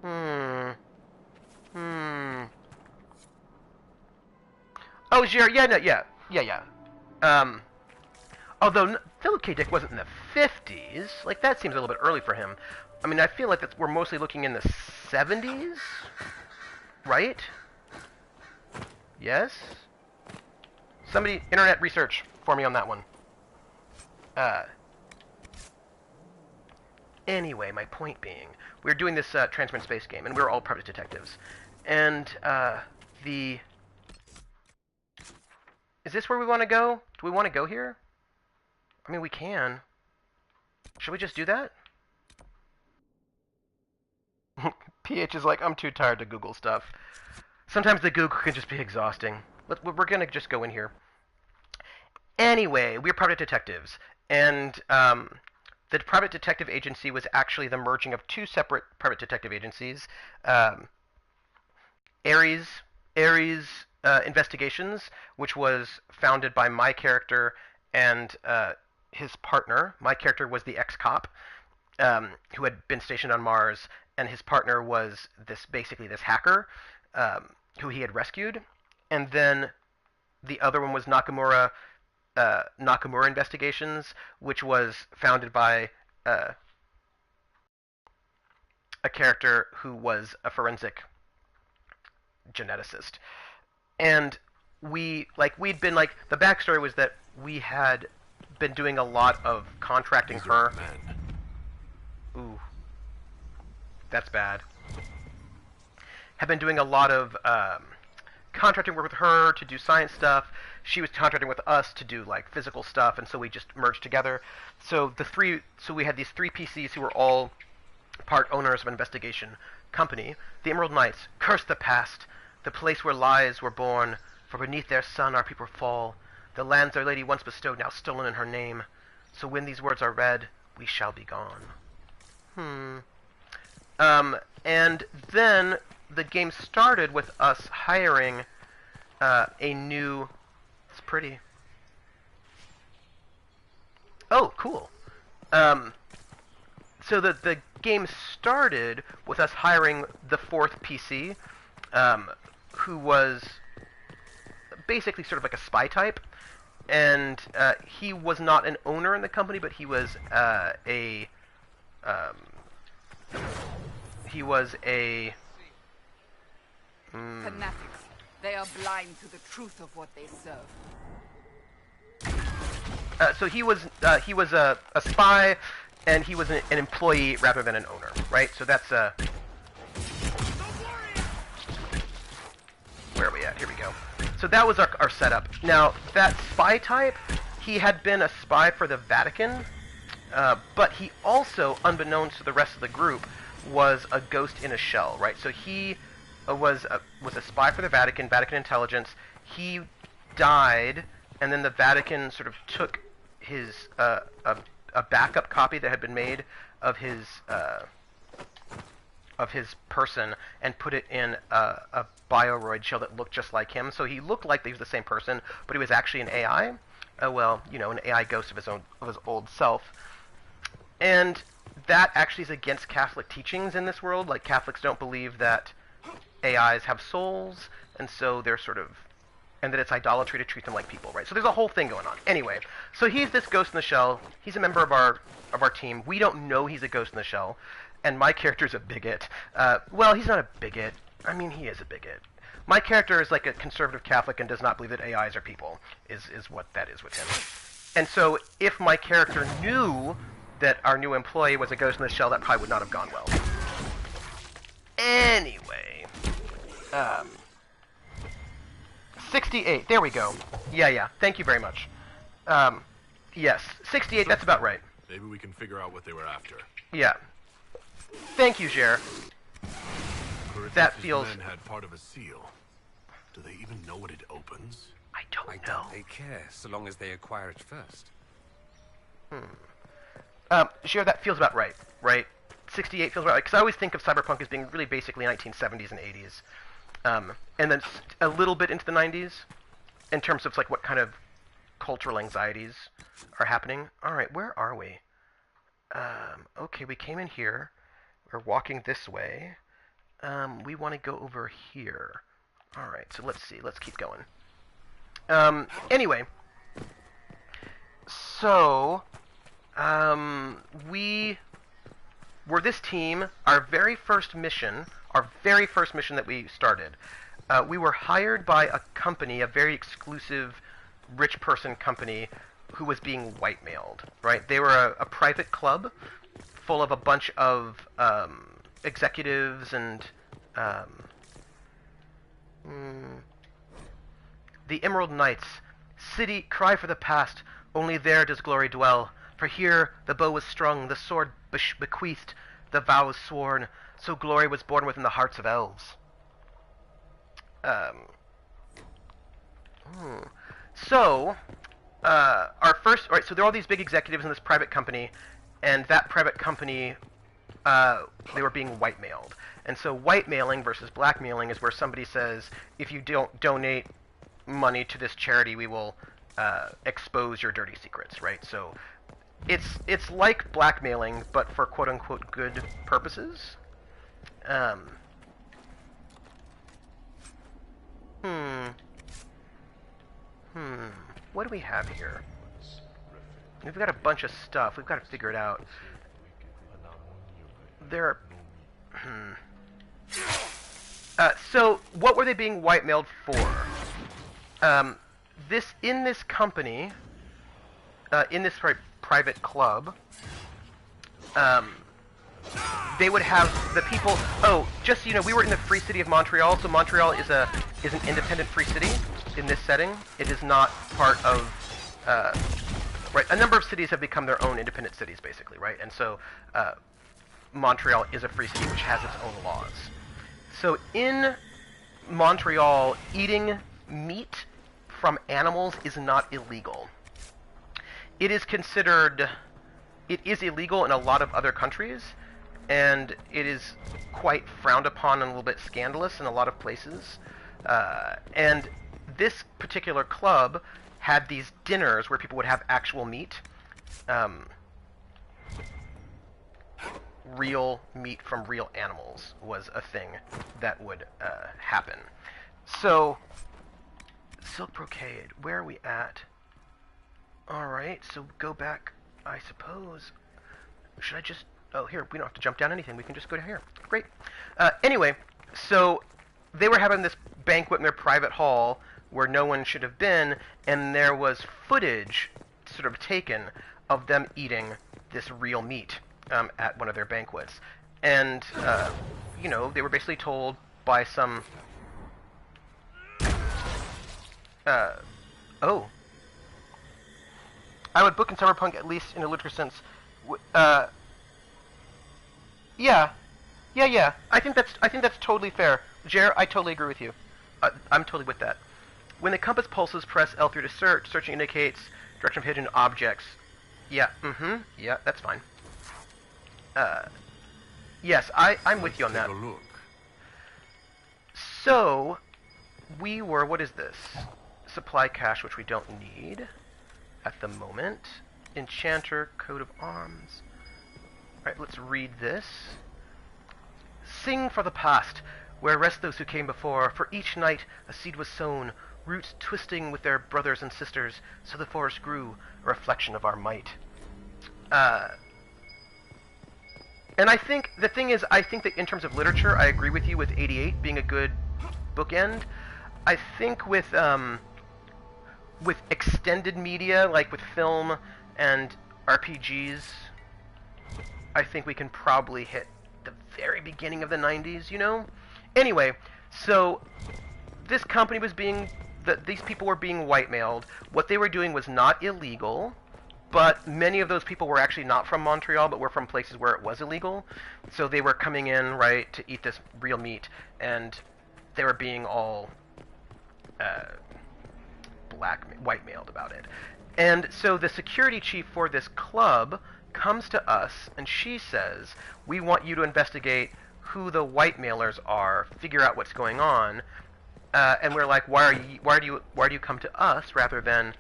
Oh, sure, yeah. Although Philip K. Dick wasn't in the 50s, like, that seems a little bit early for him. I mean, I feel like we're mostly looking in the 70s? Right? Yes? Somebody, internet research for me on that one. Anyway, my point being, we're doing this Transparent Space game, and we're all private detectives. And, is this where we want to go? Do we want to go here? I mean, we can. Should we just do that? PH is like, I'm too tired to Google stuff. Sometimes the Google can just be exhausting. We're going to just go in here. Anyway, we're private detectives. And the private detective agency was actually the merging of 2 separate private detective agencies. Ares Investigations, which was founded by my character and his partner. My character was the ex-cop who had been stationed on Mars, and his partner was basically this hacker who he had rescued. And then the other one was Nakamura Investigations, which was founded by a character who was a forensic geneticist. And we'd been like, the backstory was that we had been doing a lot of contracting These her. are men. Ooh, that's bad. Have been doing a lot of contracting work with her to do science stuff. She was contracting with us to do like physical stuff, and so we just merged together. So we had these three PCs who were all part owners of an investigation company. The Emerald Knights, curse the past, the place where lies were born, for beneath their sun our people fall. The lands our lady once bestowed, now stolen in her name. So when these words are read, we shall be gone. And then the game started with us hiring a new... It's pretty. Oh, cool. So the game started with us hiring the fourth PC, who was basically sort of like a spy type, and he was not an owner in the company, but he was a Fanatics. They are blind to the truth of what they serve. So he was a spy, and he was an employee rather than an owner, right? So that's where are we at? Here we go. So that was our setup. Now, that spy type, he had been a spy for the Vatican, but he also, unbeknownst to the rest of the group, was a ghost in a shell, right? So he was a spy for the Vatican intelligence. He died, and then the Vatican sort of took his a backup copy that had been made of his person and put it in a bioroid shell that looked just like him. So he looked like he was the same person, but he was actually an AI. Well, you know, an AI ghost of his old self. And that actually is against Catholic teachings in this world. Like, Catholics don't believe that AIs have souls, and so they're sort of... and that it's idolatry to treat them like people, right? So there's a whole thing going on. Anyway, so he's this ghost in the shell. He's a member of our team. We don't know he's a ghost in the shell, and my character's a bigot. Well, he's not a bigot. I mean, he is a bigot. My character is like a conservative Catholic and does not believe that AIs are people, is what that is with him. And so if my character knew that our new employee was a ghost in the shell, that probably would not have gone well. Anyway, 68, there we go. Yeah, thank you very much. Yes, 68, that's about right. Maybe we can figure out what they were after. Yeah. Thank you, Jer. That feels... men had part of a seal. Do they even know what it opens? I don't I know. doubt they care, so long as they acquire it first. Jer, that feels about right, right? 68 feels about right, because I always think of Cyberpunk as being really basically 1970s and 80s. And then a little bit into the 90s, in terms of like what kind of cultural anxieties are happening. Alright, where are we? Okay, we came in here. We're walking this way. We want to go over here. Alright, so let's see. Let's keep going. Anyway. So, we were this team. Our very first mission that we started, we were hired by a company, a very exclusive rich person company, who was being white-mailed, right? They were a private club full of a bunch of executives and the Emerald Knights. City, cry for the past, only there does glory dwell. For here the bow was strung, the sword bequeathed, the vows sworn, so glory was born within the hearts of elves. So, our first... Right, so there are all these big executives in this private company, and that private company, they were being white-mailed. And so white-mailing versus blackmailing is where somebody says, if you don't donate money to this charity, we will expose your dirty secrets, right? So it's like blackmailing, but for quote-unquote good purposes. What do we have here? We've got a bunch of stuff. We've got to figure it out. There are... So, what were they being white-mailed for? In this company, in this private club, they would have the people. Oh, just so you know, we were in the Free City of Montreal, so Montreal is an independent free city in this setting. It is not part of. Right, a number of cities have become their own independent cities, basically, right? And so, Montreal is a free city which has its own laws. So in Montreal, eating meat from animals is not illegal. It is illegal in a lot of other countries, and it is quite frowned upon and a little bit scandalous in a lot of places. And this particular club had these dinners where people would have actual meat. Real meat from real animals was a thing that would happen. So, silk brocade, where are we at? Alright, so go back, I suppose. Should I just... Oh, here, we don't have to jump down anything. We can just go to here. Great. Anyway, so they were having this banquet in their private hall where no one should have been, and there was footage sort of taken of them eating this real meat at one of their banquets. And, you know, they were basically told by some... oh. I would book in Cyberpunk, at least in a literature sense. Yeah. I think that's totally fair. Jer, I totally agree with you. I'm totally with that. When the compass pulses, press L3 to search. Searching indicates direction of hidden objects. Yeah, yeah, that's fine. Yes, I'm with you on that. Take a look. So, we were, what is this? Supply cache, which we don't need at the moment. Enchanter, coat of arms. Alright, let's read this. Sing for the past, where rest those who came before. For each night a seed was sown, roots twisting with their brothers and sisters, so the forest grew, a reflection of our might. And I think, the thing is, I think that in terms of literature, I agree with you with 88 being a good bookend. I think with extended media, like with film and RPGs, I think we can probably hit the very beginning of the 90s, you know? Anyway, so this company was being, these people were being white-mailed. What they were doing was not illegal, but many of those people were actually not from Montreal, but were from places where it was illegal. So they were coming in, right, to eat this real meat, and they were being all white-mailed about it. And so the security chief for this club comes to us, and she says, we want you to investigate who the white-mailers are, figure out what's going on. And we're like, why do you come to us rather than,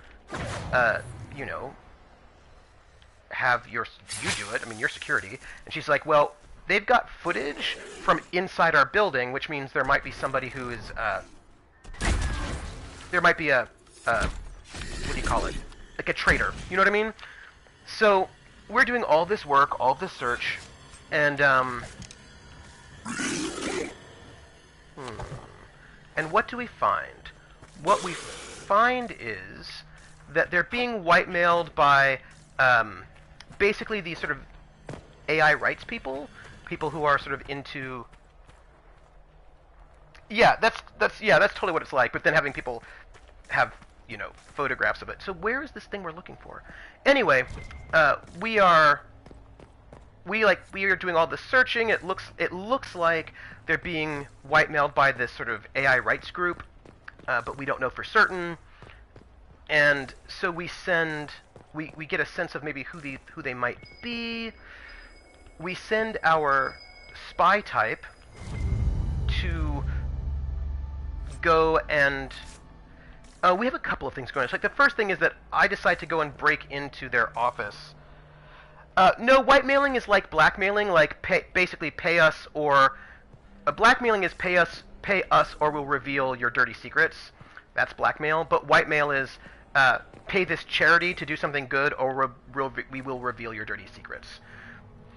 you know, have you do it? I mean, your security. And she's like, well, they've got footage from inside our building, which means there might be somebody who is, there might be a, what do you call it? Like a traitor. You know what I mean? So we're doing all this work, all this search, and and what do we find? What we find is that they're being white-mailed by basically these sort of AI rights people who are sort of into... Yeah, that's totally what it's like, but then having people have, you know, photographs of it. So where is this thing we're looking for? Anyway, we are doing all the searching. It looks like they're being white-mailed by this sort of AI rights group, but we don't know for certain. And so we get a sense of maybe who they might be. We send our spy type to go and we have a couple of things going on. It's like the first thing is that I decide to go and break into their office. No, white-mailing is like blackmailing, like basically pay us or... blackmailing is pay us or we'll reveal your dirty secrets. That's blackmail. But white-mail is pay this charity to do something good or we will reveal your dirty secrets.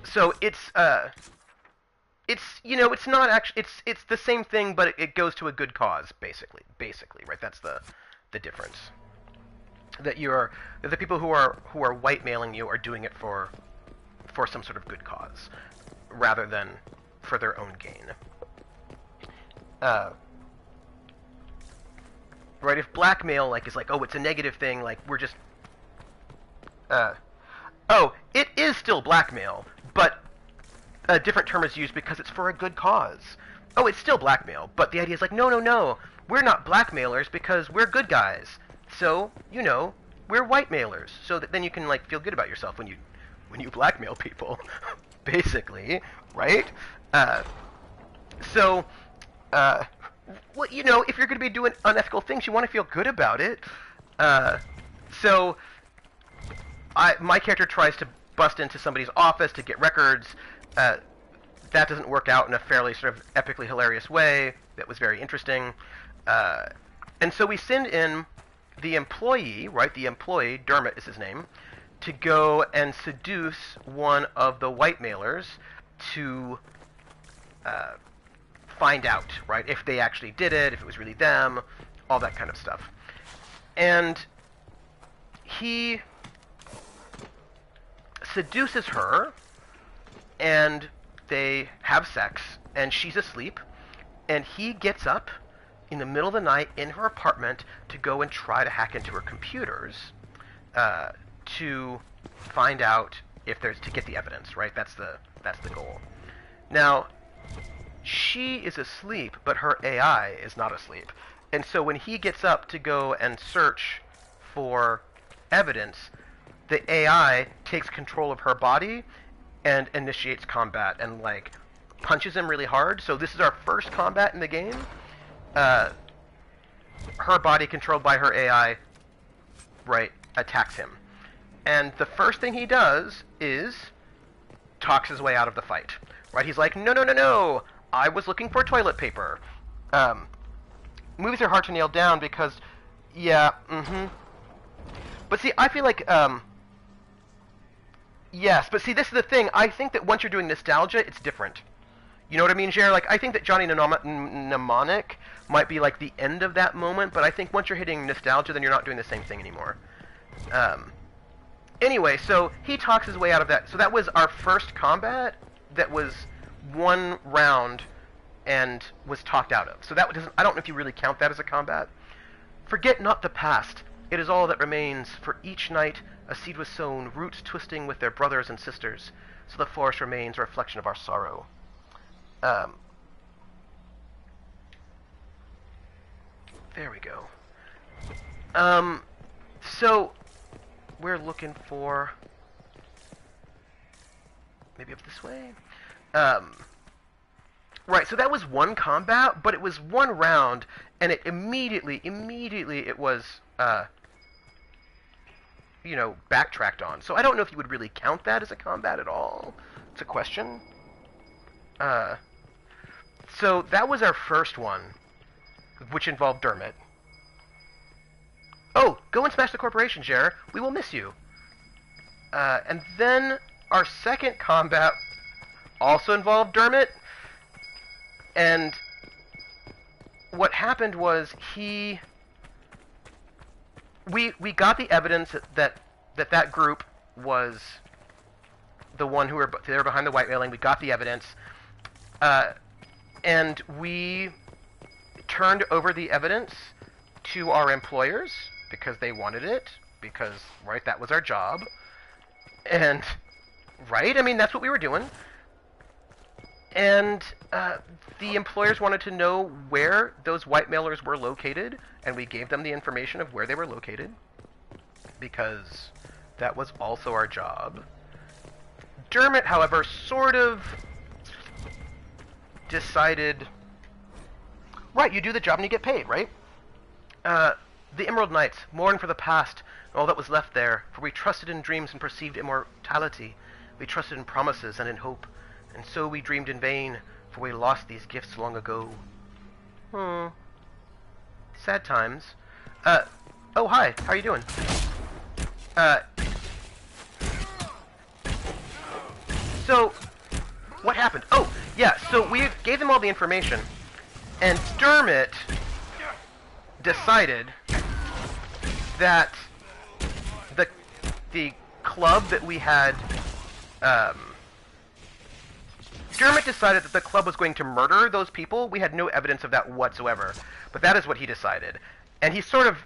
So it's... it's, you know, it's not actually, it's the same thing, but it goes to a good cause, basically, right? That's the difference. That the people who are white mailing you are doing it for some sort of good cause, rather than for their own gain. Right? If blackmail is like, oh, it's a negative thing, like we're just, oh, it is still blackmail, but a different term is used because it's for a good cause. Oh, it's still blackmail, but the idea is like, no, we're not blackmailers because we're good guys. So, you know, we're white mailers. So that then you can like feel good about yourself when you blackmail people, basically, right? So, well, you know, if you're going to be doing unethical things, you want to feel good about it. So, my character tries to bust into somebody's office to get records. That doesn't work out in a fairly sort of epically hilarious way. That was very interesting. And so we send in the employee, right? The employee, Dermot is his name, to go and seduce one of the white mailers to find out, right? If they actually did it, if it was really them, all that kind of stuff. And he seduces her, and they have sex, and she's asleep, and he gets up in the middle of the night in her apartment to go and try to hack into her computers to find out if there's, to get the evidence, right? That's the goal. Now, she is asleep, but her AI is not asleep. And so when he gets up to go and search for evidence, the AI takes control of her body and initiates combat and like punches him really hard. So this is our first combat in the game. Her body, controlled by her AI, right, attacks him. And the first thing he does is talks his way out of the fight. Right? He's like, no, I was looking for toilet paper. Movies are hard to nail down because, yeah, But see, I feel like, yes, but see, this is the thing. I think that once you're doing nostalgia, it's different. You know what I mean, Jer? Like, I think that Johnny Mnemonic might be like the end of that moment, but I think once you're hitting nostalgia, then you're not doing the same thing anymore. Anyway, so he talks his way out of that. So that was our first combat that was one round and was talked out of. So that doesn't, I don't know if you really count that as a combat. Forget not the past. It is all that remains. For each night a seed was sown, roots twisting with their brothers and sisters. So the forest remains a reflection of our sorrow. There we go. So we're looking for maybe up this way. Right, so that was one combat, but it was one round, and it immediately it was, you know, backtracked on. So I don't know if you would really count that as a combat at all. It's a question. So that was our first one, which involved Dermot. Oh, go and smash the corporation, Jer. We will miss you. And then our second combat also involved Dermot. And what happened was we got the evidence that group was the one who were behind the white mailing. We got the evidence, and we turned over the evidence to our employers because they wanted it, because, right, that was our job. And, right, I mean, that's what we were doing. And the employers wanted to know where those white mailers were located, and we gave them the information of where they were located, because that was also our job. Dermot, however, sort of decided, right, you do the job and you get paid, right? The Emerald Knights mourn for the past and all that was left there, for we trusted in dreams and perceived immortality. We trusted in promises and in hope, and so we dreamed in vain, for we lost these gifts long ago. Sad times. Oh, hi, how are you doing? So, what happened? Oh, Yeah, so we gave them all the information, and Dermot decided that the club that we had, Dermot decided that the club was going to murder those people. We had no evidence of that whatsoever, but that is what he decided. And he sort of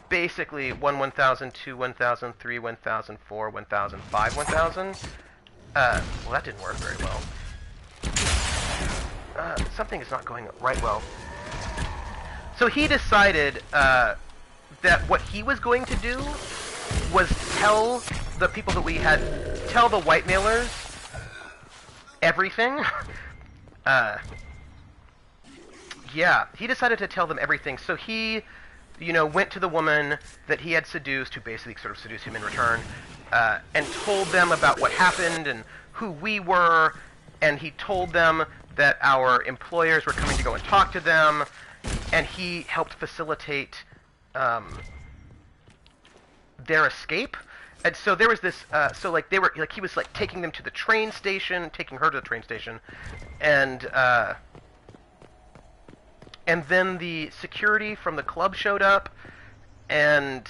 basically 1, 1,000, 2, 1,000, 3, 1,000, 4, 1,000, 5, 1,000. Well, that didn't work very well. Something is not going right well. So he decided that what he was going to do was tell the people that we had, tell the white mailers everything. Yeah, he decided to tell them everything. So he, you know, went to the woman that he had seduced, who basically sort of seduced him in return, and told them about what happened and who we were, and he told them that our employers were coming to go and talk to them, and he helped facilitate their escape. And so there was this, so like they were, like he was like taking them to the train station, taking her to the train station, and then the security from the club showed up, and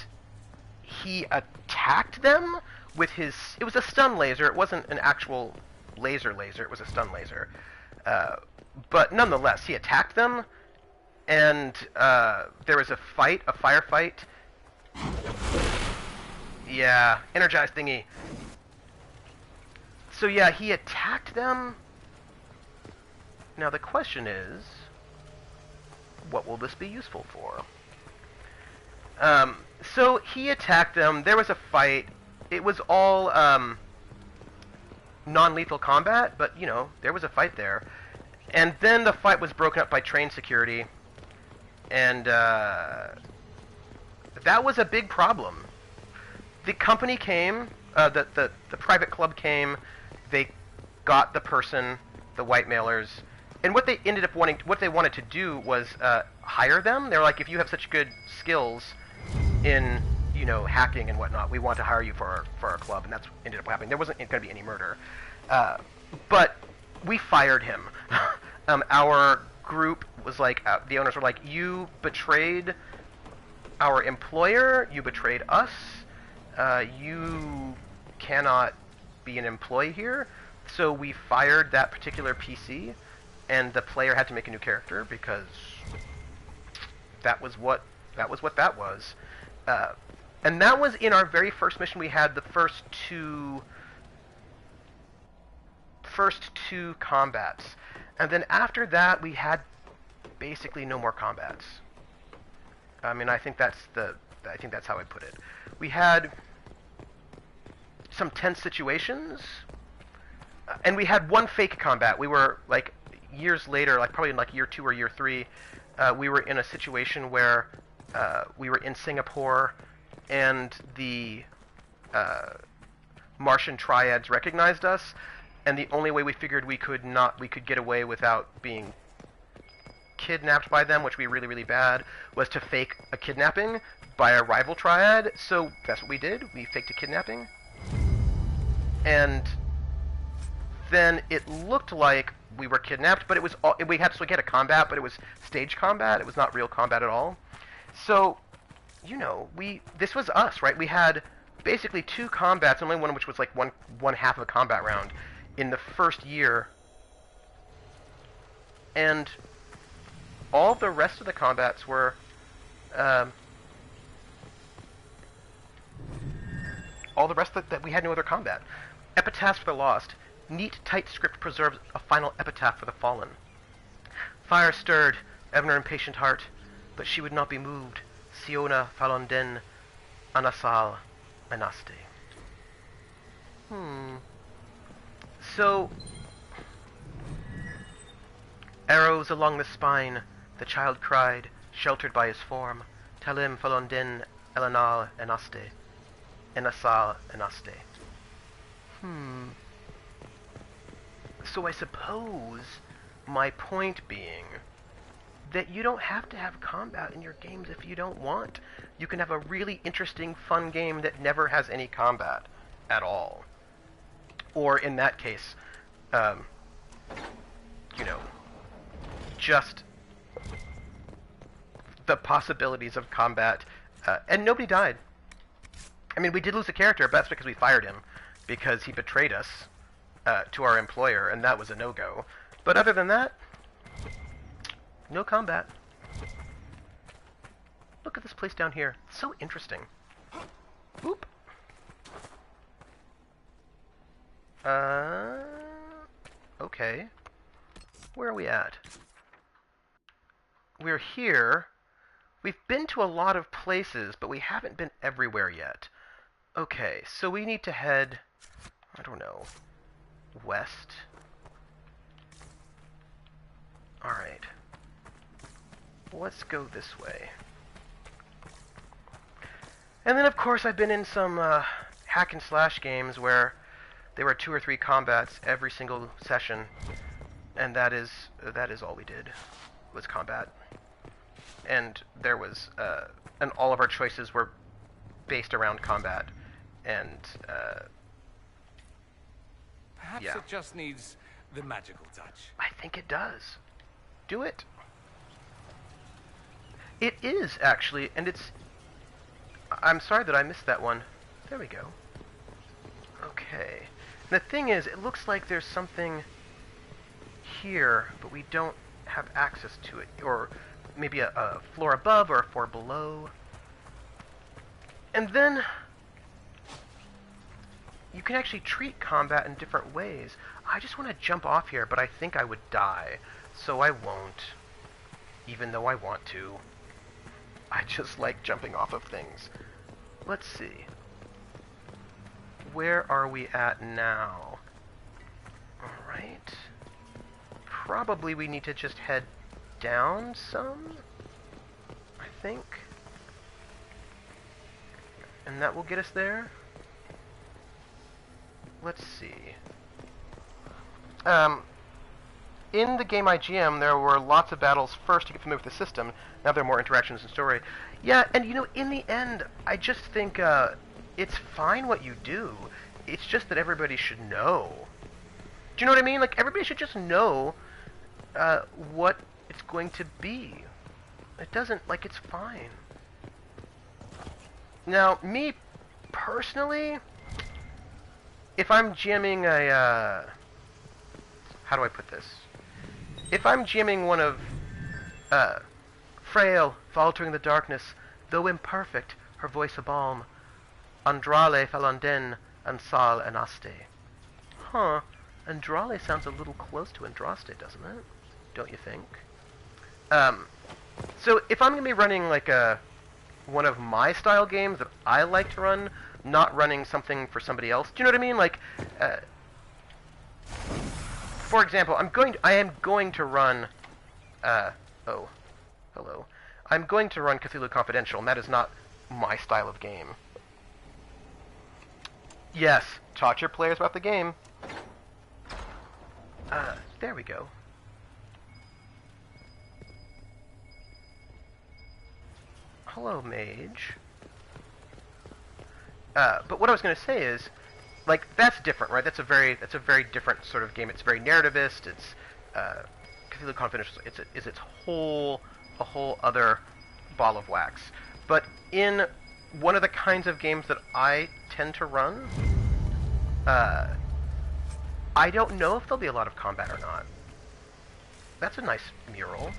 he attacked them with his, it was a stun laser, it wasn't an actual laser, it was a stun laser. But nonetheless, he attacked them, and there was a fight, a firefight. Yeah, energized thingy. So yeah, he attacked them. Now the question is, what will this be useful for? So he attacked them, there was a fight, it was all non-lethal combat, but you know, there was a fight there. And then the fight was broken up by train security, and that was a big problem. The company came, the private club came, they got the person, the white mailers, and what they ended up wanting, what they wanted to do was hire them. They were like, if you have such good skills in, you know, hacking and whatnot, we want to hire you for our club, and that's what ended up happening. There wasn't going to be any murder, but we fired him. Our group was like, the owners were like, you betrayed our employer, you betrayed us, you cannot be an employee here. So we fired that particular PC, and the player had to make a new character because that was what that was. And that was in our very first mission. We had the first two combats, and then after that we had basically no more combats. I mean, I think that's how I put it. We had some tense situations, and we had one fake combat. We were like years later, like probably in like year 2 or year 3, we were in a situation where we were in Singapore, and the Martian triads recognized us, and the only way we figured we could get away without being kidnapped by them, which would be really, really bad, was to fake a kidnapping by a rival triad. So that's what we did. We faked a kidnapping, and then it looked like we were kidnapped, but it was all, we had a combat, but it was stage combat. It was not real combat at all. So, you know, this was us, right? We had basically 2 combats, only one of which was like one half of a combat round in the first year, and all the rest of the combats were all the rest that we had no other combat. Epitaphs for the lost. Neat, tight script preserves a final epitaph for the fallen. Fire stirred Evner impatient heart, but she would not be moved. Siona Falonden Anasal Anaste. So, arrows along the spine, the child cried, sheltered by his form. Talim Falonden Elanal Anaste. Enasal Anaste. So I suppose my point being that you don't have to have combat in your games if you don't want. You can have a really interesting, fun game that never has any combat at all. Or in that case, you know, just the possibilities of combat, and nobody died. I mean, we did lose a character, but that's because we fired him, because he betrayed us to our employer, and that was a no-go. But other than that, no combat. Look at this place down here. It's so interesting. Oop. Okay. Where are we at? We're here. We've been to a lot of places, but we haven't been everywhere yet. Okay, so we need to head, I don't know, west. Alright. Let's go this way. And then, of course, I've been in some hack and slash games where there were 2 or 3 combats every single session, and that is all we did, was combat. And there was, and all of our choices were based around combat, and, Perhaps yeah. it just needs the magical touch. I think it does. Do it. It is, actually, and it's... I'm sorry that I missed that one. There we go. Okay. And the thing is, it looks like there's something here, but we don't have access to it. Or maybe a floor above or a floor below. And then you can actually treat combat in different ways. I just want to jump off here, but I think I would die, so I won't, even though I want to. I just like jumping off of things. Let's see. Where are we at now? Alright. Probably we need to just head down some, I think. And that will get us there. Let's see. In the game IGM, there were lots of battles first to get familiar with the system. Now there are more interactions and story. Yeah, and you know, in the end, I just think it's fine what you do. It's just that everybody should know. Do you know what I mean? Like, everybody should just know what it's going to be. It doesn't, like, it's fine. Now, me personally, if I'm GMing a, how do I put this? If I'm GMing one of, frail, faltering in the darkness, though imperfect, her voice a balm, Andrale Falanden, Ansal Anaste. Huh, Andrale sounds a little close to Andraste, doesn't it? Don't you think? So if I'm going to be running, like, one of my style games that I like to run, not running something for somebody else. Do you know what I mean? Like, for example, I am going to run, oh, hello. I'm going to run Cthulhu Confidential, and that is not my style of game. Yes, talk to your players about the game. There we go. Hello, mage. But what I was going to say is, like, that's different, right? That's a very different sort of game. It's very narrativist. It's Cthulhu Confidential. It's a whole other ball of wax. But in one of the kinds of games that I tend to run, I don't know if there'll be a lot of combat or not. That's a nice mural.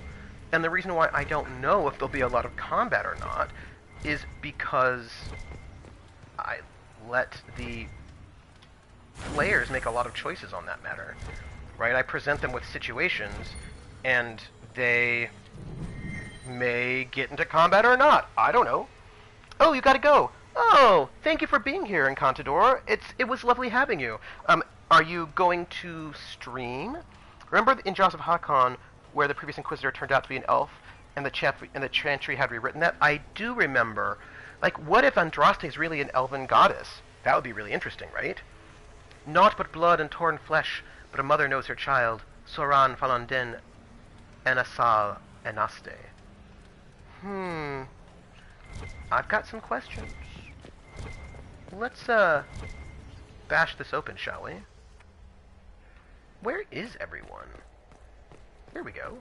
And the reason why I don't know if there'll be a lot of combat or not is because I let the players make a lot of choices on that matter, right? I present them with situations, and they may get into combat or not. I don't know. Oh, you gotta go. Oh, thank you for being here, Encantador. It was lovely having you. Are you going to stream? Remember in Jaws of Hakan, where the previous Inquisitor turned out to be an elf, and the Chantry had rewritten that? I do remember. Like, what if Andraste is really an elven goddess? That would be really interesting, right? Naught but blood and torn flesh, but a mother knows her child. Soran Falanden Enasal Enaste. I've got some questions. Let's, bash this open, shall we? Where is everyone? Here we go.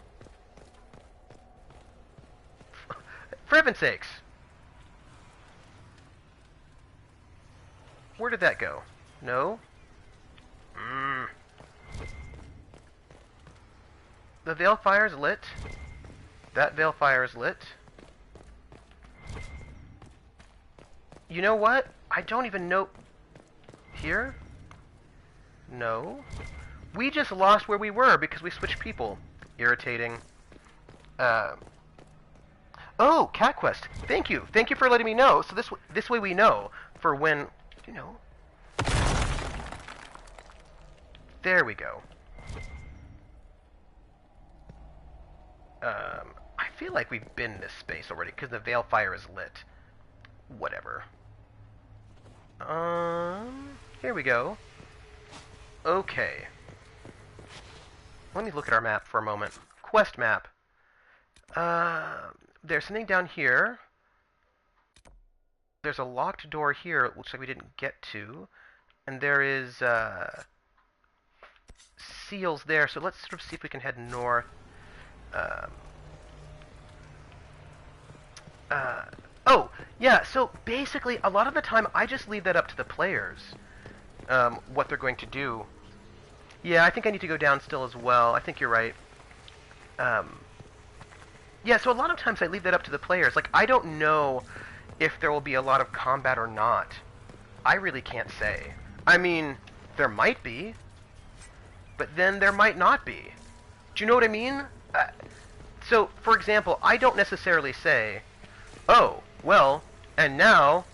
For heaven's sakes. Where did that go? No? The Valefire's lit. That Valefire is lit. You know what? I don't even know... Here? No. We just lost where we were because we switched people. Irritating. Oh, Cat Quest. Thank you. Thank you for letting me know. So this way we know for when... You know. There we go. I feel like we've been in this space already because the Valefire is lit. Whatever. Here we go. Okay. Let me look at our map for a moment. Quest map. There's something down here. There's a locked door here, it looks like we didn't get to. And there is, seals there, so let's sort of see if we can head north. Oh, yeah, so basically, a lot of the time, I just leave that up to the players, what they're going to do. Yeah, I think I need to go down still as well. I think you're right. Yeah, so a lot of times I leave that up to the players. Like, I don't know if there will be a lot of combat or not. I really can't say. I mean, there might be, but then there might not be. Do you know what I mean? So, for example, I don't necessarily say, oh, well, and now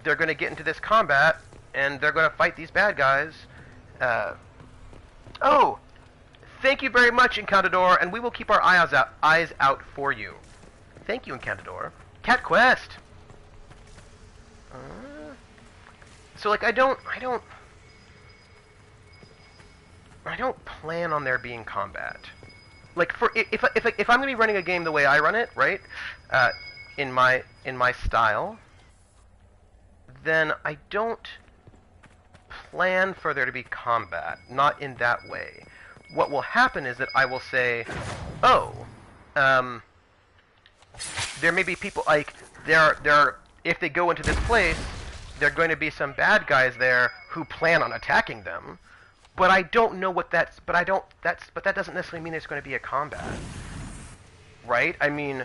they're going to get into this combat, and they're going to fight these bad guys. Oh, thank you very much, Encantador, and we will keep our eyes out for you. Thank you, Encantador. Cat Quest! So, like, I don't plan on there being combat. Like, if I'm gonna be running a game the way I run it, right, in my style, then I don't plan for there to be combat. Not in that way. What will happen is that I will say, oh, there may be people like if they go into this place, there are going to be some bad guys there who plan on attacking them. But I don't know what that's. But that doesn't necessarily mean there's going to be a combat, right? I mean,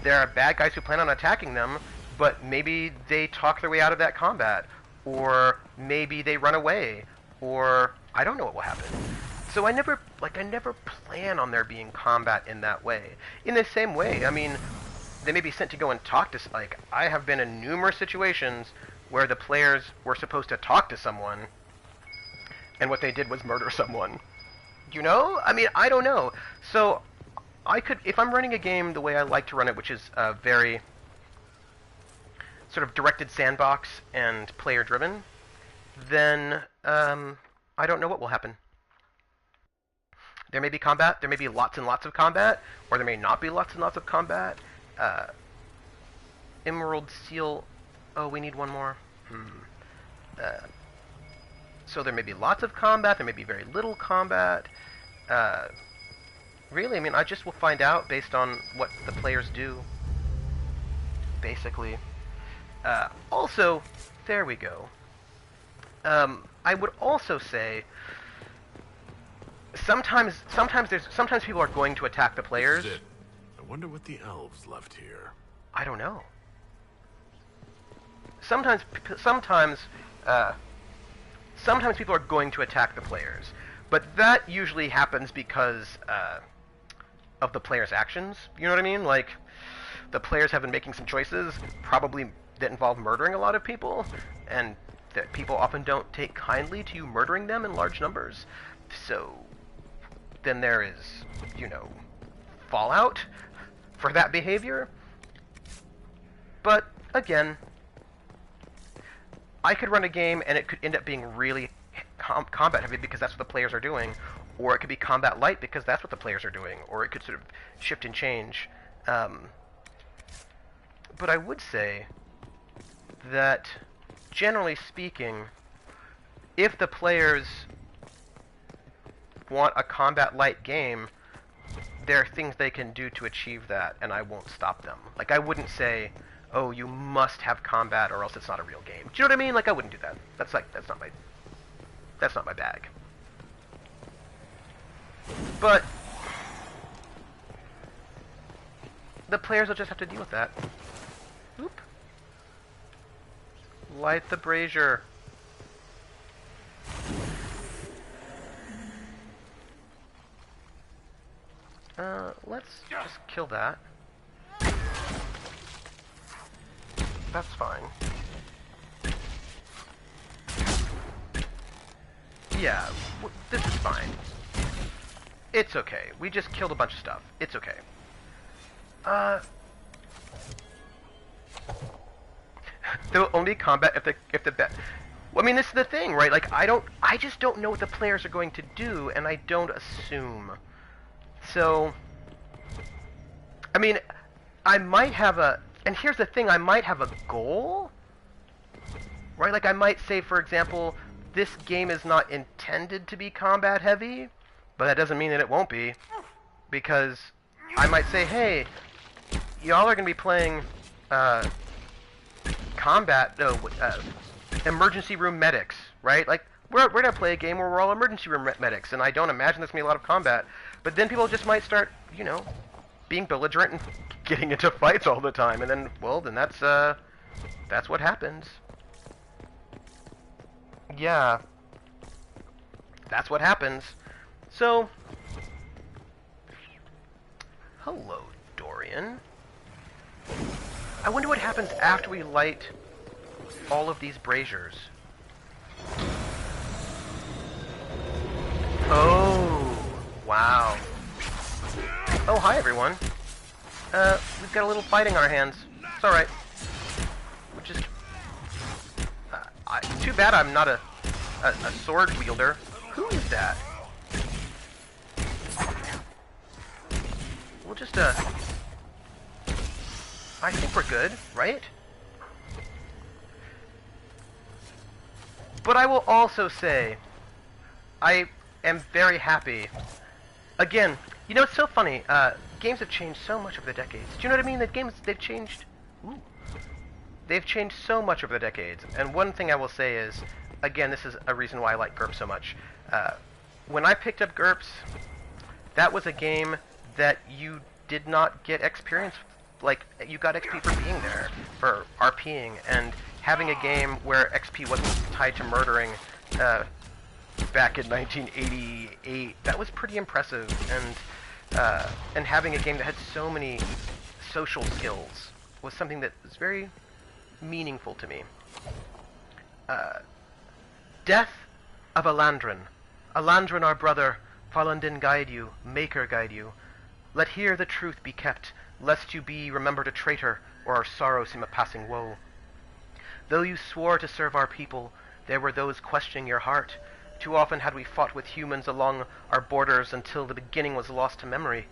there are bad guys who plan on attacking them, but maybe they talk their way out of that combat, or maybe they run away, or I don't know what will happen. So I never plan on there being combat in that way. In the same way, I mean, they may be sent to go and talk to. Like, I have been in numerous situations where the players were supposed to talk to someone, and what they did was murder someone. You know? I mean, I don't know. So, I could, if I'm running a game the way I like to run it, which is very sort of directed sandbox and player-driven, then I don't know what will happen. There may be combat, there may be lots and lots of combat, or there may not be lots and lots of combat. Emerald Seal... Oh, we need one more. So there may be lots of combat, there may be very little combat. Really, I mean, I just will find out based on what the players do, basically. Also, there we go. I would also say, sometimes people are going to attack the players. This is it. I wonder what the elves left here. I don't know. Sometimes people are going to attack the players, but that usually happens because of the players' actions. You know what I mean? Like, the players have been making some choices, probably that involve murdering a lot of people, and that people often don't take kindly to you murdering them in large numbers. So then there is, you know, fallout for that behavior. But again, I could run a game and it could end up being really combat heavy because that's what the players are doing, or it could be combat light because that's what the players are doing, or it could sort of shift and change. But I would say that, generally speaking, if the players want a combat light game, there are things they can do to achieve that, and I won't stop them. Like, I wouldn't say, oh, you must have combat or else it's not a real game. Do you know what I mean? Like, I wouldn't do that. That's not my bag. But the players will just have to deal with that. Oop. Light the brazier. Let's just kill that. That's fine. Yeah, this is fine. It's okay. We just killed a bunch of stuff. It's okay. The only combat if the well, I mean, this is the thing, right? Like, I just don't know what the players are going to do, and I don't assume. So, I mean, I might have and here's the thing, I might have a goal, right? Like, I might say, for example, this game is not intended to be combat heavy, but that doesn't mean that it won't be, because I might say, hey, y'all are going to be playing emergency room medics, right? Like, we're going to play a game where we're all emergency room medics, and I don't imagine there's going to be a lot of combat. But then people just might start, you know, being belligerent and getting into fights all the time, and then, well, then that's what happens. Yeah. That's what happens. So, hello, Dorian. I wonder what happens after we light all of these braziers. Oh, wow. Oh, hi, everyone. We've got a little fighting on our hands. It's alright. We're just... too bad I'm not a sword wielder. Who is that? We'll just, I think we're good, right? But I will also say, I am very happy. Again, you know, it's so funny. Games have changed so much over the decades. Do you know what I mean? That games, they've changed. Ooh. They've changed so much over the decades. And one thing I will say is, again, this is a reason why I like GURPS so much. When I picked up GURPS, that was a game that you did not get experience. Like, you got XP for being there, for RPing, and having a game where XP wasn't tied to murdering back in 1988, that was pretty impressive. And having a game that had so many social skills was something that was very meaningful to me. Death of Alandrin. Alandrin, our brother, Falundin guide you, Maker guide you. Let here the truth be kept, lest you be remembered a traitor, or our sorrow seem a passing woe. Though you swore to serve our people, there were those questioning your heart. Too often had we fought with humans along our borders until the beginning was lost to memory.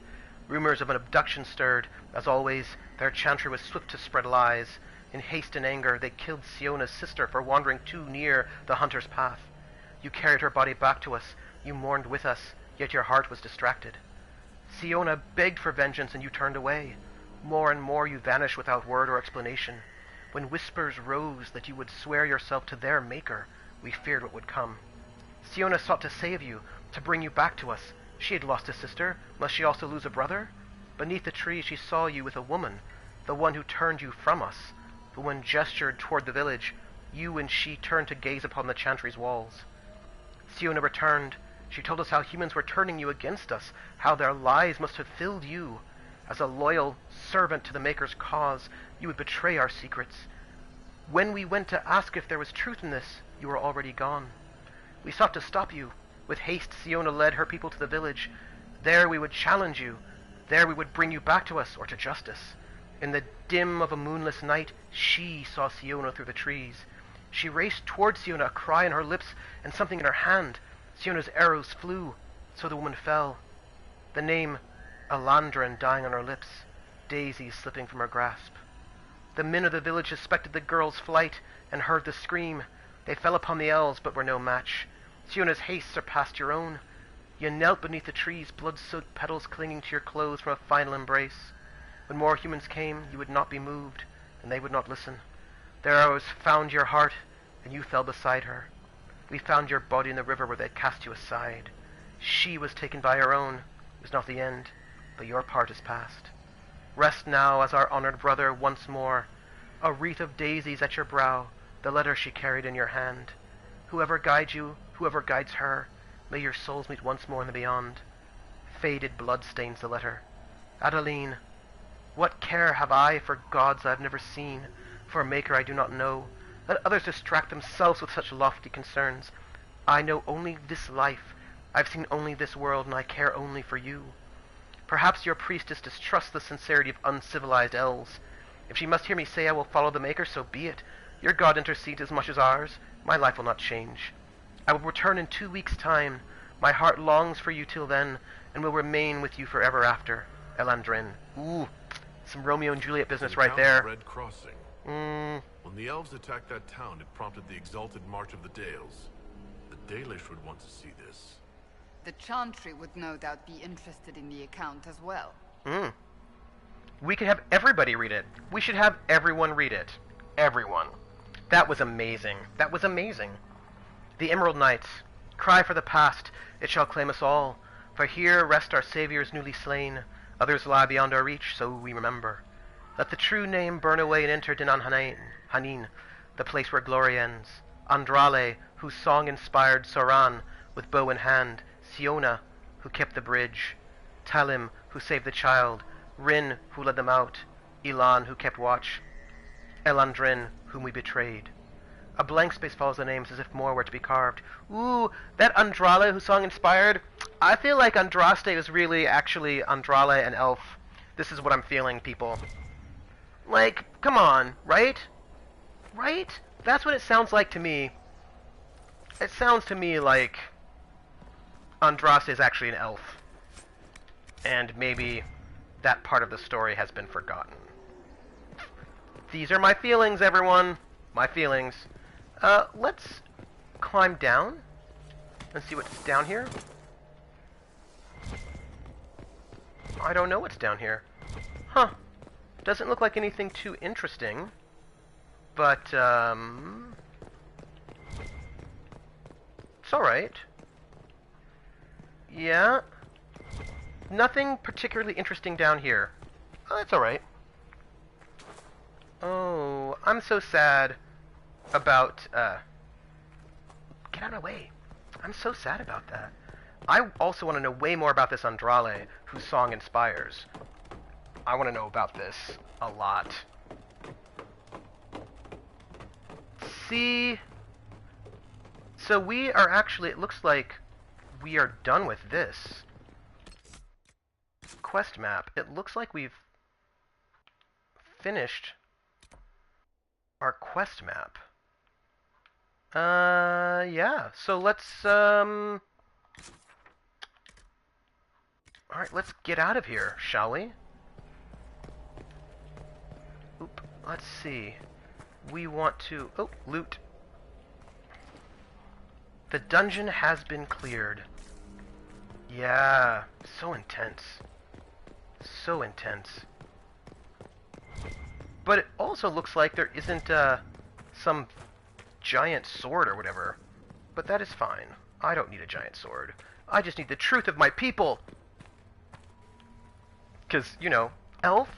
Rumors of an abduction stirred. As always, their chantry was swift to spread lies. In haste and anger, they killed Siona's sister for wandering too near the hunter's path. You carried her body back to us. You mourned with us, yet your heart was distracted. Siona begged for vengeance, and you turned away. More and more you vanished without word or explanation. When whispers rose that you would swear yourself to their maker, we feared what would come. Siona sought to save you, to bring you back to us. She had lost a sister. Must she also lose a brother? Beneath the tree she saw you with a woman, the one who turned you from us. But when gestured toward the village, you and she turned to gaze upon the chantry's walls. Siona returned. She told us how humans were turning you against us, how their lies must have filled you. As a loyal servant to the Maker's cause, you would betray our secrets. When we went to ask if there was truth in this, you were already gone. We sought to stop you. With haste, Siona led her people to the village. There we would challenge you. There we would bring you back to us or to justice. In the dim of a moonless night, she saw Siona through the trees. She raced toward Siona, a cry in her lips and something in her hand. Siona's arrows flew, so the woman fell. The name Alandrin dying on her lips, daisies slipping from her grasp. The men of the village suspected the girl's flight and heard the scream. They fell upon the elves, but were no match. Siona's haste surpassed your own. You knelt beneath the trees, blood-soaked petals clinging to your clothes from a final embrace. When more humans came, you would not be moved, and they would not listen. There I was found your heart, and you fell beside her. We found your body in the river where they cast you aside. She was taken by her own. It was not the end, but your part is past. Rest now as our honored brother once more. A wreath of daisies at your brow, the letter she carried in your hand. Whoever guides you, whoever guides her, may your souls meet once more in the beyond. Faded blood stains the letter. Adeline, what care have I for gods I have never seen, for a maker I do not know? Let others distract themselves with such lofty concerns. I know only this life. I've seen only this world, and I care only for you. Perhaps your priestess distrusts the sincerity of uncivilized elves. If she must hear me say I will follow the Maker, so be it. Your God intercedes as much as ours. My life will not change. I will return in 2 weeks' time. My heart longs for you till then, and will remain with you forever after. Elandrin. Ooh, some Romeo and Juliet business right there. Red Crossing. When the elves attacked that town, it prompted the exalted March of the Dales. The Dalish would want to see this. The Chantry would no doubt be interested in the account as well. We could have everybody read it. We should have everyone read it. Everyone. That was amazing. That was amazing. The Emerald Knights. Cry for the past. It shall claim us all. For here rest our saviors newly slain. Others lie beyond our reach, so we remember. Let the true name burn away and enter Dinan Hanin, the place where glory ends. Andrale, whose song inspired Soran with bow in hand. Siona, who kept the bridge. Talim, who saved the child. Rin, who led them out. Elan, who kept watch. Elandrin, whom we betrayed. A blank space follows the names as if more were to be carved. Ooh, that Andrale whose song inspired? I feel like Andraste is really actually Andrale and Elf. This is what I'm feeling, people. Like, come on, right? Right? That's what it sounds like to me. It sounds to me like Andraste is actually an elf. And maybe that part of the story has been forgotten. These are my feelings, everyone. My feelings. Let's climb down and see what's down here. I don't know what's down here. Huh. Doesn't look like anything too interesting. But, it's alright. Yeah. Nothing particularly interesting down here. Oh, that's alright. Oh, I'm so sad about, get out of my way. I'm so sad about that. I also want to know way more about this Andrale, whose song inspires. I want to know about this a lot. See? So we are actually, it looks like we are done with this quest map. It looks like we've finished our quest map. Yeah. So let's, alright, let's get out of here, shall we? Oop, let's see. We want to, oh, loot. The dungeon has been cleared. Yeah, so intense. So intense. But it also looks like there isn't, some giant sword or whatever. But that is fine. I don't need a giant sword. I just need the truth of my people! 'Cause, you know, elf?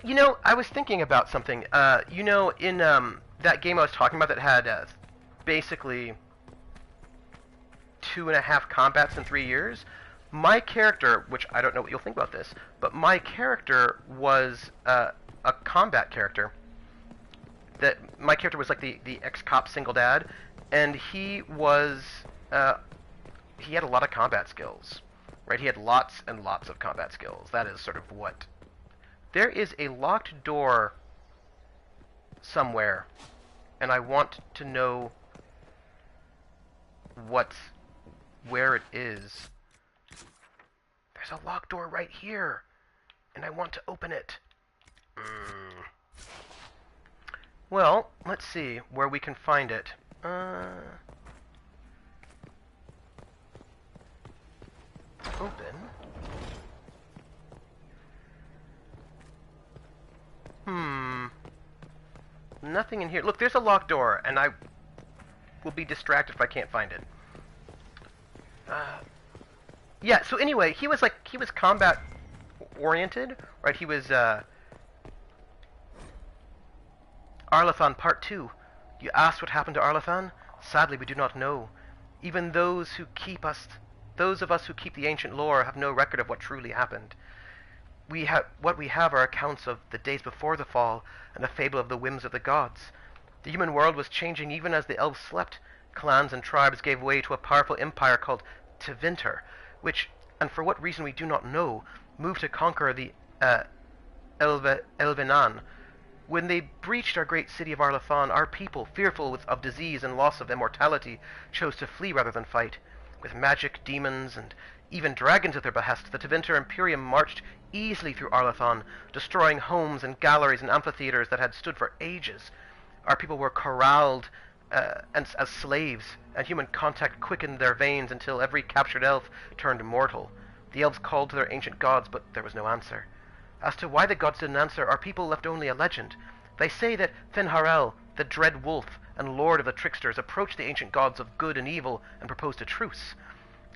You know, I was thinking about something. You know, in, that game I was talking about that had, basically 2.5 combats in 3 years, my character, which I don't know what you'll think about this, but my character was a combat character. That my character was like the ex-cop single dad, and he was he had a lot of combat skills, right? He had lots and lots of combat skills. That is sort of what. There is a locked door somewhere, and I want to know where it is. There's a locked door right here, and I want to open it. Well, let's see where we can find it. open. Nothing in here. Look, there's a locked door, and I will be distracted if I can't find it. Yeah, so anyway, he was combat oriented, right? He was, Arlathan Part 2. You asked what happened to Arlathan? Sadly, we do not know. Even those of us who keep the ancient lore have no record of what truly happened. What we have are accounts of the days before the fall, and a fable of the whims of the gods. The human world was changing even as the elves slept. Clans and tribes gave way to a powerful empire called Tevinter, which, and for what reason we do not know, moved to conquer the Elvenan. When they breached our great city of Arlathan, our people, fearful of disease and loss of immortality, chose to flee rather than fight. With magic, demons, and even dragons at their behest, the Tevinter Imperium marched easily through Arlathan, destroying homes and galleries and amphitheaters that had stood for ages. Our people were corralled as slaves, and human contact quickened their veins until every captured elf turned mortal. The elves called to their ancient gods, but there was no answer. As to why the gods didn't answer, our people left only a legend. They say that Finharel, the dread wolf and lord of the tricksters, approached the ancient gods of good and evil and proposed a truce.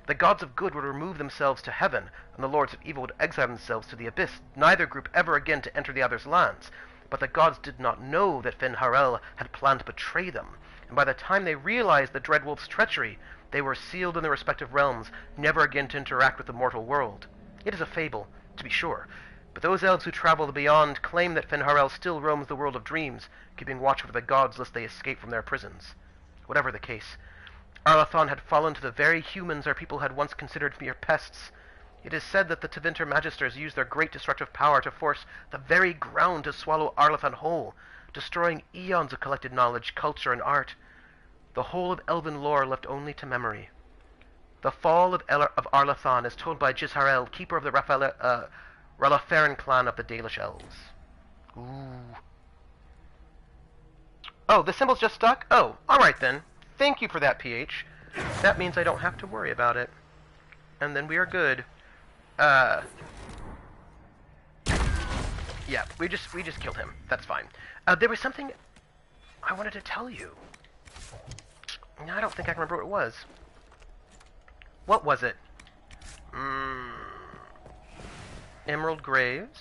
The gods of good would remove themselves to heaven, and the lords of evil would exile themselves to the abyss, neither group ever again to enter the other's lands. But the gods did not know that Finharel had planned to betray them, and by the time they realized the dread wolf's treachery, they were sealed in their respective realms, never again to interact with the mortal world. It is a fable, to be sure, but those elves who travel beyond claim that Finharel still roams the world of dreams, keeping watch over the gods lest they escape from their prisons. Whatever the case, Arlathan had fallen to the very humans our people had once considered mere pests. It is said that the Tevinter Magisters used their great destructive power to force the very ground to swallow Arlathan whole, destroying eons of collected knowledge, culture, and art. The whole of elven lore left only to memory. The fall of Arlathan is told by Jizharel, keeper of the Ralafaran clan of the Dalish Elves. Ooh. Oh, the symbol's just stuck? Oh, alright then. Thank you for that, PH. That means I don't have to worry about it. And then we are good. Yeah, we just killed him. That's fine. There was something I wanted to tell you. I don't think I can remember what it was. What was it? Emerald Graves.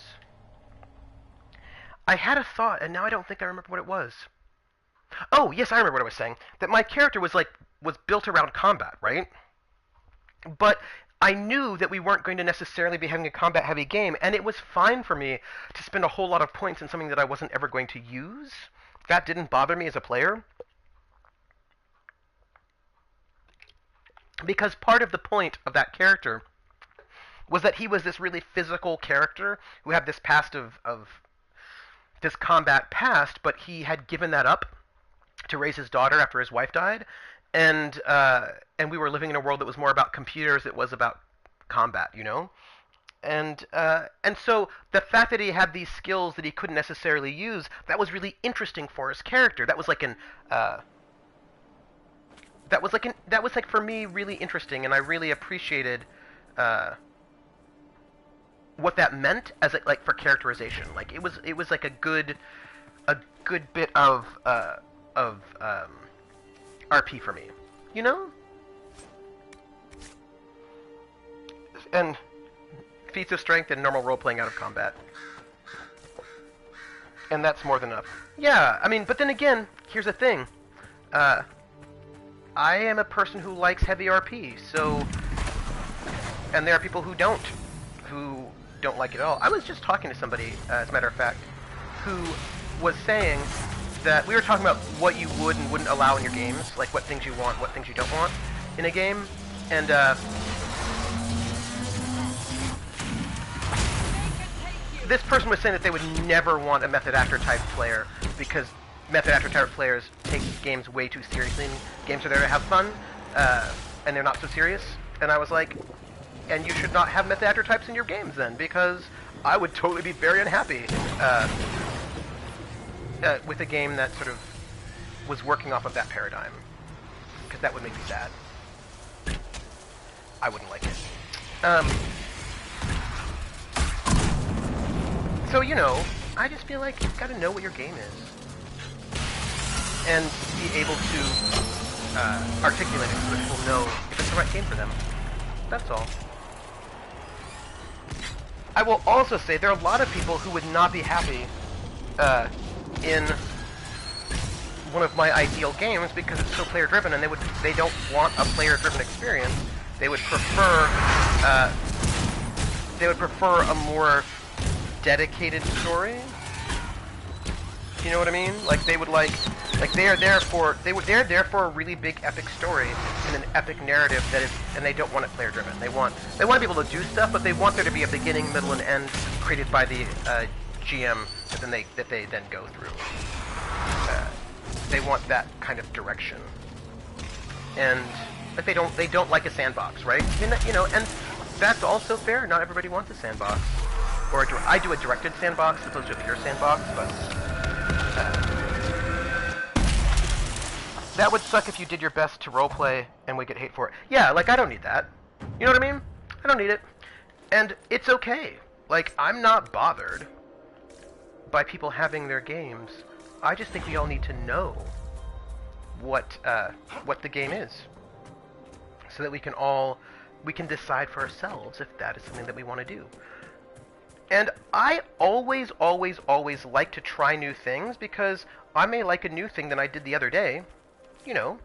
I had a thought, and now I don't think I remember what it was. Oh, yes, I remember what I was saying. That my character was built around combat, right? But I knew that we weren't going to necessarily be having a combat-heavy game, and it was fine for me to spend a whole lot of points in something that I wasn't ever going to use. That didn't bother me as a player. Because part of the point of that character was that he was this really physical character who had this past of this combat past, but he had given that up to raise his daughter after his wife died, and we were living in a world that was more about computers. It was about combat, you know, and so the fact that he had these skills that he couldn't necessarily use, that was really interesting for his character. That was like for me really interesting, and I really appreciated what that meant as like for characterization. Like it was like a good bit of RP for me, you know? And feats of strength and normal role-playing out of combat. And that's more than enough. Yeah, I mean, but then again, here's the thing. I am a person who likes heavy RP, so... And there are people who don't like it at all. I was just talking to somebody, as a matter of fact, who was saying that we were talking about what you would and wouldn't allow in your games, like what things you want, what things you don't want in a game, and this person was saying that they would never want a method actor type player because method actor type players take games way too seriously, and games are there to have fun, and they're not so serious. And I was like, and you should not have method actor types in your games then, because I would totally be very unhappy with a game that sort of was working off of that paradigm, because that would make me sad. I wouldn't like it. So, you know, I just feel like you've got to know what your game is. And be able to articulate it so that people know if it's the right game for them. That's all. I will also say there are a lot of people who would not be happy in one of my ideal games because it's so player-driven, and they don't want a player-driven experience. They would prefer a more dedicated story. You know what I mean? Like they would like they're there for a really big epic story and an epic narrative that is, and they don't want it player driven. They want to be able to do stuff, but they want there to be a beginning, middle, and end created by the GM that they then go through. They want that kind of direction, and like they don't like a sandbox, right? You know, and that's also fair. Not everybody wants a sandbox, or I do a directed sandbox as opposed to a pure sandbox, but. That would suck if you did your best to roleplay and we get hate for it. Yeah, like, I don't need that. You know what I mean? I don't need it. And it's okay. Like, I'm not bothered by people having their games. I just think we all need to know what the game is. So that we can decide for ourselves if that is something that we want to do. And I always like to try new things because I may like a new thing than I did the other day. You know.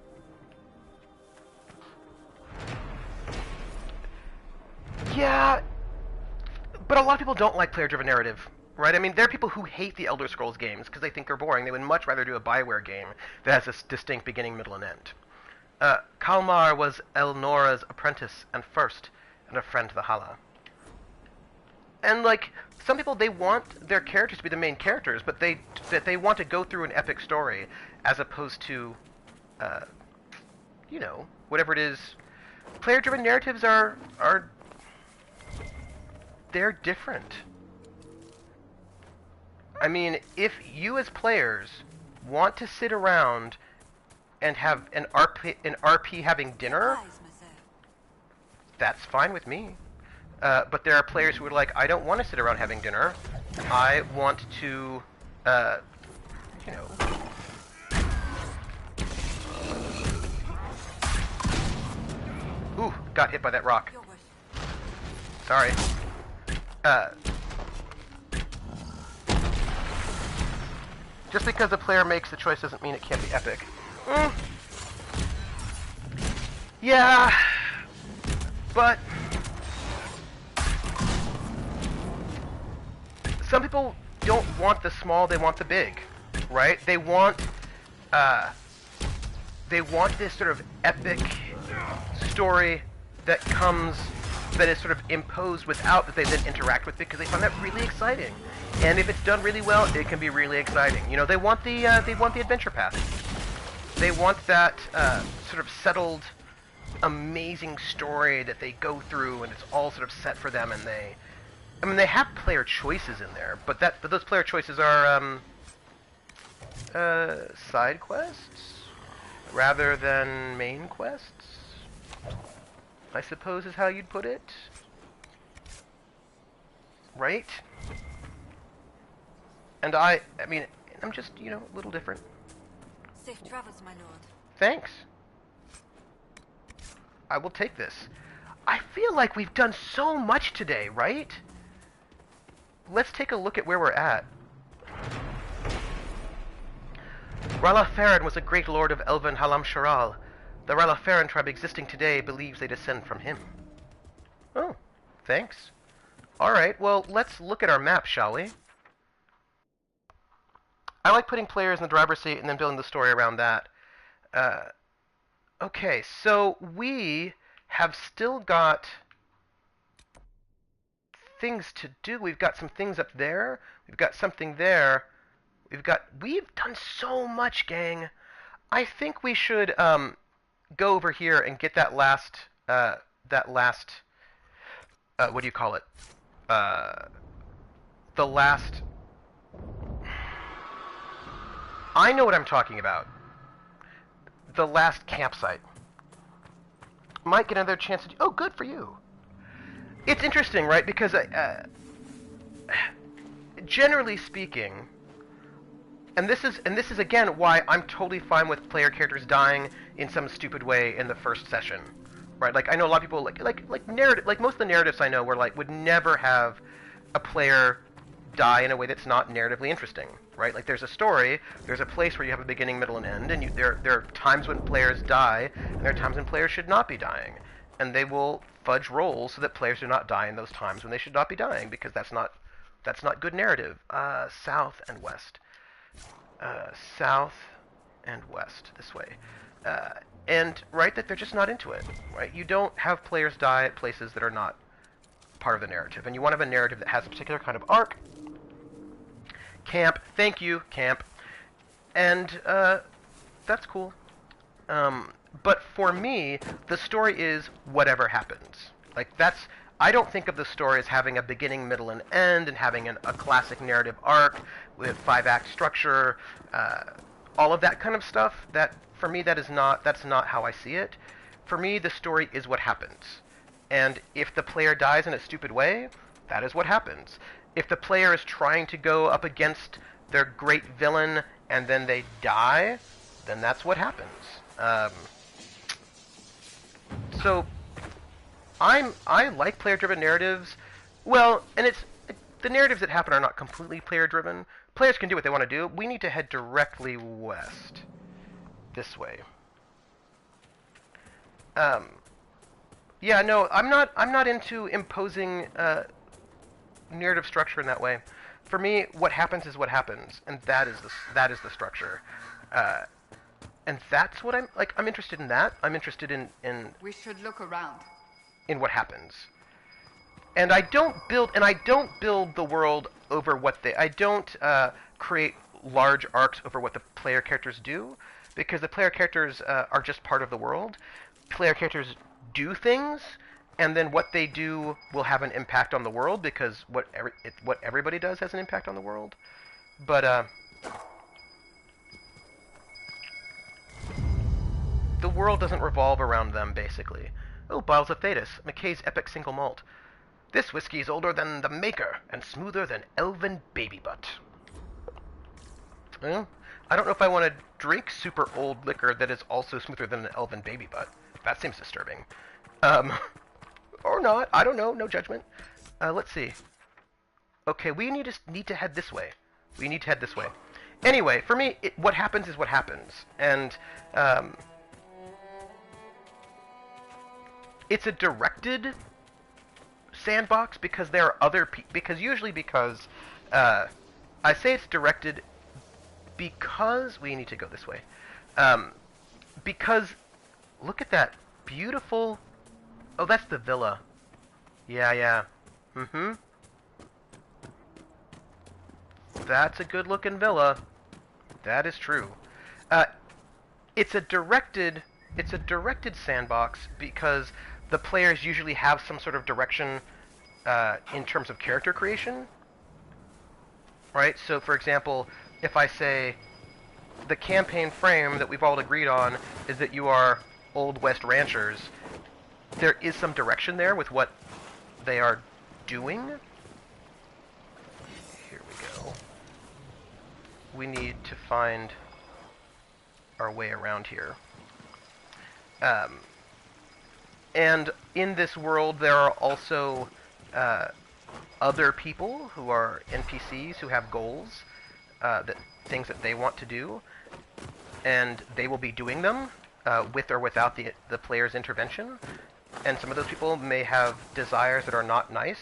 Yeah, but a lot of people don't like player-driven narrative, right? I mean, there are people who hate the Elder Scrolls games because they think they're boring. They would much rather do a BioWare game that has a distinct beginning, middle, and end. Kalmar was Elnora's apprentice and first, and a friend to the Hala. And, like, some people, they want their characters to be the main characters, but they want to go through an epic story as opposed to, you know, whatever it is. Player-driven narratives are they're different. I mean, if you as players want to sit around and have an RP having dinner, that's fine with me. But there are players who are like, I don't want to sit around having dinner. I want to, you know. Ooh, got hit by that rock. Sorry. Just because the player makes the choice doesn't mean it can't be epic. Yeah, but some people don't want the small, they want the big, right? They want this sort of epic story that is sort of imposed without that they then interact with, because they find that really exciting. And if it's done really well, it can be really exciting. You know, they want the adventure path. They want that sort of settled, amazing story that they go through, and it's all sort of set for them. And they have player choices in there, but those player choices are side quests rather than main quests, I suppose is how you'd put it, right? And I mean, I'm just, you know, a little different. Safe travels, my lord. Thanks. I will take this. I feel like we've done so much today, right? Let's take a look at where we're at. Ralafaran was a great lord of Elven Halam-Sharal. The Ralafaran tribe existing today believes they descend from him. Oh, thanks. Alright, well, let's look at our map, shall we? I like putting players in the driver's seat and then building the story around that. Okay, so we have still got things to do. We've got some things up there. We've got something there. We've done so much, gang. I think we should go over here and get that last what do you call it? The last, I know what I'm talking about. The last campsite. Might get another chance to do, oh, good for you. It's interesting, right? Because generally speaking, and this is again why I'm totally fine with player characters dying in some stupid way in the first session, right? Like I know a lot of people like narrative, like most of the narratives I know were like would never have a player die in a way that's not narratively interesting, right? Like there's a story, there's a place where you have a beginning, middle, and end, and there are times when players die, and there are times when players should not be dying, and they will fudge rolls so that players do not die in those times when they should not be dying, because that's not good narrative. South and west. South and west, this way. And, right, that they're just not into it, right? You don't have players die at places that are not part of the narrative, and you want to have a narrative that has a particular kind of arc. Camp, thank you, camp. And, that's cool. But for me, the story is whatever happens. Like, I don't think of the story as having a beginning, middle, and end, and having a classic narrative arc with 5-act structure, all of that kind of stuff. That, for me, that's not how I see it. For me, the story is what happens. And if the player dies in a stupid way, that is what happens. If the player is trying to go up against their great villain and then they die, then that's what happens. So I like player-driven narratives. Well, and the narratives that happen are not completely player-driven. Players can do what they want to do. We need to head directly west, this way. Yeah, no, I'm not into imposing narrative structure in that way. For me, what happens is what happens, and that is the structure. And that's what I'm interested in that. I'm interested in We should look around. In what happens. And I don't build the world over what I don't create large arcs over what the player characters do, because the player characters are just part of the world. Player characters do things, and then what they do will have an impact on the world, because what everybody does has an impact on the world. But the world doesn't revolve around them, basically. Oh, bottles of Thetis, McKay's Epic Single Malt. This whiskey is older than the maker and smoother than elven baby butt. Well, I don't know if I want to drink super old liquor that is also smoother than an elven baby butt. That seems disturbing. Or not. I don't know. No judgment. Let's see. Okay, we need to head this way. We need to head this way. Anyway, for me, what happens is what happens. And, it's a directed sandbox because there are other because I say it's directed because we need to go this way. Because look at that beautiful. Oh, that's the villa. Yeah. That's a good-looking villa. That is true. It's a directed sandbox because the players usually have some sort of direction in terms of character creation, right? So, for example, if I say the campaign frame that we've all agreed on is that you are Old West ranchers, there is some direction there with what they are doing. Here we go. We need to find our way around here. And in this world, there are also other people who are NPCs who have goals, things that they want to do, and they will be doing them with or without the player's intervention. And some of those people may have desires that are not nice.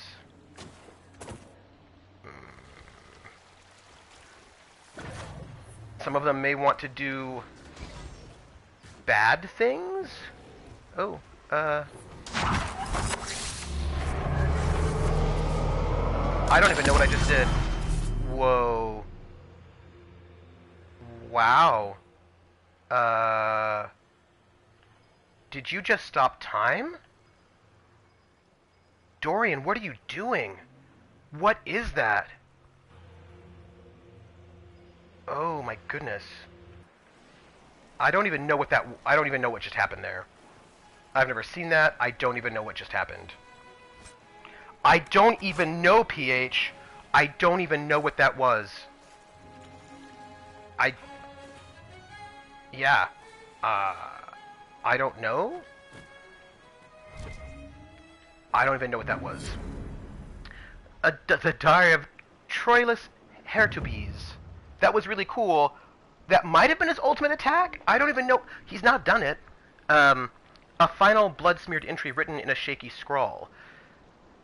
Some of them may want to do bad things. Oh, I don't even know what I just did. Whoa. Wow. Did you just stop time? Dorian, what are you doing? What is that? Oh my goodness. I don't even know what just happened there. I've never seen that. I don't even know what just happened. I don't even know, PH. I don't even know what that was. Yeah. I don't know? I don't even know what that was. The Diary of Troilus Hertubes. That was really cool. That might have been his ultimate attack? I don't even know. He's not done it. A final blood-smeared entry written in a shaky scrawl.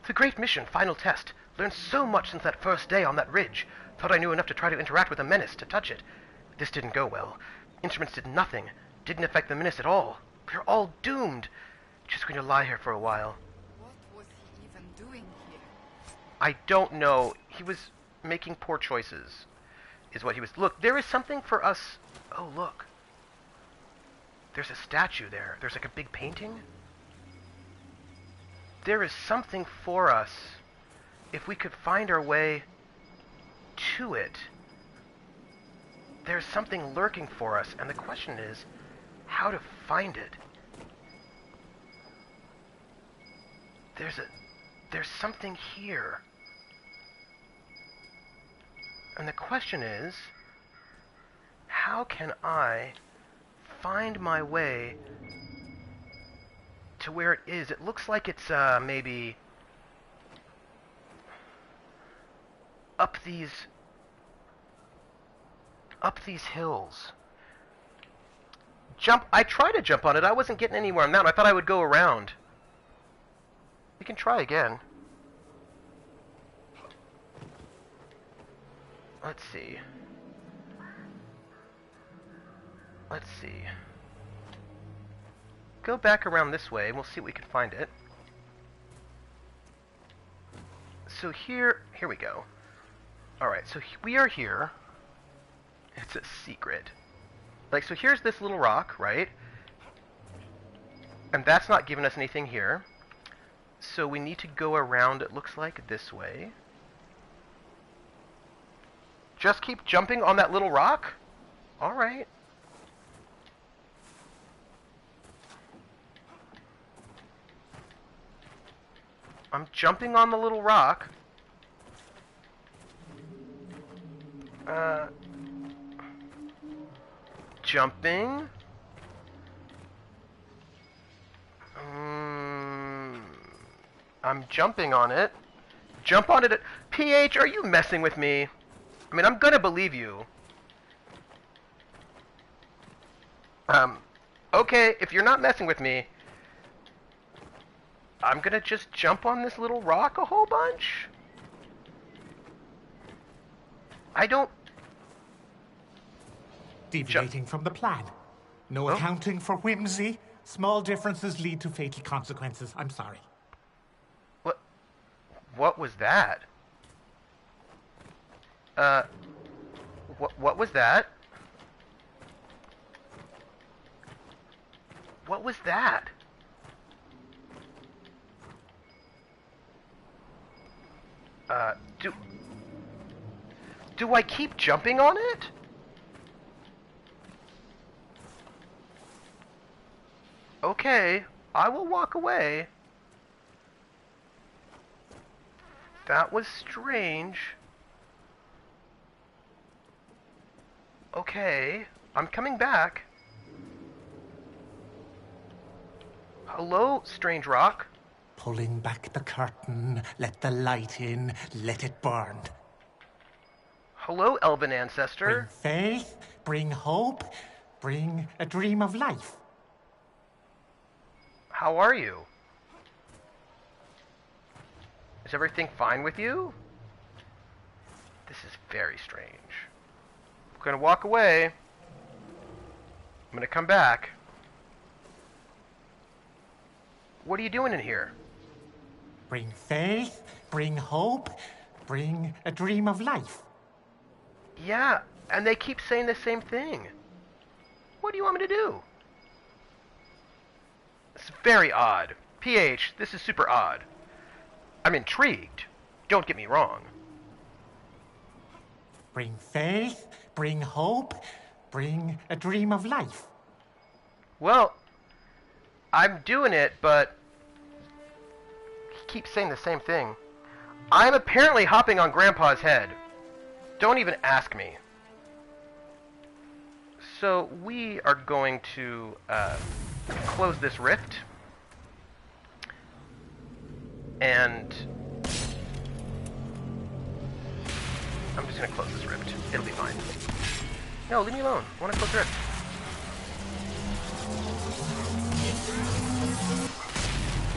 The great mission, final test. Learned so much since that first day on that ridge. Thought I knew enough to try to interact with a menace, to touch it. This didn't go well. Instruments did nothing. Didn't affect the menace at all. We're all doomed. Just going to lie here for a while. What was he even doing here? I don't know. He was making poor choices, is what he was. Look, there is something for us. Oh, look. There's a statue there. There's like a big painting. There is something for us if we could find our way to it. There's something lurking for us, and the question is how to find it. There's something here. And the question is, how can I find my way to where it is? It looks like it's maybe up these hills. I tried to jump on it. I wasn't getting anywhere on that. I thought I would go around. We can try again. Let's see. Go back around this way, and we'll see if we can find it. So here we go. Alright, so we are here. It's a secret. Like, so here's this little rock, right? And that's not giving us anything here. So we need to go around, it looks like, this way. Just keep jumping on that little rock? Alright. I'm jumping on the little rock. Jumping. I'm jumping on it. Jump on it. PH, are you messing with me? I mean, I'm gonna believe you. Okay, if you're not messing with me, I'm gonna just jump on this little rock a whole bunch. I don't... Deviating from the plan. No accounting for whimsy. Small differences lead to fatal consequences. I'm sorry. What was that? What was that? What was that? Do I keep jumping on it? Okay, I will walk away. That was strange. Okay, I'm coming back. Hello, strange rock. Pulling back the curtain, let the light in, let it burn. Hello, elven ancestor. Bring faith, bring hope, bring a dream of life. How are you? Is everything fine with you? This is very strange. I'm gonna walk away. I'm gonna come back. What are you doing in here? Bring faith, bring hope, bring a dream of life. Yeah, and they keep saying the same thing. What do you want me to do? It's very odd. PH, this is super odd. I'm intrigued. Don't get me wrong. Bring faith, bring hope, bring a dream of life. Well, I'm doing it, but he keeps saying the same thing. I'm apparently hopping on Grandpa's head. Don't even ask me. So we are going to close this rift. And I'm just going to close this rift. It'll be fine. No, leave me alone. I want to close the rift.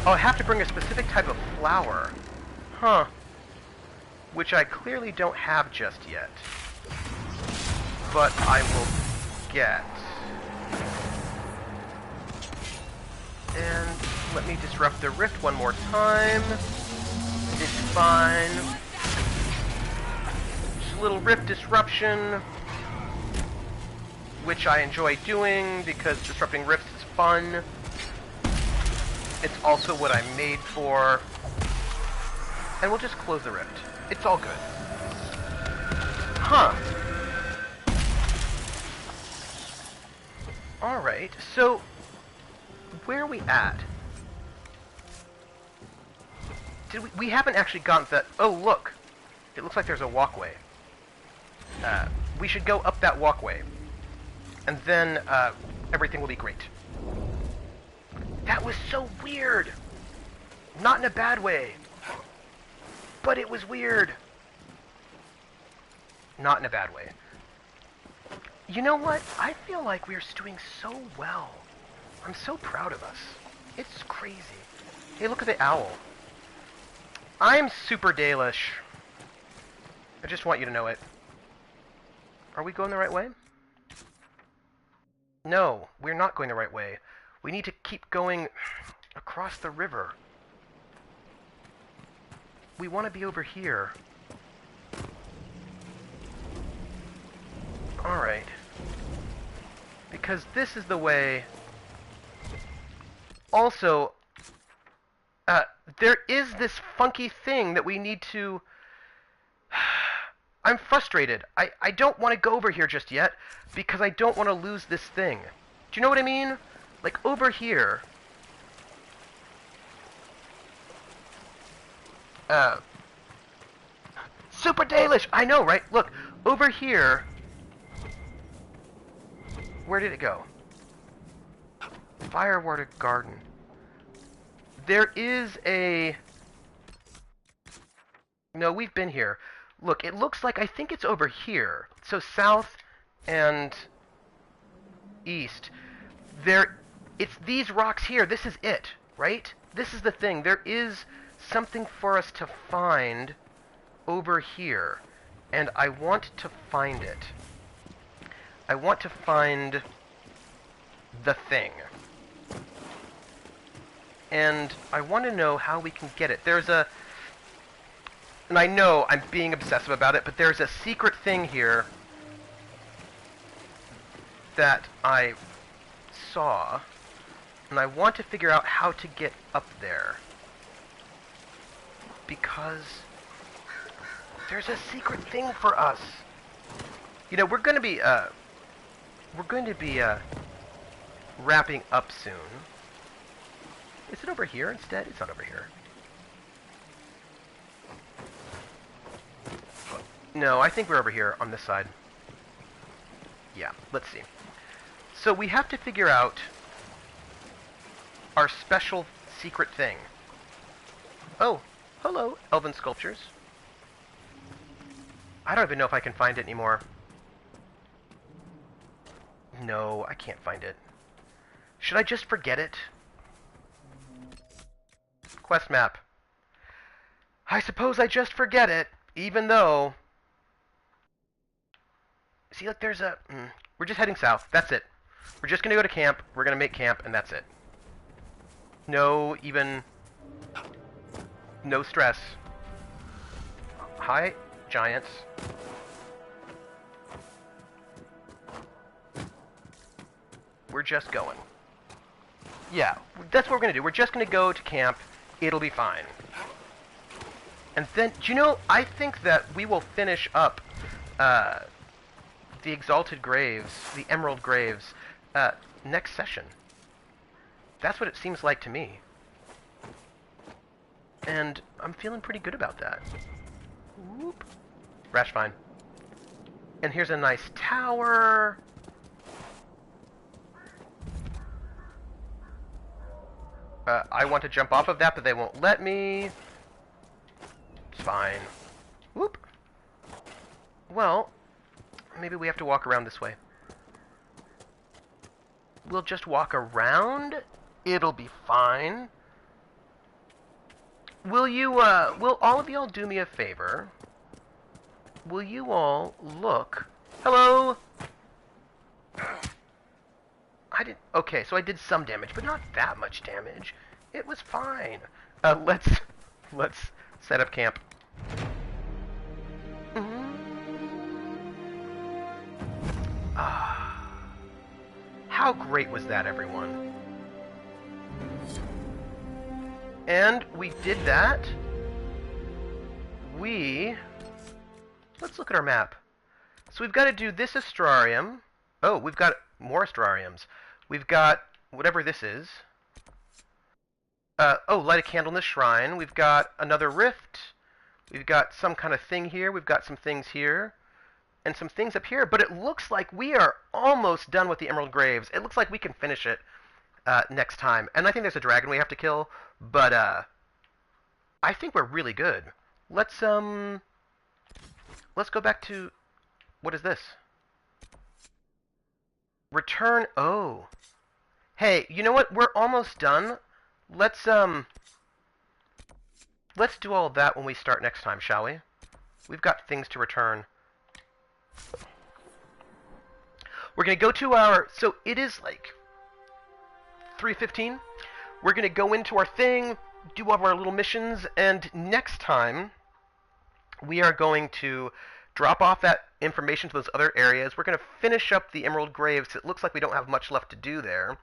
Oh, I have to bring a specific type of flower. Huh. Which I clearly don't have just yet. But I will get. And let me disrupt the rift one more time. It's fine. Just a little rift disruption, which I enjoy doing because disrupting rifts is fun. It's also what I'm made for. And we'll just close the rift. It's all good. Huh. Alright, so where are we at? We haven't actually gotten to that. Oh, look. It looks like there's a walkway. We should go up that walkway. And then everything will be great. That was so weird. Not in a bad way. But it was weird. Not in a bad way. You know what? I feel like we're doing so well. I'm so proud of us. It's crazy. Hey, look at the owl. I'm super Dalish. I just want you to know it. Are we going the right way? No, we're not going the right way. We need to keep going across the river. We want to be over here. Alright. Because this is the way. Also, there is this funky thing that we need to. I'm frustrated. I don't want to go over here just yet because I don't want to lose this thing. Do you know what I mean? Like over here. Super Dalish! I know, right? Look, over here. Where did it go? Firewater Garden. There is a... No, we've been here. Look, it looks like I think it's over here. So south and east. It's these rocks here. This is it, right? This is the thing. There is something for us to find over here. And I want to find it. I want to find the thing. And I want to know how we can get it. There's a... And I know I'm being obsessive about it, but there's a secret thing here that I saw. And I want to figure out how to get up there. Because there's a secret thing for us. You know, we're going to be wrapping up soon. Is it over here instead? It's not over here. No, I think we're over here on this side. Yeah, let's see. So we have to figure out our special secret thing. Oh, hello, elven sculptures. I don't even know if I can find it anymore. No, I can't find it. Should I just forget it? Quest map. I suppose I just forget it, even though... See, look, there's a... We're just heading south. That's it. We're just going to go to camp. We're going to make camp, and that's it. No stress. Hi, giants. We're just going. Yeah, that's what we're going to do. We're just going to go to camp. It'll be fine. And then, do you know, I think that we will finish up the Exalted Graves, the Emerald Graves, next session. That's what it seems like to me. and I'm feeling pretty good about that. Whoop. Rash fine. And here's a nice tower. I want to jump off of that, but they won't let me. It's fine. Whoop. Well, maybe we have to walk around this way. We'll just walk around. It'll be fine. Will all of y'all do me a favor? Will you all look? Hello? Okay, so I did some damage, but not that much damage. It was fine. Let's set up camp. How great was that, everyone? And we did that. Let's look at our map. So we've got to do this astrarium. Oh, we've got more astrariums. We've got whatever this is. Light a candle in the shrine. We've got another rift. We've got some kind of thing here. We've got some things here. And some things up here. But it looks like we are almost done with the Emerald Graves. It looks like we can finish it next time. And I think there's a dragon we have to kill. But I think we're really good. Let's go back to... What is this? Return... Oh. Hey, you know what? We're almost done. Let's do all of that when we start next time, shall we? We've got things to return. We're going to go to our... So it is like 3:15. We're going to go into our thing, do all of our little missions, and next time we are going to drop off that information to those other areas. We're going to finish up the Emerald Graves. It looks like we don't have much left to do there.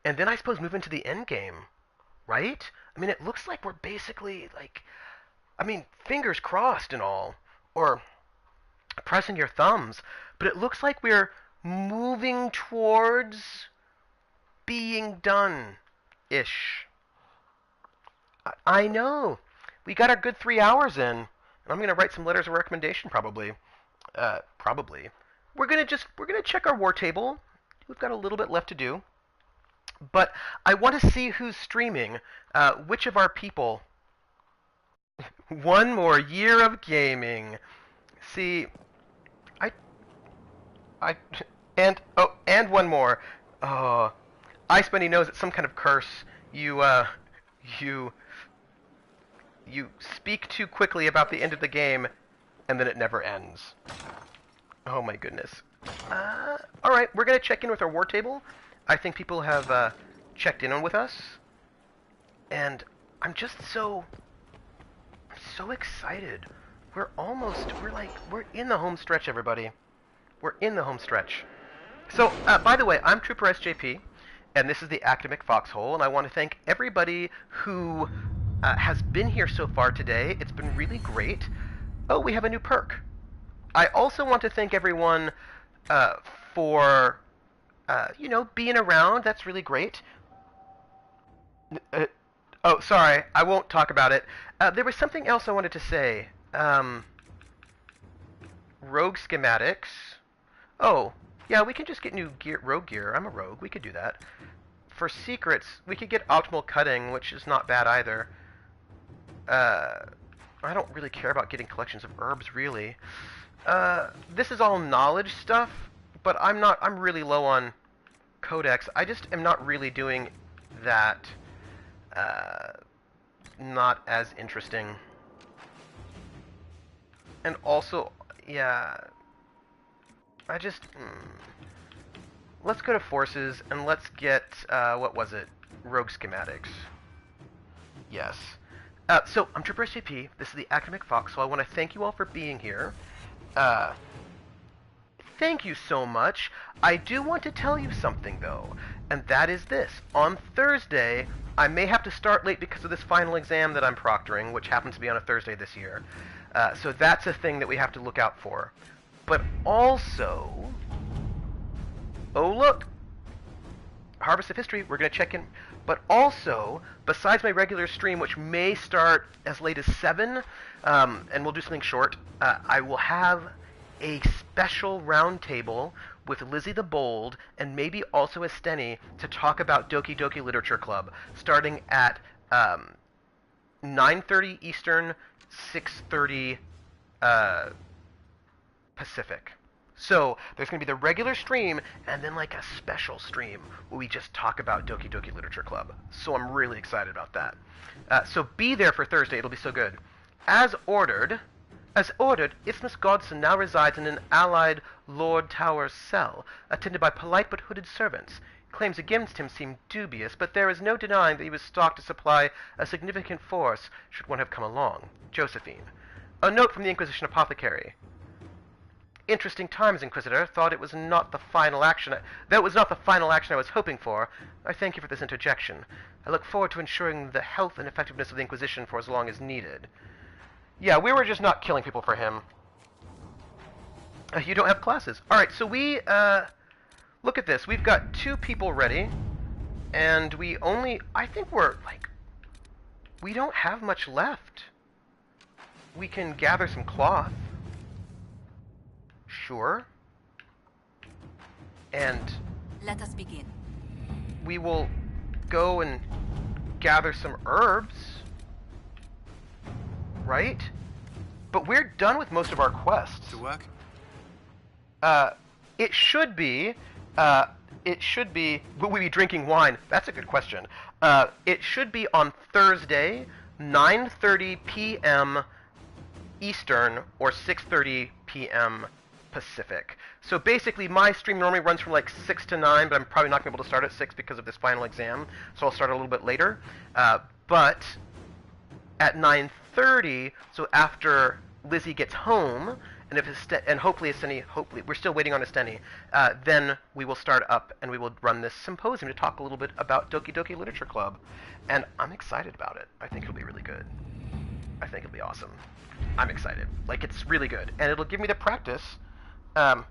And then I suppose move into the end game, right? I mean, it looks like we're basically like... I mean, fingers crossed and all. Or pressing your thumbs. But it looks like we're moving towards being done-ish. I know. We got our good 3 hours in. And I'm going to write some letters of recommendation, probably. Probably. We're going to check our war table. We've got a little bit left to do. But I want to see who's streaming. Which of our people... One more year of gaming. See... And one more. Ice Bunny knows it's some kind of curse. You speak too quickly about the end of the game, and then it never ends. Oh my goodness. Alright, we're going to check in with our war table. I think people have checked in with us. And I'm just so excited. We're in the home stretch, everybody. We're in the home stretch. So, by the way, I'm Trooper SJP, and this is the Academic Foxhole, and I want to thank everybody who has been here so far today. It's been really great. Oh, we have a new perk. I also want to thank everyone for, being around. That's really great. Oh, sorry. I won't talk about it. There was something else I wanted to say. Rogue schematics. Oh, yeah, we can just get new rogue gear. I'm a rogue. We could do that. For secrets, we could get optimal cutting, which is not bad either. I don't really care about getting collections of herbs, really. This is all knowledge stuff, but I'm really low on codex. I just am not really doing that. Not as interesting. And also, yeah... I just... Let's go to forces, and let's get, what was it? Rogue schematics. Yes. So, I'm Trooper SJP. This is the Academic Fox, so I want to thank you all for being here. Thank you so much. I do want to tell you something, though, and that is this. On Thursday, I may have to start late because of this final exam that I'm proctoring, which happens to be on a Thursday this year. So that's a thing that we have to look out for. But also... Oh, look! Harvest of History, we're going to check in. But also, besides my regular stream, which may start as late as 7, and we'll do something short, I will have a special roundtable with Lizzie the Bold and maybe also Esteni to talk about Doki Doki Literature Club, starting at 9:30 Eastern, 6:30 Pacific. So there's going to be the regular stream and then like a special stream where we just talk about Doki Doki Literature Club. So I'm really excited about that. So be there for Thursday. It'll be so good. As ordered, Isthmus Godson now resides in an allied Lord Tower's cell, attended by polite but hooded servants. Claims against him seem dubious, but there is no denying that he was stocked to supply a significant force should one have come along. Josephine. A note from the Inquisition apothecary. Interesting times, Inquisitor. Thought it was not the final action. That was not the final action I was hoping for. I thank you for this interjection. I look forward to ensuring the health and effectiveness of the Inquisition for as long as needed. Yeah, we were just not killing people for him. You don't have classes. Alright, so we, look at this. We've got 2 people ready, and we only, I think we're, like, we don't have much left. We can gather some cloth. Sure. And let us begin. We will go and gather some herbs. Right? But we're done with most of our quests. To work? It should be, will we be drinking wine? That's a good question. It should be on Thursday, 9:30 p.m. Eastern, or 6:30 p.m. Pacific. So basically, my stream normally runs from like 6 to 9, but I'm probably not going to be able to start at 6 because of this final exam, so I'll start a little bit later. But at 9:30, so after Lizzie gets home, and hopefully Esteni, we're still waiting on Esteni, then we will start up and we will run this symposium to talk a little bit about Doki Doki Literature Club. And I'm excited about it. I think it'll be really good. I think it'll be awesome. I'm excited. Like, it's really good. And it'll give me the practice, and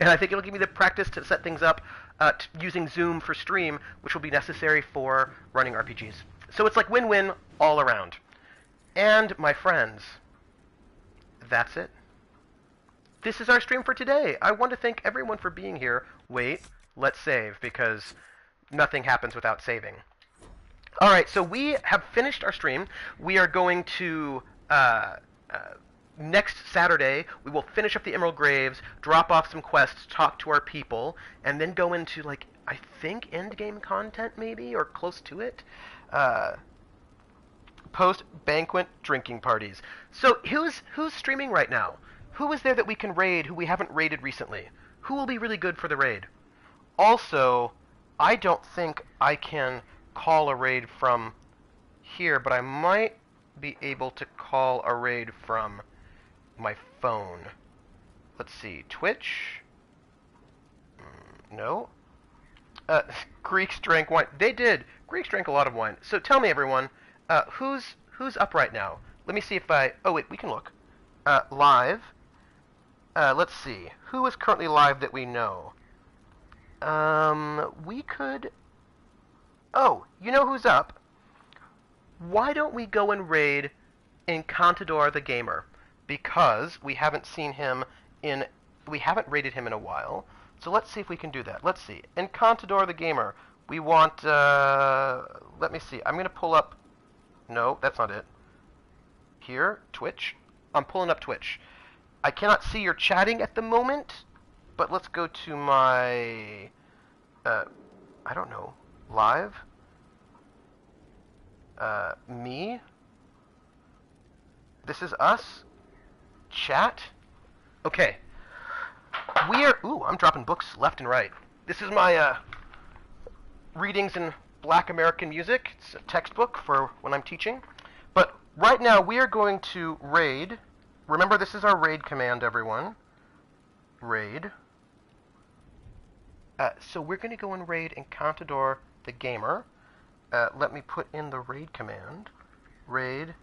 I think it'll give me the practice to set things up using Zoom for stream, which will be necessary for running RPGs. So it's like win-win all around. And, my friends, that's it. This is our stream for today. I want to thank everyone for being here. Wait, let's save, because nothing happens without saving. Alright, so we have finished our stream. We are going to, next Saturday, we will finish up the Emerald Graves, drop off some quests, talk to our people, and then go into, like, I think endgame content, maybe, or close to it. Post-banquet drinking parties. So, who's streaming right now? Who is there that we can raid who we haven't raided recently? Who will be really good for the raid? Also, I don't think I can call a raid from here, but I might be able to call a raid from my phone. Let's see. Twitch? No. Greeks drank wine. They did. Greeks drank a lot of wine. So tell me, everyone, who's up right now? Let me see if I... Oh, wait, we can look. Live. Let's see. Who is currently live that we know? We could... Oh, you know who's up? Why don't we go and raid Encantador the Gamer? Because we haven't seen him in... We haven't raided him in a while. So let's see if we can do that. Let's see. Encantador the Gamer. We want... let me see. I'm going to pull up... No, that's not it. Here, Twitch. I'm pulling up Twitch. I cannot see your chatting at the moment, but let's go to my... I don't know. Live? Me? This is us? Chat? Okay. We are... Ooh, I'm dropping books left and right. This is my, readings in Black American music. It's a textbook for when I'm teaching. But right now, we are going to raid. Remember, this is our raid command, everyone. Raid. So we're going to go and raid Encantador the Gamer. Let me put in the raid command. Raid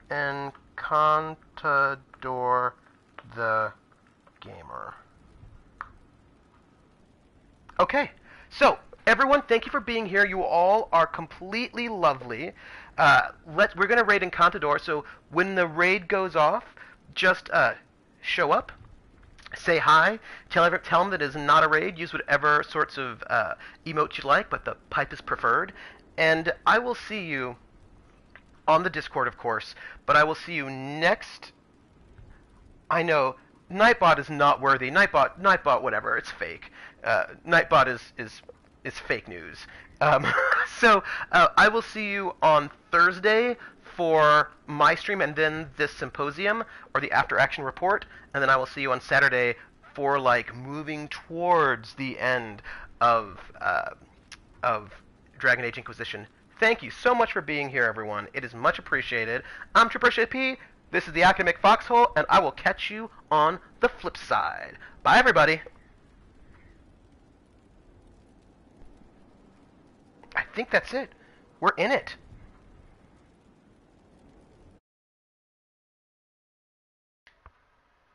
Encantador the Gamer. Okay, so everyone, thank you for being here. You all are completely lovely. We're gonna raid Encantador, so when the raid goes off, just show up, say hi, tell them that it is not a raid. Use whatever sorts of emotes you like, but the pipe is preferred. And I will see you on the Discord, of course. But I will see you next. I know Nightbot is not worthy. Nightbot, whatever. It's fake. Nightbot is fake news. So I will see you on Thursday for my stream, and then this symposium or the after action report, and then I will see you on Saturday for like moving towards the end of Dragon Age Inquisition. Thank you so much for being here, everyone. It is much appreciated. I'm Trooper P. This is the Academic Foxhole, and I will catch you on the flip side. Bye, everybody. I think that's it. We're in it.